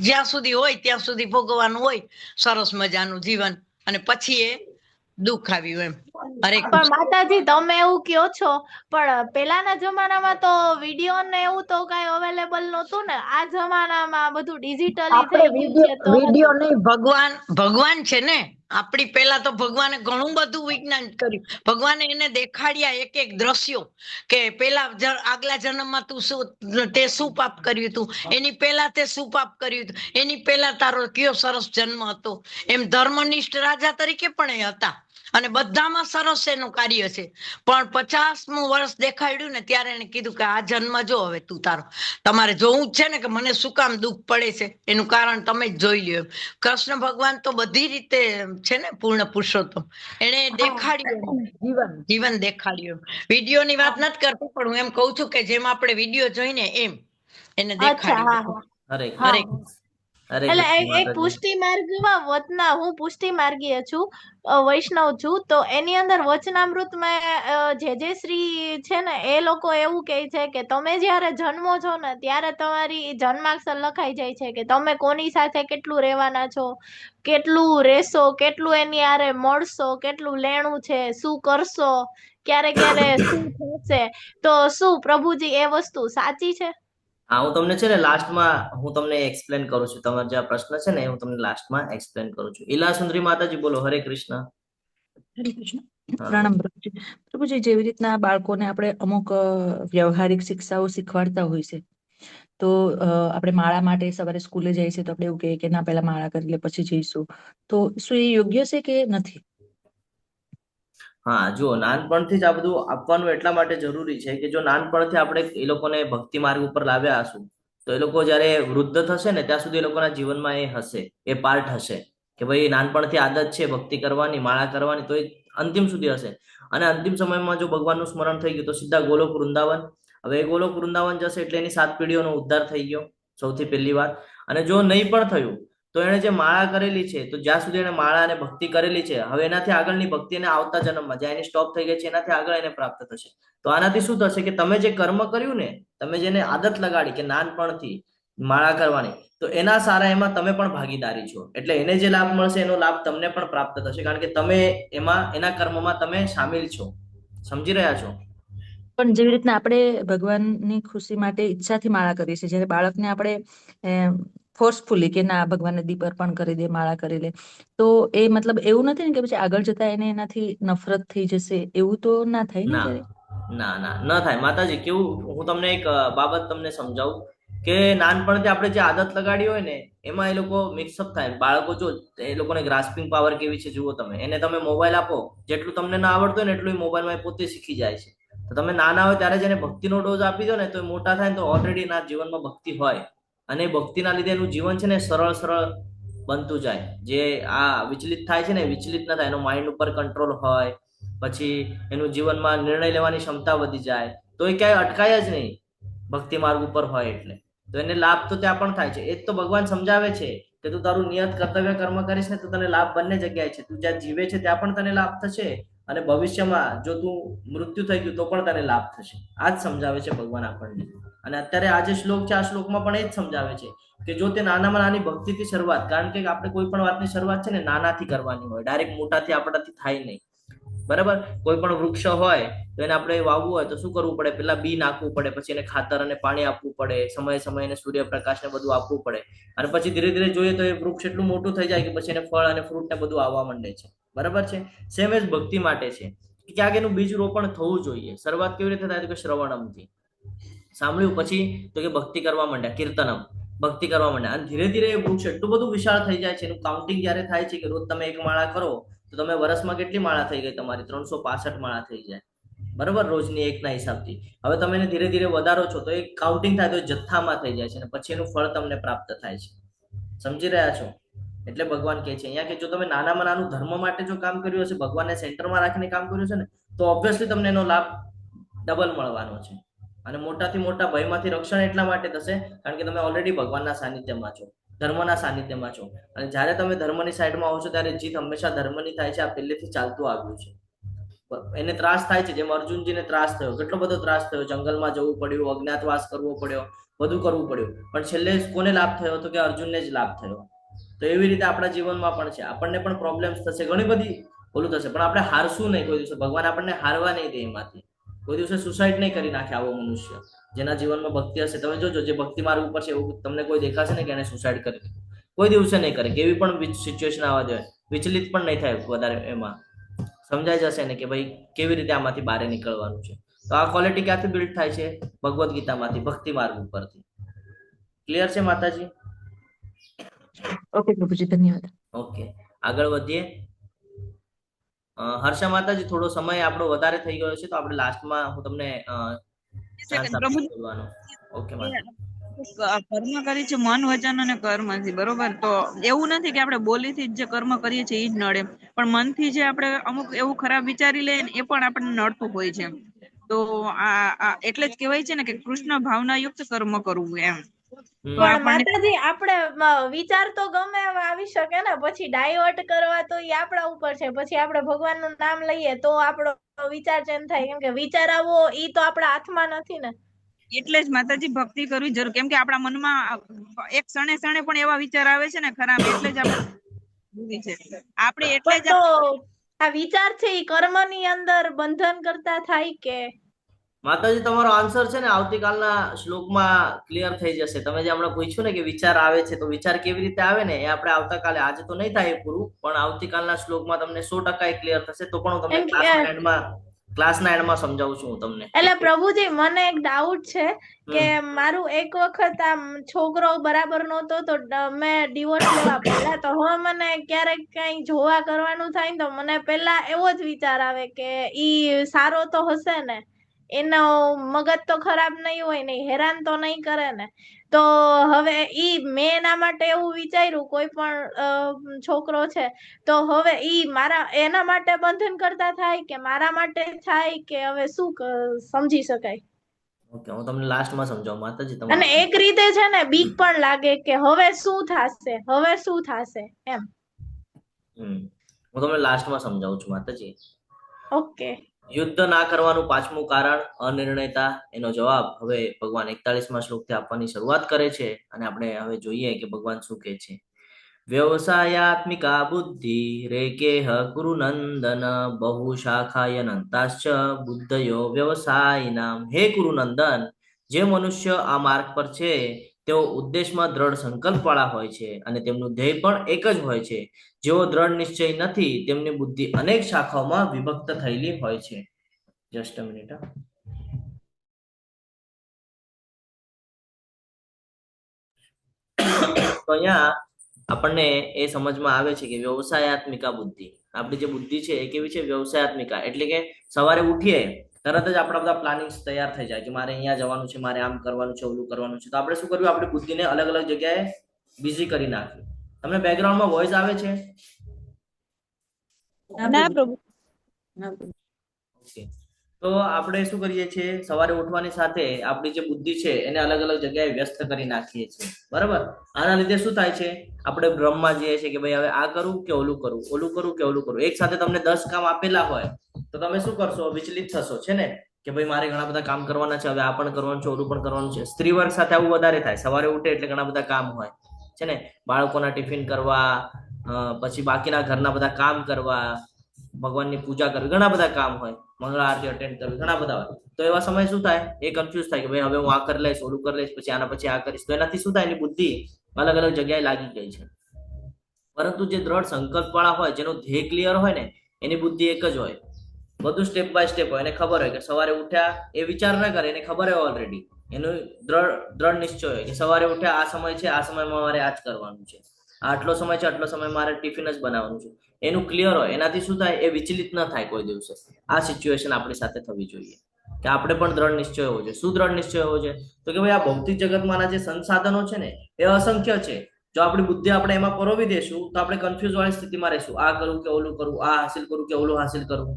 F: જ્યાં સુધી હોય ત્યાં સુધી ભોગવવાનું હોય સરસ મજાનું જીવન, અને પછી એ દુઃખ આવ્યું એમ.
G: પણ માતાજી, તમે એવું કયો છો, પણ પેલાના જમાનામાં તો વિડીયો ને એવું તો કઈ અવેલેબલ નહોતું ને. આ જમાનામાં બધું ડિજિટલી થઈ ગયું છે તો
F: વિડીયો નહીં, ભગવાન છે ને આપણી. પેલા તો ભગવાને ઘણું બધું વિજ્ઞાન કર્યું. ભગવાને એને દેખાડ્યા એક એક દ્રશ્યો કે પેલા આગલા જન્મમાં તે શું પાપ કર્યું હતું, એની પહેલા તે શું પાપ કર્યું હતું, એની પહેલા તારો કયો સરસ જન્મ હતો. એમ ધર્મનિષ્ઠ રાજા તરીકે પણ એ હતા, અને બધામાં સરસ એનું કાર્ય છે. પણ 50મું વર્ષ દેખાડ્યું ને ત્યારે એને કીધું કે આ જન્મ જો, હવે તું તમારે જોવું જ છે ને કે મને શું કામ દુઃખ પડે છે, એનું કારણ તમે જ જોઈ લ્યો. કૃષ્ણ ભગવાન તો બધી રીતે છે ને પૂર્ણ પુરુષોત્તમ, એને દેખાડ્યું જીવન દેખાડ્યું. વિડીયોની વાત નથી કરતી, પણ હું એમ કઉ છું કે જેમ આપણે વિડીયો જોઈને એમ એને દેખાડ્યું.
B: હરે
G: એટલે એક પુષ્ટિ માર્ગમાં હું પુષ્ટિ માર્ગીય છું, વૈષ્ણવ છું, તો એની અંદર વચનામૃતમાં જે શ્રી છે ને એ લોકો એવું કહે છે કે તમે જ્યારે જન્મો છો ને ત્યારે તમારી જન્માક્ષર લખાઈ જાય છે કે તમે કોની સાથે કેટલું રહેવાના છો, કેટલું રહેશો, કેટલું એની હારે મળશો, કેટલું લેણું છે, શું કરશો, ક્યારે ક્યારે શું થશે. તો શું પ્રભુજી એ વસ્તુ સાચી છે?
B: હા, હું તમને છે ને લાસ્ટમાં હું તમને એક્સપ્લેન કરું છું. તમારો જે પ્રશ્ન છે ને હું તમને લાસ્ટમાં એક્સપ્લેન કરું છું. ઈલા સુંદરી માતાજી બોલો. હરે કૃષ્ણ.
H: હરે કૃષ્ણ. પ્રણામ પ્રભુજી. પ્રભુજી, જેવી રીતના બાળકોને આપણે અમુક વ્યવહારિક શિક્ષાઓ શીખવાડતા હોય છે, તો આપણે માળા માટે સવારે સ્કૂલે જઈએ છીએ તો આપણે એવું કહીએ કે ના પહેલા માળા કરી લે પછી જઈશું, તો શું એ યોગ્ય છે કે નથી?
B: હા, જો નાનપણથી જ આ બધું આપવાનું એટલા માટે જરૂરી છે કે જો નાનપણથી આપણે એ લોકોને ભક્તિ માર્ગ ઉપર લાવ્યા હશું તો એ લોકો જયારે વૃદ્ધ થશે ને ત્યાં સુધી એ લોકોના જીવનમાં એ હશે, એ પાર્ટ હશે કે ભાઈ નાનપણથી આદત છે ભક્તિ કરવાની, માળા કરવાની, તો એ અંતિમ સુધી હશે. અને અંતિમ સમયમાં જો ભગવાનનું સ્મરણ થઈ ગયું તો સીધા ગોલોક વૃંદાવન. હવે એ ગોલોક વૃંદાવન જશે એટલે એની 7 પેઢીઓનો ઉદ્ધાર થઈ ગયો, સૌથી પહેલી વાત. અને જો નહીં પણ થયું તો એને જે માળા કરેલી છે, તો જ્યાં સુધી એને માળા અને ભક્તિ કરેલી છે, હવે એનાથી આગળની ભક્તિ એને આવતા જન્મમાં જ્યાં એની સ્ટોપ થઈ ગઈ છે એનાથી આગળ એને પ્રાપ્ત થશે. તો આનાથી શું થશે કે તમે જે કર્મ કર્યું ને, તમે જેને આદત લગાડી કે નાનપણથી માળા કરવાની, તો એના સારા એમાં તમે પણ ભાગીદારી છો, એટલે એને જે લાભ મળશે એનો લાભ તમને પણ પ્રાપ્ત થશે, કારણ કે તમે એમાં એના કર્મમાં તમે સામેલ છો. સમજી રહ્યા છો?
H: પણ જેવી રીતના આપણે ભગવાનની ખુશી માટે ઈચ્છાથી માળા કરીએ છીએ, જ્યારે બાળકને આપણે ફોર્સફુલી કે ના ભગવાનને દીપ અર્પણ કરી દે, માળા કરી લે, તો એ મતલબ એવું નથી ને કે પછી આગળ જતા એને એનાથી નફરત થઈ જશે, એવું તો ના થાય ને
B: ના
H: ક્યારે?
B: ના ના ન થાય માતાજી. કેવું, હું તમને એક બાબત તમને સમજાવું કે નાનપણથી આપણે જે આદત લગાડી હોય ને એમાં એ લોકો મિક્સઅપ થાય. બાળકો જો એ લોકોને ગ્રાસ્પિંગ પાવર કેવી છે જુઓ તમે. એને તમે મોબાઈલ આપો, જેટલું તમને ના આવડતું હોય ને એટલું મોબાઈલમાં પોતે શીખી જાય છે. તો તમે નાના હોય ત્યારે જ એને ભક્તિનો ડોઝ આપી દો ને, તો મોટા થાય ને તો ઓલરેડી એના જીવનમાં ભક્તિ હોય, અને ભક્તિના લીધે એનું જીવન છે ને સરળ સરળ બનતું જાય. જે આ વિચલિત થાય છે ને વિચલિત ના થાય, એનો માઇન્ડ ઉપર કંટ્રોલ હોય, પછી એનું જીવનમાં નિર્ણય લેવાની ક્ષમતા વધી જાય, તો એ ક્યાંય અટકાય જ નહીં ભક્તિ માર્ગ ઉપર હોય એટલે. તો એને લાભ તો ત્યાં પણ થાય છે. એ જ તો ભગવાન સમજાવે છે કે તું તારું નિયત કર્તવ્ય કર્મ કરીશ ને તો તને લાભ બંને જગ્યાએ છે. તું જ્યાં જીવે છે ત્યાં પણ તને લાભ થશે, અને ભવિષ્યમાં જો તું મૃત્યુ થઈ ગયું તો પણ તને લાભ થશે. આ જ સમજાવે છે ભગવાન આપણને. અને અત્યારે આ જે શ્લોક છે, આ શ્લોકમાં પણ એ જ સમજાવે છે કે જો તે નાનામાં નાની ભક્તિથી શરૂઆત, કારણ કે આપણે કોઈ પણ વાતની શરૂઆત છે ને નાનાથી કરવાની હોય, ડાયરેક્ટ મોટાથી આપણાથી થાય નહીં. બરાબર? કોઈ પણ વૃક્ષ હોય તો એને આપણે વાવવું હોય તો શું કરવું પડે? પેલા બી નાખવું પડે, પછી એને ખાતર અને પાણી આપવું પડે, સમયે સમયે એને સૂર્યપ્રકાશ ને બધું આપવું પડે, અને પછી ધીરે ધીરે જોઈએ તો એ વૃક્ષ એટલું મોટું થઈ જાય કે પછી એને ફળ અને ફ્રૂટ ને બધું આવવા માંડે છે. બરાબર છે? સેમ એજ ભક્તિ માટે છે કે ક્યાંક એનું બીજ રોપણ થવું જોઈએ. શરૂઆત કેવી રીતે થાય? તો કે શ્રવણમથી સાંભળ્યું, પછી તો કે ભક્તિ કરવા માંડ્યા, કીર્તનમ, ભક્તિ કરવા માંડ્યા, અને ધીરે ધીરે એ વૃક્ષ એટલું બધું વિશાળ થઈ જાય છે. એનું કાઉન્ટિંગ જ્યારે થાય છે કે રોજ તમે એક માળા કરો તો તમે વર્ષમાં કેટલી માળા થઈ ગઈ? તમારી 365 માળા થઈ જાય. બરાબર? રોજની એકના હિસાબથી. હવે તમે એને ધીરે ધીરે વધારો છો તો એક કાઉન્ટિંગ થાય તો જથ્થામાં થઈ જાય છે, અને પછી એનું ફળ તમને પ્રાપ્ત થાય છે. સમજી રહ્યા છો? એટલે ભગવાન કહે છે અહીંયા કે જો તમે નાનામાં નાનું ધર્મ માટે જો કામ કર્યું હશે, ભગવાનને સેન્ટરમાં રાખીને કામ કર્યું છે ને, તો ઓબ્વિયસલી તમને એનો લાભ ડબલ મળવાનો છે. અને મોટાથી મોટા ભયમાંથી રક્ષણ એટલા માટે થશે કારણ કે તમે ઓલરેડી ભગવાનના સાનિધ્યમાં છો, ધર્મના સાનિધ્યમાં છો. અને જ્યારે તમે ધર્મની સાઈડમાં આવો છો ત્યારે જીત હંમેશા ધર્મની થાય છે. આ પહેલેથી ચાલતું આવ્યું છે. એને ત્રાસ થાય છે, જેમ અર્જુનજીને ત્રાસ થયો, કેટલો બધો ત્રાસ થયો, જંગલમાં જવું પડ્યું, અજ્ઞાતવાસ કરવો પડ્યો, બધું કરવું પડ્યું, પણ છેલ્લે કોને લાભ થયો? તો કે અર્જુનને જ લાભ થયો. તો એવી રીતે આપણા જીવનમાં પણ છે. આપણને પણ પ્રોબ્લેમ્સ થશે, ઘણી બધી ઓલું થશે, પણ આપણે હારશું નહીં કોઈ દિવસે. ભગવાન આપણને હારવા નહીં દે એમાંથી. કોઈ દિવસે સુસાઇડ નહીં કરી નાખે આવો મનુષ્ય જેના જીવનમાં ભક્તિ હશે. તમે જોજો, જે ભક્તિ માર્ગ ઉપર છે એવું તમને કોઈ દેખાશે ને કે એને સુસાઇડ કરી દીધું, કોઈ દિવસે નહીં કરે. કેવી પણ સિચ્યુએશન આવવા દે, વિચલિત પણ નહીં થાય વધારે. એમાં સમજાઈ જશે ને કે ભાઈ કેવી રીતે આમાંથી બહાર નીકળવાનું છે. તો આ ક્વોલિટી ક્યાંથી બિલ્ડ થાય છે? ભગવદ્ ગીતામાંથી, ભક્તિ માર્ગ ઉપરથી. ક્લિયર છે માતાજી?
H: ઓકે પ્રભુજી, ધન્યવાદ.
B: ઓકે, આગળ વધીએ. હર્ષા માતાજી, થોડો સમય આપણો વધારે થઈ ગયો છે તો આપણે લાસ્ટમાં હું તમને ચાન્સ આપીશ બોલવાનો. ઓકે માતાજી.
I: કર્મ કરી છે મન, વચન અને કર્મથી, બરોબર? તો એવું નથી કે આપણે બોલીથી જ જે કર્મ કરીએ છીએ એ જ નડે, પણ મનથી જે આપણે અમુક એવું ખરાબ વિચારી લઈએ ને એ પણ આપણને નડતું હોય છે. તો આ એટલે જ કહેવાય છે ને કે કૃષ્ણ ભાવના યુક્ત કર્મ કરવું એમ. તો
G: પણ
I: આપણને
G: માતાજી, આપણે વિચાર તો ગમે એવા આવી શકે ને, પછી ડાયવર્ટ કરવા તો એ આપણા ઉપર છે. પછી આપણે ભગવાનનું નામ લઈએ તો આપણો વિચાર ચેન્જ થાય, કેમ કે વિચાર આવવો ઈ તો આપણા હાથમાં નથી ને.
I: એટલે જ માતાજી ભક્તિ કરવી જરૂર, કેમ કે આપણા મનમાં એક ક્ષણે ક્ષણે પણ એવા વિચાર આવે છે ને ખરાબ, એટલે જ આપણે એટલે જ
G: તો આ વિચાર છે ઈ કર્મની અંદર બંધન કરતા થાય કે?
B: માતાજી, તમારો આન્સર છે ને આવતીકાલના શ્લોકમાં ક્લિયર થઈ જશે. તમે જે હમણાં પૂછ્યું ને કે વિચાર આવે છે, તો વિચાર કેવી રીતે આવે ને એ આપણે આવતીકાલે, આજે તો નહીં થાય પૂરું, પણ આવતીકાલના શ્લોકમાં તમને 100% ક્લિયર થશે. તો પણ હું તમને ક્લાસના એન્ડમાં સમજાવું છું હું તમને.
G: એટલે પ્રભુજી, મને એક ડાઉટ છે કે મારું એક વખત આમ છોકરો બરાબર નહોતો તો મેં ડિવોર્સ લેવા પડ્યા. તો હવે મને ક્યારેક કઈ જોવા કરવાનું થાય ને તો મને પેલા એવો જ વિચાર આવે કે ઈ સારો તો હશે ને, એનો મગજ તો ખરાબ નહીં હોય ને, હેરાન તો નહીં કરે ને. તો હવે મેં એના માટે એવું વિચાર્યું, કોઈ પણ છોકરો છે તો હવે એના માટે બંધન કરતા થાય કે મારા માટે થાય કે હવે શું સમજી શકાય?
B: ઓકે, હું તમને લાસ્ટમાં સમજાવું માતાજી.
G: અને એક રીતે છે ને બીક પણ લાગે કે હવે શું થશે, હવે શું થશે એમ.
B: હું તમને લાસ્ટમાં સમજાવું છું માતાજી.
G: ઓકે.
B: યુદ્ધ ના કરવાનું પાંચમું કારણ અનિર્ણયતા. એનો જવાબ હવે ભગવાન 41મા શ્લોકથી આપવાની શરૂઆત કરે છે અને આપણે હવે જોઈએ કે ભગવાન શું કહે છે. વ્યવસાયાત્મિકા બુદ્ધિ રેકેહ કુરુનંદન બહુશાખાયનંતાશ્ચ બુદ્ધયો વ્યવસાયિનામ. હે કુરુનંદન, જે મનુષ્ય આ માર્ગ પર છે તેઓ ઉદ્દેશમાં દ્રઢ સંકલ્પ વાળા હોય છે અને તેમનું ધ્યેય પણ એક જ હોય છે. જેઓ દ્રઢ નિશ્ચય નથી તેમની બુદ્ધિ અનેક શાખાઓમાં વિભક્ત થયેલી હોય છે. Just a minute. તો અહીંયા આપણને એ સમજમાં આવે છે કે વ્યવસાયાત્મિકા બુદ્ધિ, આપણી જે બુદ્ધિ છે એ કેવી છે? વ્યવસાયાત્મિકા. એટલે કે સવારે ઉઠીએ તરત જ આપણા બધા પ્લાનિંગ તૈયાર થઈ જાય કે મારે અહીંયા જવાનું છે, મારે આમ કરવાનું છે, ઓલું કરવાનું છે. તો આપણે શું કર્યું? આપણી બુદ્ધિને અલગ અલગ જગ્યાએ બિઝી કરી નાખ્યું. તમને બેકગ્રાઉન્ડમાં વોઇસ આવે છે?
I: ના પ્રભુ.
B: ઓકે. તો આપણે શું કરીએ છીએ? સવારે ઉઠવાની સાથે આપણી જે બુદ્ધિ છે એને અલગ અલગ જગ્યાએ વ્યસ્ત કરી નાખીએ છીએ. બરાબર? આના લીધે શું થાય છે? આપણે ભ્રમમાં જઈએ છીએ કે ભાઈ હવે આ કરું કે ઓલું કરું, ઓલું કરું કે ઓલું કરું. એક સાથે તમને 10 કામ આપેલા હોય તો તમે શું કરશો? વિચલિત થશો, છે ને? કે ભાઈ મારે ઘણા બધા કામ કરવાના છે, હવે આ પણ કરવાનું છે, ઓલું પણ કરવાનું છે. સ્ત્રી વર્ગ સાથે આવું વધારે થાય. સવારે ઉઠે એટલે ઘણા બધા કામ હોય, છે ને? બાળકોના ટિફિન કરવા, પછી બાકીના ઘરના બધા કામ કરવા, ભગવાનની પૂજા કરવી, ઘણા બધા કામ હોય, મંગળા આરતી અટેન્ડ કરવી, ઘણા બધા હોય. તો એવા સમય શું થાય? એ કન્ફ્યુઝ થાય કે ભાઈ હવે હું આ કરી લઈશ, ઓલું કરી લઈશ, પછી આના પછી આ કરીશ. તો એનાથી શું થાય? એની બુદ્ધિ અલગ અલગ જગ્યાએ લાગી ગઈ છે. પરંતુ જે દ્રઢ સંકલ્પ વાળા હોય, જેનો ધ્યેય ક્લિયર હોય ને, એની બુદ્ધિ એક જ હોય. બધું સ્ટેપ બાય સ્ટેપ હોય. એને ખબર હોય કે સવારે ઉઠ્યા એ વિચાર ના કરે, એને ખબર હોય ઓલરેડી. એનું દ્રઢ નિશ્ચય હોય કે સવારે ઉઠ્યા આ સમય છે, આ સમયમાં મારે આ જ કરવાનું છે, આટલો સમય છે, આટલો સમય મારે ટિફિન જ બનાવવાનું છે. એનું ક્લિયર હોય. એનાથી શું થાય? એ વિચલિત ન થાય કોઈ દિવસે. આ સિચ્યુએશન આપણી સાથે થવી જોઈએ કે આપણે પણ દ્રઢ નિશ્ચય હોવો જોઈએ. શું દ્રઢ નિશ્ચય હોવો જોઈએ? તો કે ભાઈ આ ભૌતિક જગતમાંના જે સંસાધનો છે ને એ અસંખ્ય છે. જો આપણી બુદ્ધિ આપણે એમાં પરોવી દેશું તો આપણે કન્ફ્યુઝ વાળી સ્થિતિમાં રહીશું. આ કરું કે ઓલું કરું, આ હાસિલ કરું કે ઓલું હાસિલ કરું.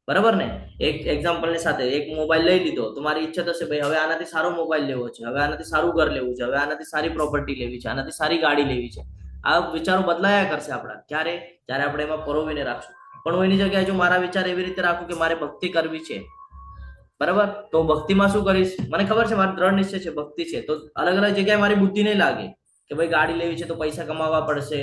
B: બરાબર ને? એક એક્ઝામ્પલની સાથે એક મોબાઈલ લઈ લીધો તો મારી ઈચ્છા થશે ભાઈ હવે આનાથી સારો મોબાઈલ લેવો છે, હવે આનાથી સારું ઘર લેવું છે, હવે આનાથી સારી પ્રોપર્ટી લેવી છે, આનાથી સારી ગાડી લેવી છે. આ વિચારો બદલાયા કરશે આપણા. ક્યારે? જ્યારે આપણે એમાં પરોવીને રાખશું. પણ હું એની જગ્યાએ જો મારા વિચાર એવી રીતે રાખું કે મારે ભક્તિ કરવી છે, બરાબર, તો હું ભક્તિમાં શું કરીશ? મને ખબર છે મારો દ્રઢ નિશ્ચય છે, ભક્તિ છે, તો અલગ અલગ જગ્યાએ મારી બુદ્ધિ નહીં લાગે કે ભાઈ ગાડી લેવી છે તો પૈસા કમાવા પડશે,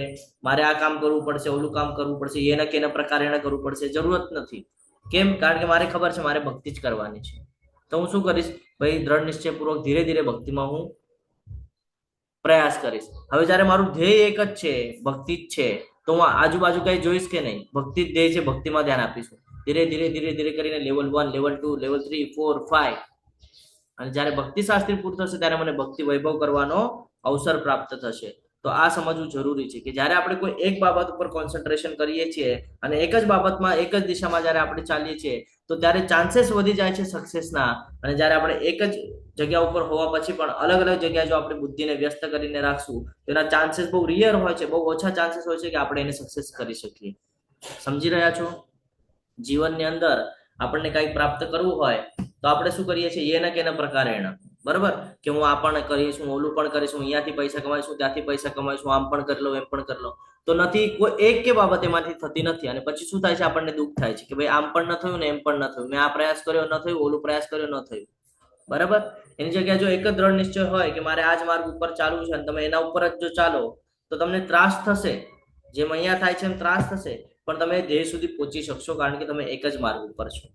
B: મારે આ કામ કરવું પડશે, ઓલું કામ કરવું પડશે, એના કેના પ્રકારે એને કરવું પડશે. જરૂરત નથી. કેમ? કારણ કે મારે ખબર છે મારે ભક્તિ જ કરવાની છે. તો હું શું કરીશ? ભાઈ દ્રઢ નિશ્ચયપૂર્વક ધીરે ધીરે ભક્તિમાં હું પ્રયાસ કરીશ. હવે જ્યારે મારું ધ્યેય એક જ છે, ભક્તિ જ છે, તો હું આજુબાજુ કઈ જોઈશ કે નહીં? ભક્તિ જ ધ્યેય છે, ભક્તિમાં ધ્યાન આપીશું. ધીરે ધીરે ધીરે ધીરે કરીને લેવલ 1, લેવલ 2, લેવલ 3, 4, 5. અને જ્યારે ભક્તિ શાસ્ત્રી પૂરું થશે ત્યારે મને ભક્તિ વૈભવ કરવાનો અવસર પ્રાપ્ત થશે. તો આ સમજવું જરૂરી છે કે જ્યારે આપણે કોઈ એક બાબત ઉપર કોન્સન્ટ્રેશન કરીએ છીએ અને એક જ બાબતમાં એક જ દિશામાં જ્યારે આપણે ચાલીએ છીએ તો ત્યારે ચાન્સીસ વધી જાય છે સક્સેસના. અને જ્યારે આપણે એક જ જગ્યા ઉપર હોવા પછી પણ અલગ અલગ જગ્યાએ જો આપણે બુદ્ધિને વ્યસ્ત કરીને રાખશું તો એના ચાન્સીસ બહુ રિયર હોય છે, બહુ ઓછા ચાન્સીસ હોય છે કે આપણે એને સક્સેસ કરી શકીએ. સમજી રહ્યા છો? જીવનની અંદર આપણને કંઈક પ્રાપ્ત કરવું હોય તો આપણે શું કરીએ છીએ? એના કેના પ્રકારે એના, બરાબર, કે હું આ પણ કરીશ, હું ઓલું પણ કરીશ, હું અહીંયાથી પૈસા કમાઈશું, ત્યાંથી પૈસા કમાઈશું, આમ પણ કરી લો, એમ પણ કરી લો. તો નથી, કોઈ એક કે બાબત એમાંથી થતી નથી. અને પછી શું થાય છે? આપણને દુઃખ થાય છે કે ભાઈ આમ પણ ન થયું ને એમ પણ ન થયું, મેં આ પ્રયાસ કર્યો ન થયું, ઓલું પ્રયાસ કર્યો ન થયું. બરાબર? એની જગ્યાએ જો એક જ દ્રઢ નિશ્ચય હોય કે મારે આ જ માર્ગ ઉપર ચાલવું છે અને તમે એના ઉપર જ જો ચાલો તો તમને ત્રાસ થશે. જેમ અહીંયા થાય છે એમ ત્રાસ થશે, પણ તમે ધ્યેય સુધી પહોંચી શકશો કારણ કે તમે એક જ માર્ગ ઉપર છો,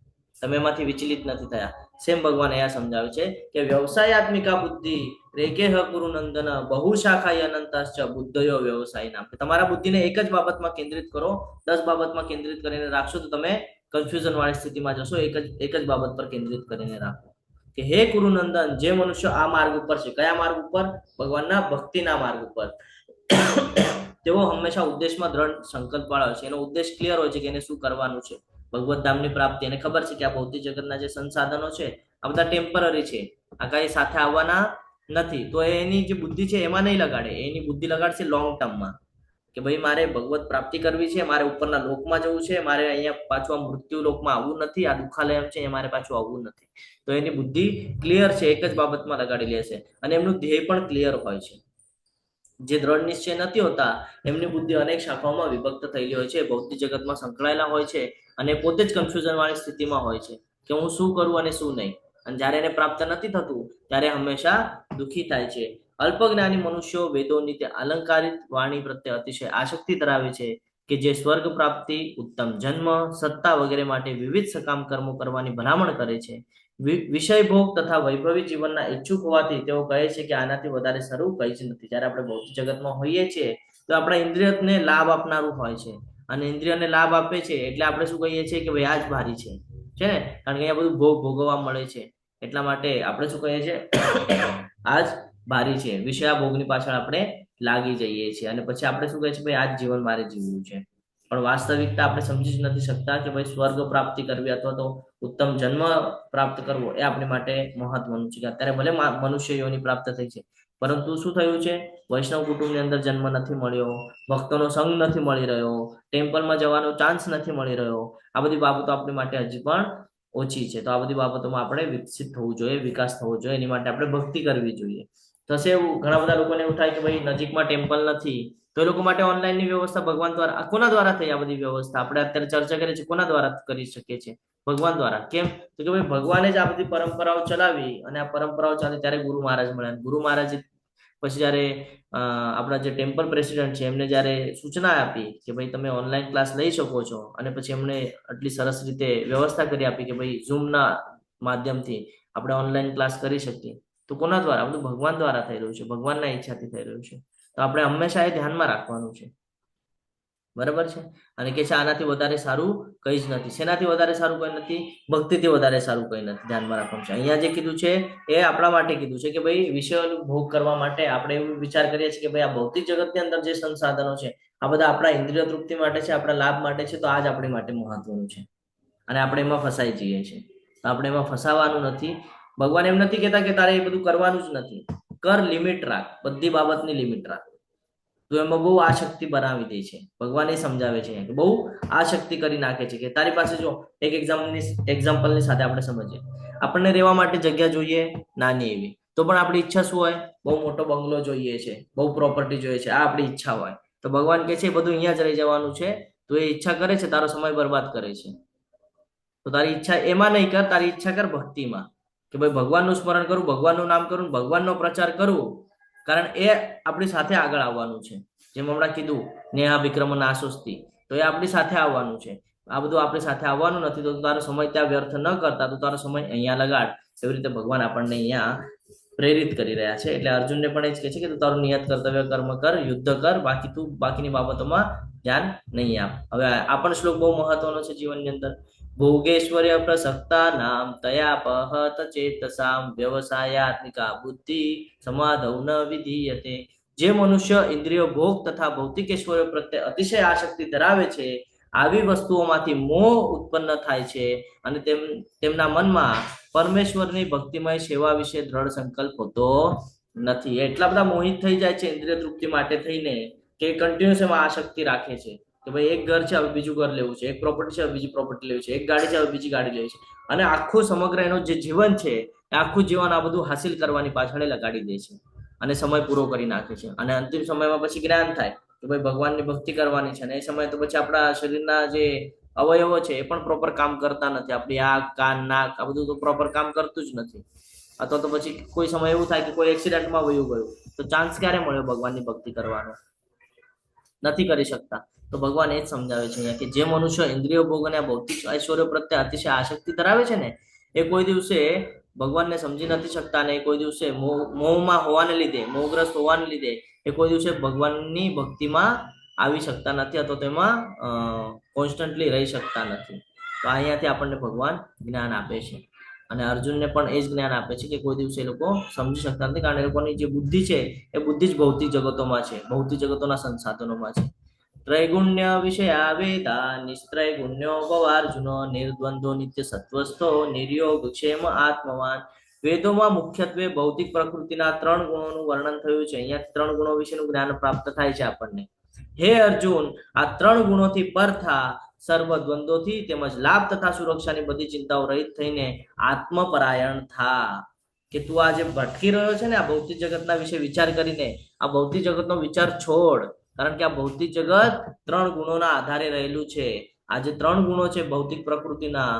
B: તમે એમાંથી વિચલિત નથી થયા. સેમ ભગવાન અહીંયા સમજાવે છે કે વ્યવસાયાત્મિકા બુદ્ધિ રેકેહ કુરુનંદન બહુશાખાય અનંતાશ્ચ બુદ્ધયો વ્યવસાય નામ. તમારા બુદ્ધિને એક જ બાબતમાં કેન્દ્રિત કરો. 10 બાબતમાં કેન્દ્રિત કરીને રાખશો તો તમે કન્ફ્યુઝન વાળી સ્થિતિમાં જશો. એક જ બાબત પર કેન્દ્રિત કરીને રાખો કે હે કુરુનંદન, જે મનુષ્ય આ માર્ગ ઉપર છે, કયા માર્ગ ઉપર? ભગવાનના ભક્તિના માર્ગ ઉપર, તેઓ હંમેશા ઉદ્દેશમાં દ્રઢ સંકલ્પ વાળા હોય છે. એનો ઉદ્દેશ ક્લિયર હોય છે કે એને શું કરવાનું છે. ભગવત ધામની પ્રાપ્તિ. એને ખબર છે કે આ ભૌતિક જગતના જે સંસાધનો છે આ બધા ટેમ્પરરી છે, આ કઈ સાથે આવવાના નથી. તો એની જે બુદ્ધિ છે એમાં નહીં લગાડે, એની બુદ્ધિ લગાડશે લોંગ ટર્મમાં કે ભાઈ મારે ભગવત પ્રાપ્તિ કરવી છે, મારે ઉપરના લોકમાં જવું છે, મારે અહીંયા પાછું આ મૃત્યુ લોકમાં આવવું નથી, આ દુઃખાલય છે એ મારે પાછું આવવું નથી. તો એની બુદ્ધિ ક્લિયર છે, એક જ બાબતમાં લગાડી લેશે અને એમનું ધ્યેય પણ ક્લિયર હોય છે. જે દ્રઢ નિશ્ચય નથી હોતા એમની બુદ્ધિ અનેક શાખાઓમાં વિભક્ત થયેલી હોય છે, ભૌતિક જગતમાં સંકળાયેલા હોય છે અને પોતે જ કન્ફ્યુઝન વાળી સ્થિતિમાં હોય છે કે હું શું કરું અને શું નહીં. અને જ્યારે એને પ્રાપ્ત નથી થતું ત્યારે હંમેશા દુઃખી થાય છે. અલ્પજ્ઞાની મનુષ્યો વેદોની તે અલંકારિત વાણી પ્રત્યે અતિશય આસક્તિ ધરાવે છે કે જે સ્વર્ગ પ્રાપ્તિ, ઉત્તમ જન્મ, સત્તા વગેરે માટે વિવિધ સકામ કર્મો કરવાની ભલામણ કરે છે. વિષય ભોગ તથા વૈભવી જીવનના ઈચ્છુક હોવાથી તેઓ કહે છે કે આનાથી વધારે સારું કંઈ જ નથી. જ્યારે આપણે ભૌતિક જગતમાં હોઈએ છીએ તો આપણા ઇન્દ્રિયને લાભ આપનારું હોય છે અને ઇન્દ્રિયને લાભ આપે છે એટલે આપણે શું કહીએ છીએ કે ભાઈ આ જ ભારી છે ને, કારણ કે અહીંયા બધું ભોગ ભોગવવા મળે છે એટલા માટે આપણે શું કહીએ છીએ આ જ ભારી છે. વિષયા ભોગની પાછળ આપણે લાગી જઈએ છીએ અને પછી આપણે શું કહીએ છીએ ભાઈ આ જ જીવન મારે જીવવું છે. પણ વાસ્તવિકતા આપણે સમજી જ નથી શકતા કે ભાઈ સ્વર્ગ પ્રાપ્તિ કરવી અથવા તો ઉત્તમ જન્મ પ્રાપ્ત કરવો એ આપણી માટે મહત્વનું છે. કે અત્યારે ભલે મનુષ્ય યોની પ્રાપ્ત થઈ છે પરંતુ શું થયું છે, વૈષ્ણવ કુટુંબની અંદર જન્મ નથી મળ્યો, ભક્તોનો સંગ નથી મળી રહ્યો, ટેમ્પલમાં જવાનો ચાન્સ નથી મળી રહ્યો. આ બધી બાબતો આપણી માટે હજી પણ ઓછી છે. તો આ બધી બાબતોમાં આપણે વિકસિત થવું જોઈએ, વિકાસ થવો જોઈએ. એની માટે આપણે ભક્તિ કરવી જોઈએ. થશે એવું ઘણા બધા લોકોને એવું થાય કે ભાઈ નજીકમાં ટેમ્પલ નથી તો એ લોકો માટે ઓનલાઈનની વ્યવસ્થા ભગવાન દ્વારા, કોના દ્વારા થઈ આ બધી વ્યવસ્થા? આપણે અત્યારે ચર્ચા કરીએ છીએ કોના દ્વારા કરી શકીએ છીએ? ભગવાન દ્વારા. કેમ? તો કે ભાઈ ભગવાને જ આ બધી પરંપરાઓ ચલાવી અને આ પરંપરાઓ ચાલી ત્યારે ગુરુ મહારાજ મળ્યા. ગુરુ મહારાજ પછી જ્યારે આપણા જે ટેમ્પલ પ્રેસિડેન્ટ છે એમને જ્યારે સૂચના આપી કે ભાઈ તમે ઓનલાઈન ક્લાસ લઈ શકો છો અને પછી એમણે આટલી સરસ રીતે વ્યવસ્થા કરી આપી કે ભાઈ ઝૂમના માધ્યમથી આપણે ઓનલાઈન ક્લાસ કરી શકીએ. તો કોના દ્વારા? બધું ભગવાન દ્વારા થઈ રહ્યું છે, ભગવાનના ઈચ્છાથી થઈ રહ્યું છે. તો આપણે હંમેશા એ ધ્યાનમાં રાખવાનું છે. બરાબર છે? અને કે છે આનાથી વધારે સારું કંઈ જ નથી. શેનાથી વધારે સારું કંઈ નથી? ભક્તિથી વધારે સારું કંઈ નથી. ધ્યાનમાં રાખવાનું છે. અહીંયા જે કીધું છે એ આપણા માટે કીધું છે કે ભાઈ વિષયોનો ભોગ કરવા માટે આપણે એવું વિચાર કરીએ છીએ કે ભાઈ આ ભૌતિક જગતની અંદર જે સંસાધનો છે આ બધા આપણા ઇન્દ્રિય તૃપ્તિ માટે છે, આપણા લાભ માટે છે. તો આ જ આપણી માટે મહત્વનું છે અને આપણે એમાં ફસાઈ જઈએ છીએ. તો આપણે એમાં ફસાવાનું નથી. ભગવાન એમ નથી કહેતા કે તારે એ બધું કરવાનું જ નથી. કર, લિમિટ રાખ, બધી બાબતની લિમિટ રાખ. તો એમાં બહુ આશક્તિ બનાવી દે છે. ભગવાન એ સમજાવે છે કે બહુ આશક્તિ કરી નાખે છે કે તારી પાસે જો એક એક્ઝામ્પલની સાથે આપણે સમજીએ. આપણને રહેવા માટે જગ્યા જોઈએ નાની એવી, તો પણ આપણી ઈચ્છા શું હોય? બહુ મોટો બંગલો જોઈએ છે, બહુ પ્રોપર્ટી જોઈએ છે. આ આપણી ઈચ્છા હોય. તો ભગવાન કહે છે બધું અહીંયા જ રહી જવાનું છે. તો એ ઈચ્છા કરે છે, તારો સમય બરબાદ કરે છે. તો તારી ઈચ્છા એમાં નહીં કર, તારી ઈચ્છા કર ભક્તિમાં કે ભાઈ ભગવાનનું સ્મરણ કરું, ભગવાનનું નામ કરું, ભગવાનનો પ્રચાર કરું. કારણ એ આપણી સાથે આગળ આવવાનું છે. જેમ હમણાં કીધું નેહા વિક્રમ નાશોસ્તી, તો એ આપણી સાથે આવવાનું છે. આ બધું આપણી સાથે આવવાનું નથી. તો તારો સમય ત્યાં વ્યર્થ ન કરતા તો તારો સમય અહીંયા લગાડ. એવી રીતે ભગવાન આપણને અહીંયા પ્રેરિત કરી રહ્યા છે. એટલે અર્જુનને પણ એ જ કહે છે કે તું તારું નિયત કર્તવ્ય કર્મ કર, યુદ્ધ કર, બાકી તું બાકીની બાબતોમાં ધ્યાન નહીં આપ. હવે આ પણ શ્લોક બહુ મહત્વનો છે જીવનની અંદર. ભોગેશ્વર્ય પ્રસક્તા નામ તયાપહત ચેતસામ વ્યવસાયાત્મિકા બુદ્ધિ સમાધૌ ન વિધીયતે. જે મનુષ્ય ઇન્દ્રિયો ભોગ તથા ભૌતિક ઐશ્વર્ય પ્રત્યે અતિશય આસક્તિ ધરાવે છે આવી વસ્તુઓમાંથી મોહ ઉત્પન્ન થાય છે અને તેમના મનમાં પરમેશ્વરની ભક્તિમય સેવા વિશે દ્રઢ સંકલ્પ હોતો નથી. એટલા બધા મોહિત થઈ જાય છે ઇન્દ્રિય તૃપ્તિ માટે થઈને કે કન્ટિન્યુઅસ એમાં આસક્તિ રાખે છે કે ભાઈ એક ઘર છે હવે બીજું ઘર લેવું છે, એક પ્રોપર્ટી છે હવે બીજી પ્રોપર્ટી લેવી છે, એક ગાડી છે હવે બીજી ગાડી લેવી છે. અને આખું સમગ્ર એનું જે જીવન છે એ આખું જીવન આ બધું હાસિલ કરવાની પાછળ લગાડી દે છે અને સમય પૂરો કરી નાખે છે. અને અંતિમ સમયમાં પછી જ્ઞાન થાય કે ભાઈ ભગવાનની ભક્તિ કરવાની છે. અને એ સમય તો પછી આપણા શરીરના જે અવયવો છે એ પણ પ્રોપર કામ કરતા નથી. આપણી આંખ, કાન, નાક આ બધું તો પ્રોપર કામ કરતું જ નથી. અથવા તો પછી કોઈ સમય એવું થાય કે કોઈ એક્સિડન્ટમાં વયું ગયું તો ચાન્સ ક્યારે મળ્યો ભગવાનની ભક્તિ કરવાનો? નથી કરી શકતા. તો ભગવાન એ જ સમજાવે છે અહીંયા કે જે મનુષ્ય ઇન્દ્રિયો ભોગ અને ભૌતિક ઐશ્વર્ય પ્રત્યે અતિશય આસક્તિ ધરાવે છે ને એ કોઈ દિવસે ભગવાનને સમજી નથી શકતા. અને કોઈ દિવસે મોહમાં હોવાને લીધે, મોહગ્રસ્ત હોવાને લીધે એ કોઈ દિવસે ભગવાનની ભક્તિમાં આવી શકતા નથી અથવા તેમાં કોન્સ્ટન્ટલી રહી શકતા નથી. તો અહીંયાથી આપણને ભગવાન જ્ઞાન આપે છે અને અર્જુનને પણ એ જ જ્ઞાન આપે છે કે કોઈ દિવસે એ લોકો સમજી શકતા નથી. કારણ એ લોકોની જે બુદ્ધિ છે એ બુદ્ધિ જ ભૌતિક જગતોમાં છે, ભૌતિક જગતોના સંસાધનોમાં છે. ત્રૈગુણ્ય વિષયા વેદા નિસ્ત્રૈગુણ્યો ભવાર્જુનો નિર્દ્વંદ્વો નિત્ય સત્વસ્થો નિર્યોગ ક્ષેમ આત્મવાન. વેદોમાં મુખ્યત્વે ભૌતિક પ્રકૃતિના 3 ગુણોનું વર્ણન થયું છે. અહીંયા 3 ગુણો વિશેનું જ્ઞાન પ્રાપ્ત થાય છે આપણને. હે અર્જુન, આ 3 ગુણોથી પર થા, સર્વ દ્વંદ્વોથી તેમજ લાભ તથા સુરક્ષાની બધી ચિંતાઓ રહિત થઈને આત્મપરાયણ થા. કે તું આ જે ભટકી રહ્યો છે ને આ ભૌતિક જગતના વિશે વિચાર કરીને આ ભૌતિક જગતનો વિચાર છોડ. કારણ કે આ ભૌતિક જગત 3 ગુણોના આધારે રહેલું છે. આ જે 3 ગુણો છે ભૌતિક પ્રકૃતિના,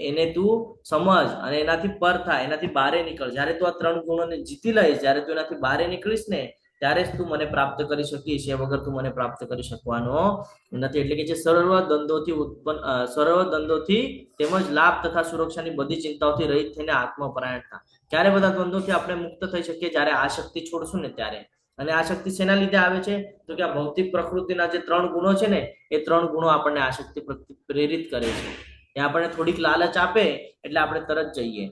B: એને તું સમજ અને એનાથી પર થાય, એનાથી બહાર નીકળ. જયારે તું આ 3 ગુણોને જીતી લઈશ, જયારે તું એનાથી બહાર નીકળીશ ને, ત્યારે જ તું મને પ્રાપ્ત કરી શકીશ. એ વગર તું મને પ્રાપ્ત કરી શકવાનો નથી. એટલે કે જે સર્વ દ્વંદ્વોથી તેમજ લાભ તથા સુરક્ષાની બધી ચિંતાઓથી રહિત થઈને આત્મપરાયણ થા. ક્યારે બધા દ્વંદ્વોથી આપણે મુક્ત થઈ શકીએ? જ્યારે આ શક્તિ છોડશું ને ત્યારે. અને આ શક્તિ શેના લીધે આવે છે? તો કે આ ભૌતિક પ્રકૃતિના જે 3 ગુણો છે ને, એ 3 ગુણો આપણને આ શક્તિ પ્રેરિત કરે છે. એ આપણને થોડીક લાલચ આપે એટલે આપણે તરત જઈએ.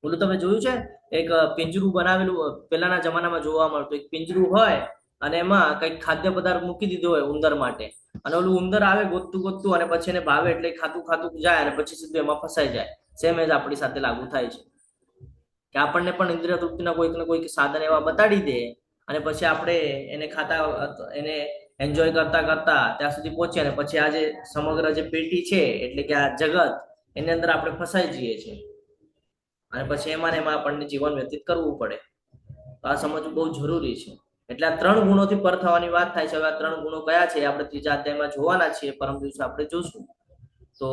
B: બોલું, તમે જોયું છે એક પિંજરું બનાવેલું પહેલાના જમાનામાં જોવા મળતું? એક પિંજરું હોય અને એમાં કઈક ખાદ્ય પદાર્થ મૂકી દીધો હોય ઉંદર માટે, અને ઓલું ઉંદર આવે ગોતતું અને પછી એને ભાવે એટલે ખાતું જાય અને પછી સીધું એમાં ફસાઈ જાય. સેમ એજ આપણી સાથે લાગુ થાય છે કે આપણને પણ ઇન્દ્રિય તૃપ્તિના કોઈક ને કોઈક સાધન એવા બતાડી દે અને પછી આપણે એને ખાતા, એને એન્જોય કરતા ત્યાં સુધી પહોંચે અને પછી આ જે સમગ્ર જે પેટી છે એટલે કે આ જગત, એની અંદર આપણે ફસાઈ જઈએ છીએ અને પછી એમાં આપણને જીવન વ્યતીત કરવું પડે. તો આ સમજવું બહુ જરૂરી છે. એટલે આ 3 ગુણોથી પર થવાની વાત થાય છે. હવે આ 3 ગુણો કયા છે આપણે 3જા અધ્યાયમાં જોવાના છીએ. પરમ દિવસે આપણે જોશું. તો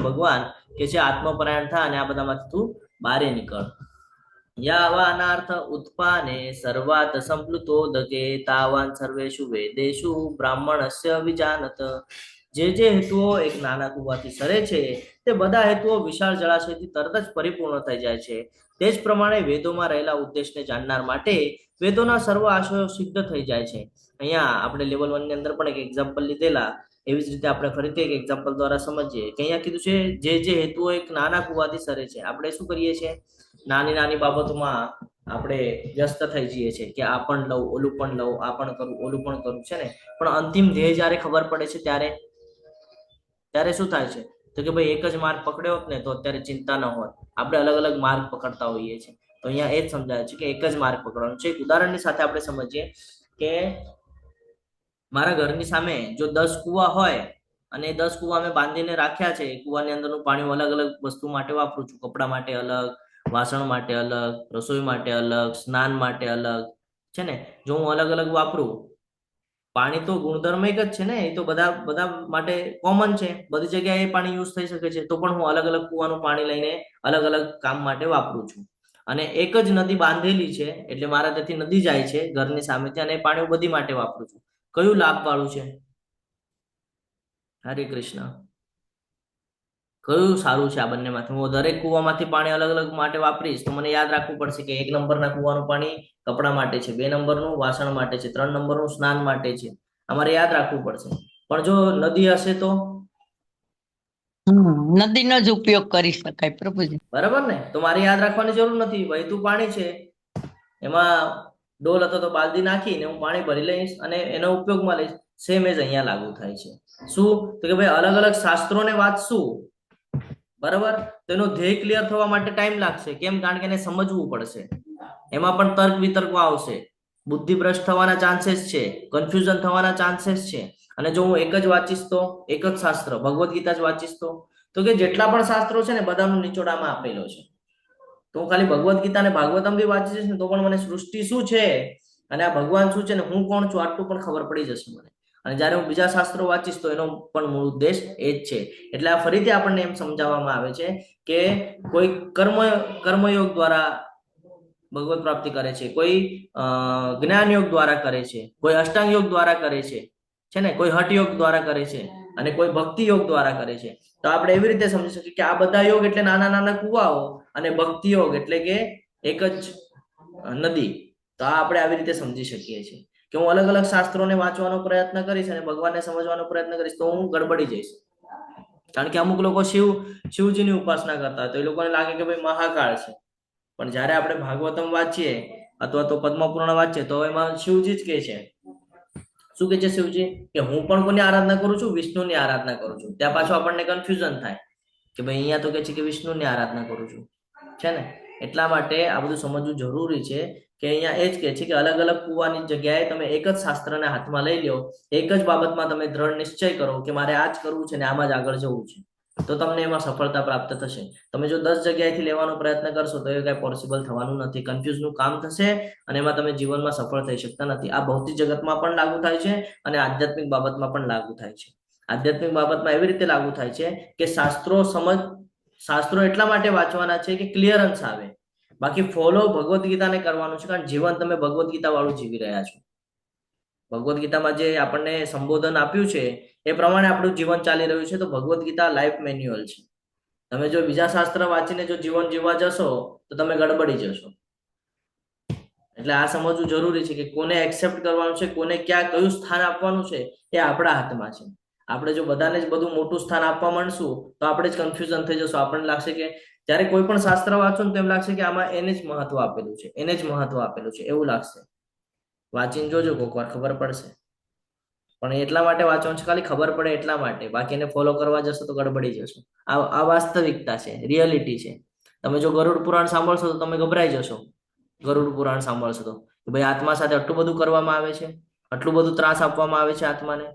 B: ભગવાન કે છે આત્મપરાયણ થા અને આ બધામાંથી તું બારે નીકળ. યાવાનાર્થ ઉત્પાને સર્વાત સંપ્લુતો દગે તાવાન સર્વેષુ વેદેષુ બ્રાહ્મણસ્ય વિજાનત. જે હેતુઓ એક નાના કુવાથી સરે છે તે બધા હેતુઓ વિશાળ જળાશયથી તરત જ પરિપૂર્ણ થઈ જાય છે. તે જ પ્રમાણે વેદોમાં રહેલા ઉદ્દેશને જાણનાર માટે વેદોના સર્વ આશયો સિદ્ધ થઈ જાય છે. અહીંયા આપણે લેવલ 1 ની અંદર પણ એક એક્ઝામ્પલ લીધેલા, એવી જ રીતે આપણે ફરીથી એક એક્ઝામ્પલ દ્વારા સમજીએ કે અહીંયા કીધું છે જે હેતુઓ એક નાના કુવાથી સરે છે. આપણે શું કરીએ છીએ? નાની બાબતોમાં આપણે વ્યસ્ત થઈ જઈએ છીએ કે આ પણ લઉં, ઓલું પણ લઉં, આ પણ કરું, ઓલું પણ કરું, છે ને. પણ અંતિમ ધ્યેય જયારે ખબર પડે છે ત્યારે શું થાય છે? તો કે ભાઈ એક જ માર્ગ પકડ્યો હોત ને તો અત્યારે ચિંતા ન હોત. આપણે અલગ અલગ માર્ગ પકડતા હોઈએ છીએ. તો અહીંયા એ જ સમજાય છે કે એક જ માર્ગ પકડવાનો છે. એક ઉદાહરણની સાથે આપણે સમજીએ કે મારા ઘરની સામે જો 10 કુવા હોય અને 10 કુવા અમે બાંધીને રાખ્યા છે, કુવાની અંદરનું પાણી હું અલગ અલગ વસ્તુ માટે વાપરું છું. કપડા માટે અલગ, વાસણ માટે અલગ, રસોઈ માટે અલગ, સ્નાન માટે અલગ, છે ને. જો હું અલગ અલગ વાપરું, પાણી તો ગુણધર્મ એક જ છે ને, એ તો બધા માટે કોમન છે. બધી જગ્યાએ પાણી યુઝ થઈ શકે છે. તો પણ હું અલગ અલગ કુવાનું પાણી લઈને અલગ અલગ કામ માટે વાપરું છું. અને એક જ નદી બાંધેલી છે એટલે મારા ત્યાંથી નદી જાય છે ઘરની સામેથી, અને પાણી બધી માટે વાપરું છું. કયું લાભ વાળું છે? હરે કૃષ્ણ. કયું સારું છે આ બંનેમાંથી? હું દરેક કુવામાંથી પાણી અલગ અલગ માટે વાપરીશ તો મને યાદ રાખવું પડશે કે 1 નંબરના કુવાનું પાણી કપડા માટે છે, 2 નંબરનું વાસણ માટે છે, 3 નંબરનું સ્નાન માટે છે. અમારે યાદ રાખવું પડશે. પણ જો નદી હશે તો
F: નદીનો જ ઉપયોગ કરી શકાય પ્રભુજી.
B: બરાબર ને? તો મારે યાદ રાખવાની જરૂર નથી. વહેતું પાણી છે, એમાં ડોલ અથવા તો બાલદી નાખીને હું પાણી ભરી લઈશ અને એનો ઉપયોગમાં લઈશ. સેમ એજ અહીંયા લાગુ થાય છે. શું? તો કે ભાઈ અલગ અલગ શાસ્ત્રોને વાંચશું, બરાબર, તો એનો ધ્યેય ક્લિયર થવા માટે ટાઈમ લાગશે. કેમ? કારણ કે એને સમજવું પડશે. એમાં પણ તર્ક વિતર્કો આવશે, બુદ્ધિ ભ્રષ્ટ થવાના ચાન્સીસ છે, કન્ફ્યુઝન થવાના ચાન્સીસ છે. અને જો હું એક જ વાંચીશ તો, એક જ શાસ્ત્ર ભગવદ્ ગીતા જ વાંચીશ તો કે જેટલા પણ શાસ્ત્રો છે ને બધાનો નિચોડામાં આપેલો છે. તો હું ખાલી ભગવદ્ ગીતા અને ભાગવતમ બી વાંચી જઈશ ને તો પણ મને સૃષ્ટિ શું છે અને આ ભગવાન શું છે ને હું કોણ છું આટલું પણ ખબર પડી જશે મને. અને જયારે હું બીજા શાસ્ત્રો વાંચીશ તો એનો પણ મૂળ ઉદ્દેશ એ જ છે. એટલે આ ફરીથી આપણને એમ સમજાવવામાં આવે છે કે કોઈ કર્મયોગ દ્વારા ભગવત પ્રાપ્તિ કરે છે, કોઈ જ્ઞાન યોગ દ્વારા કરે છે, કોઈ અષ્ટાંગ યોગ દ્વારા કરે છે ને, કોઈ હઠ યોગ દ્વારા કરે છે અને કોઈ ભક્તિ યોગ દ્વારા કરે છે. તો આપણે એવી રીતે સમજી શકીએ કે આ બધા યોગ એટલે નાના નાના કુવાઓ અને ભક્તિ યોગ એટલે કે એક જ નદી. તો આ આપણે આવી રીતે સમજી શકીએ છીએ કે હું અલગ અલગ શાસ્ત્રોને વાંચવાનો પ્રયત્ન કરીશ અને ભગવાનને સમજવાનો પ્રયત્ન કરીશ તો હું ગડબડી જઈશ. કારણ કે અમુક લોકો શિવજીની ઉપાસના કરતા હોય તો એ લોકોને લાગે કે ભાઈ મહાકાળ છે. પણ જયારે આપણે ભાગવતમ વાંચીએ અથવા તો પદ્મપુરાણ વાંચીએ તો એમાં શિવજી જ કે છે. શું કે છે શિવજી? કે હું પણ કોની આરાધના કરું છું? વિષ્ણુની આરાધના કરું છું. ત્યાં પાછું આપણને કન્ફ્યુઝન થાય કે ભાઈ અહીંયા તો કે છે કે વિષ્ણુની આરાધના કરું છું, છે ને. એટલા માટે આ બધું સમજવું જરૂરી છે કે અહીંયા એ જ કે છે કે અલગ અલગ કુવાની જગ્યાએ તમે એક જ શાસ્ત્રને હાથમાં લઈ લો, એક જ બાબતમાં તમે દ્રઢ નિશ્ચય કરો કે મારે આ જ કરવું છે ને આમાં જ આગળ જવું છે, તો તમને એમાં સફળતા પ્રાપ્ત થશે. તમે જો 10 જગ્યાએથી લેવાનો પ્રયત્ન કરશો તો એ કઈ પોસિબલ થવાનું નથી. કન્ફ્યુઝનું કામ થશે અને એમાં તમે જીવનમાં સફળ થઈ શકતા નથી. આ ભૌતિક જગતમાં પણ લાગુ થાય છે અને આધ્યાત્મિક બાબતમાં પણ લાગુ થાય છે. આધ્યાત્મિક બાબતમાં એવી રીતે લાગુ થાય છે કે શાસ્ત્રો એટલા માટે વાંચવાના છે કે ક્લિયરન્સ આવે, બાકી ફોલો ભગવદ્ ગીતાને કરવાનું છે, કારણ જીવન તમે ભગવદ્ ગીતા વાળું જીવી રહ્યા છો. ભગવદ્ ગીતામાં જે આપણને સંબોધન આપ્યું છે એ પ્રમાણે આપણું જીવન ચાલી રહ્યું છે. તો ભગવદ્ ગીતા લાઈફ મેન્યુઅલ છે. તમે જો બીજા શાસ્ત્ર વાંચીને જો જીવન જીવવા જશો તો તમે ગડબડી જશો. એટલે આ સમજવું જરૂરી છે કે કોને એક્સેપ્ટ કરવાનું છે, કોને ક્યાં કયું સ્થાન આપવાનું છે એ આપણા હાથમાં છે. આપણે જો બધાને જ બધું મોટું સ્થાન આપવા માંડશું તો આપણે જ કન્ફ્યુઝન થઈ જશું. આપણને લાગશે કે જ્યારે કોઈ પણ શાસ્ત્ર વાંચો ને તો એમ લાગશે કે આમાં એને જ મહત્વ આપેલું છે, એને જ મહત્વ આપેલું છે એવું લાગશે. વાંચીને જોજો, કોઈક વાર ખબર પડશે. પણ એટલા માટે વાંચવાનું છે, ખાલી ખબર પડે એટલા માટે. બાકી એને ફોલો કરવા જશો તો ગડબડી જશો. આ વાસ્તવિકતા છે, રિયાલિટી છે. તમે જો ગરુડ પુરાણ સાંભળશો તો તમે ગભરાઈ જશો. ગરુડ પુરાણ સાંભળશો તો ભાઈ આત્મા સાથે આટલું બધું કરવામાં આવે છે, આટલું બધું ત્રાસ આપવામાં આવે છે આત્માને.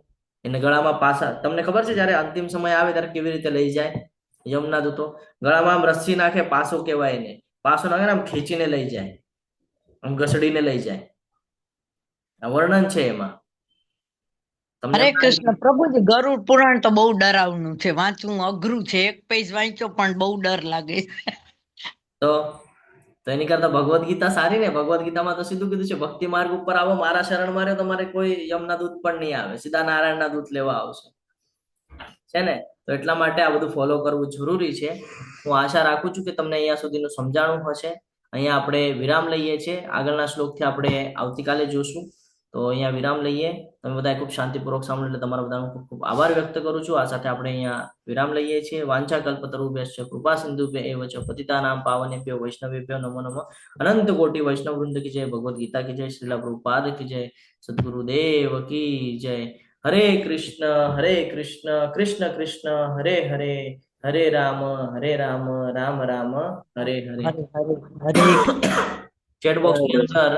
B: એને ગળામાં પાસા, તમને ખબર છે જયારે અંતિમ સમય આવે ત્યારે કેવી રીતે લઈ જાય યમના દૂતો? ગળામાં આમ રસ્સી નાખે, પાસો કહેવાય એને. પાસો નાખે ને આમ ખેંચીને લઈ જાય, આમ ઘસડીને લઈ જાય. આ વર્ણન છે એમાં.
F: હરે કૃષ્ણ. પ્રભુજી, ગરુડ પુરાણ તો બહુ ડરાવનું છે, વાંચવું અઘરું છે. એક પેજ વાંચ્યો પણ બહુ ડર લાગે.
B: તો એની કરતા ભગવદ્ ગીતા સારી ને. ભગવદ્ ગીતામાં તો સીધું કીધું છે, ભક્તિ માર્ગ ઉપર આવો, મારા શરણ માં રહ્યો, તમારે કોઈ યમના દૂત પણ નહીં આવે, સીધા નારાયણના દૂત લેવા આવશે, છે ને. તો એટલા માટે આ બધું ફોલો કરવું જરૂરી છે. હું આશા રાખું છું કે તમને અહીંયા સુધીનું સમજાણું હશે. અહીંયા આપણે વિરામ લઈએ છીએ. આગળના શ્લોકથી આપણે આવતીકાલે જોશું. તો અહીંયા વિરામ લઈએ. તમે બધા ખૂબ શાંતિપૂર્વક સાંભળ્યું એટલે તમારા બધાનો ખૂબ ખૂબ આભાર વ્યક્ત કરું છું. આ સાથે આપણે અહીંયા વિરામ લઈએ છીએ. વાંછા કલ્પતરુભ્યશ્ચ કૃપા સિંધુભ્ય એવ ચ પતિતાનાં પાવનેભ્યો વૈષ્ણવેભ્યો નમો નમઃ. અનંત કોટી વૈષ્ણવ વૃંદ કી જય. ભગવદ ગીતા કી જય. શ્રીલા પ્રભુપાદ કી જય. સદગુરુદેવ કી જય. હરે કૃષ્ણ કૃષ્ણ કૃષ્ણ હરે હરે, હરે રામ રામ રામ હરે હરે. ચેટ બોક્સ ની અંદર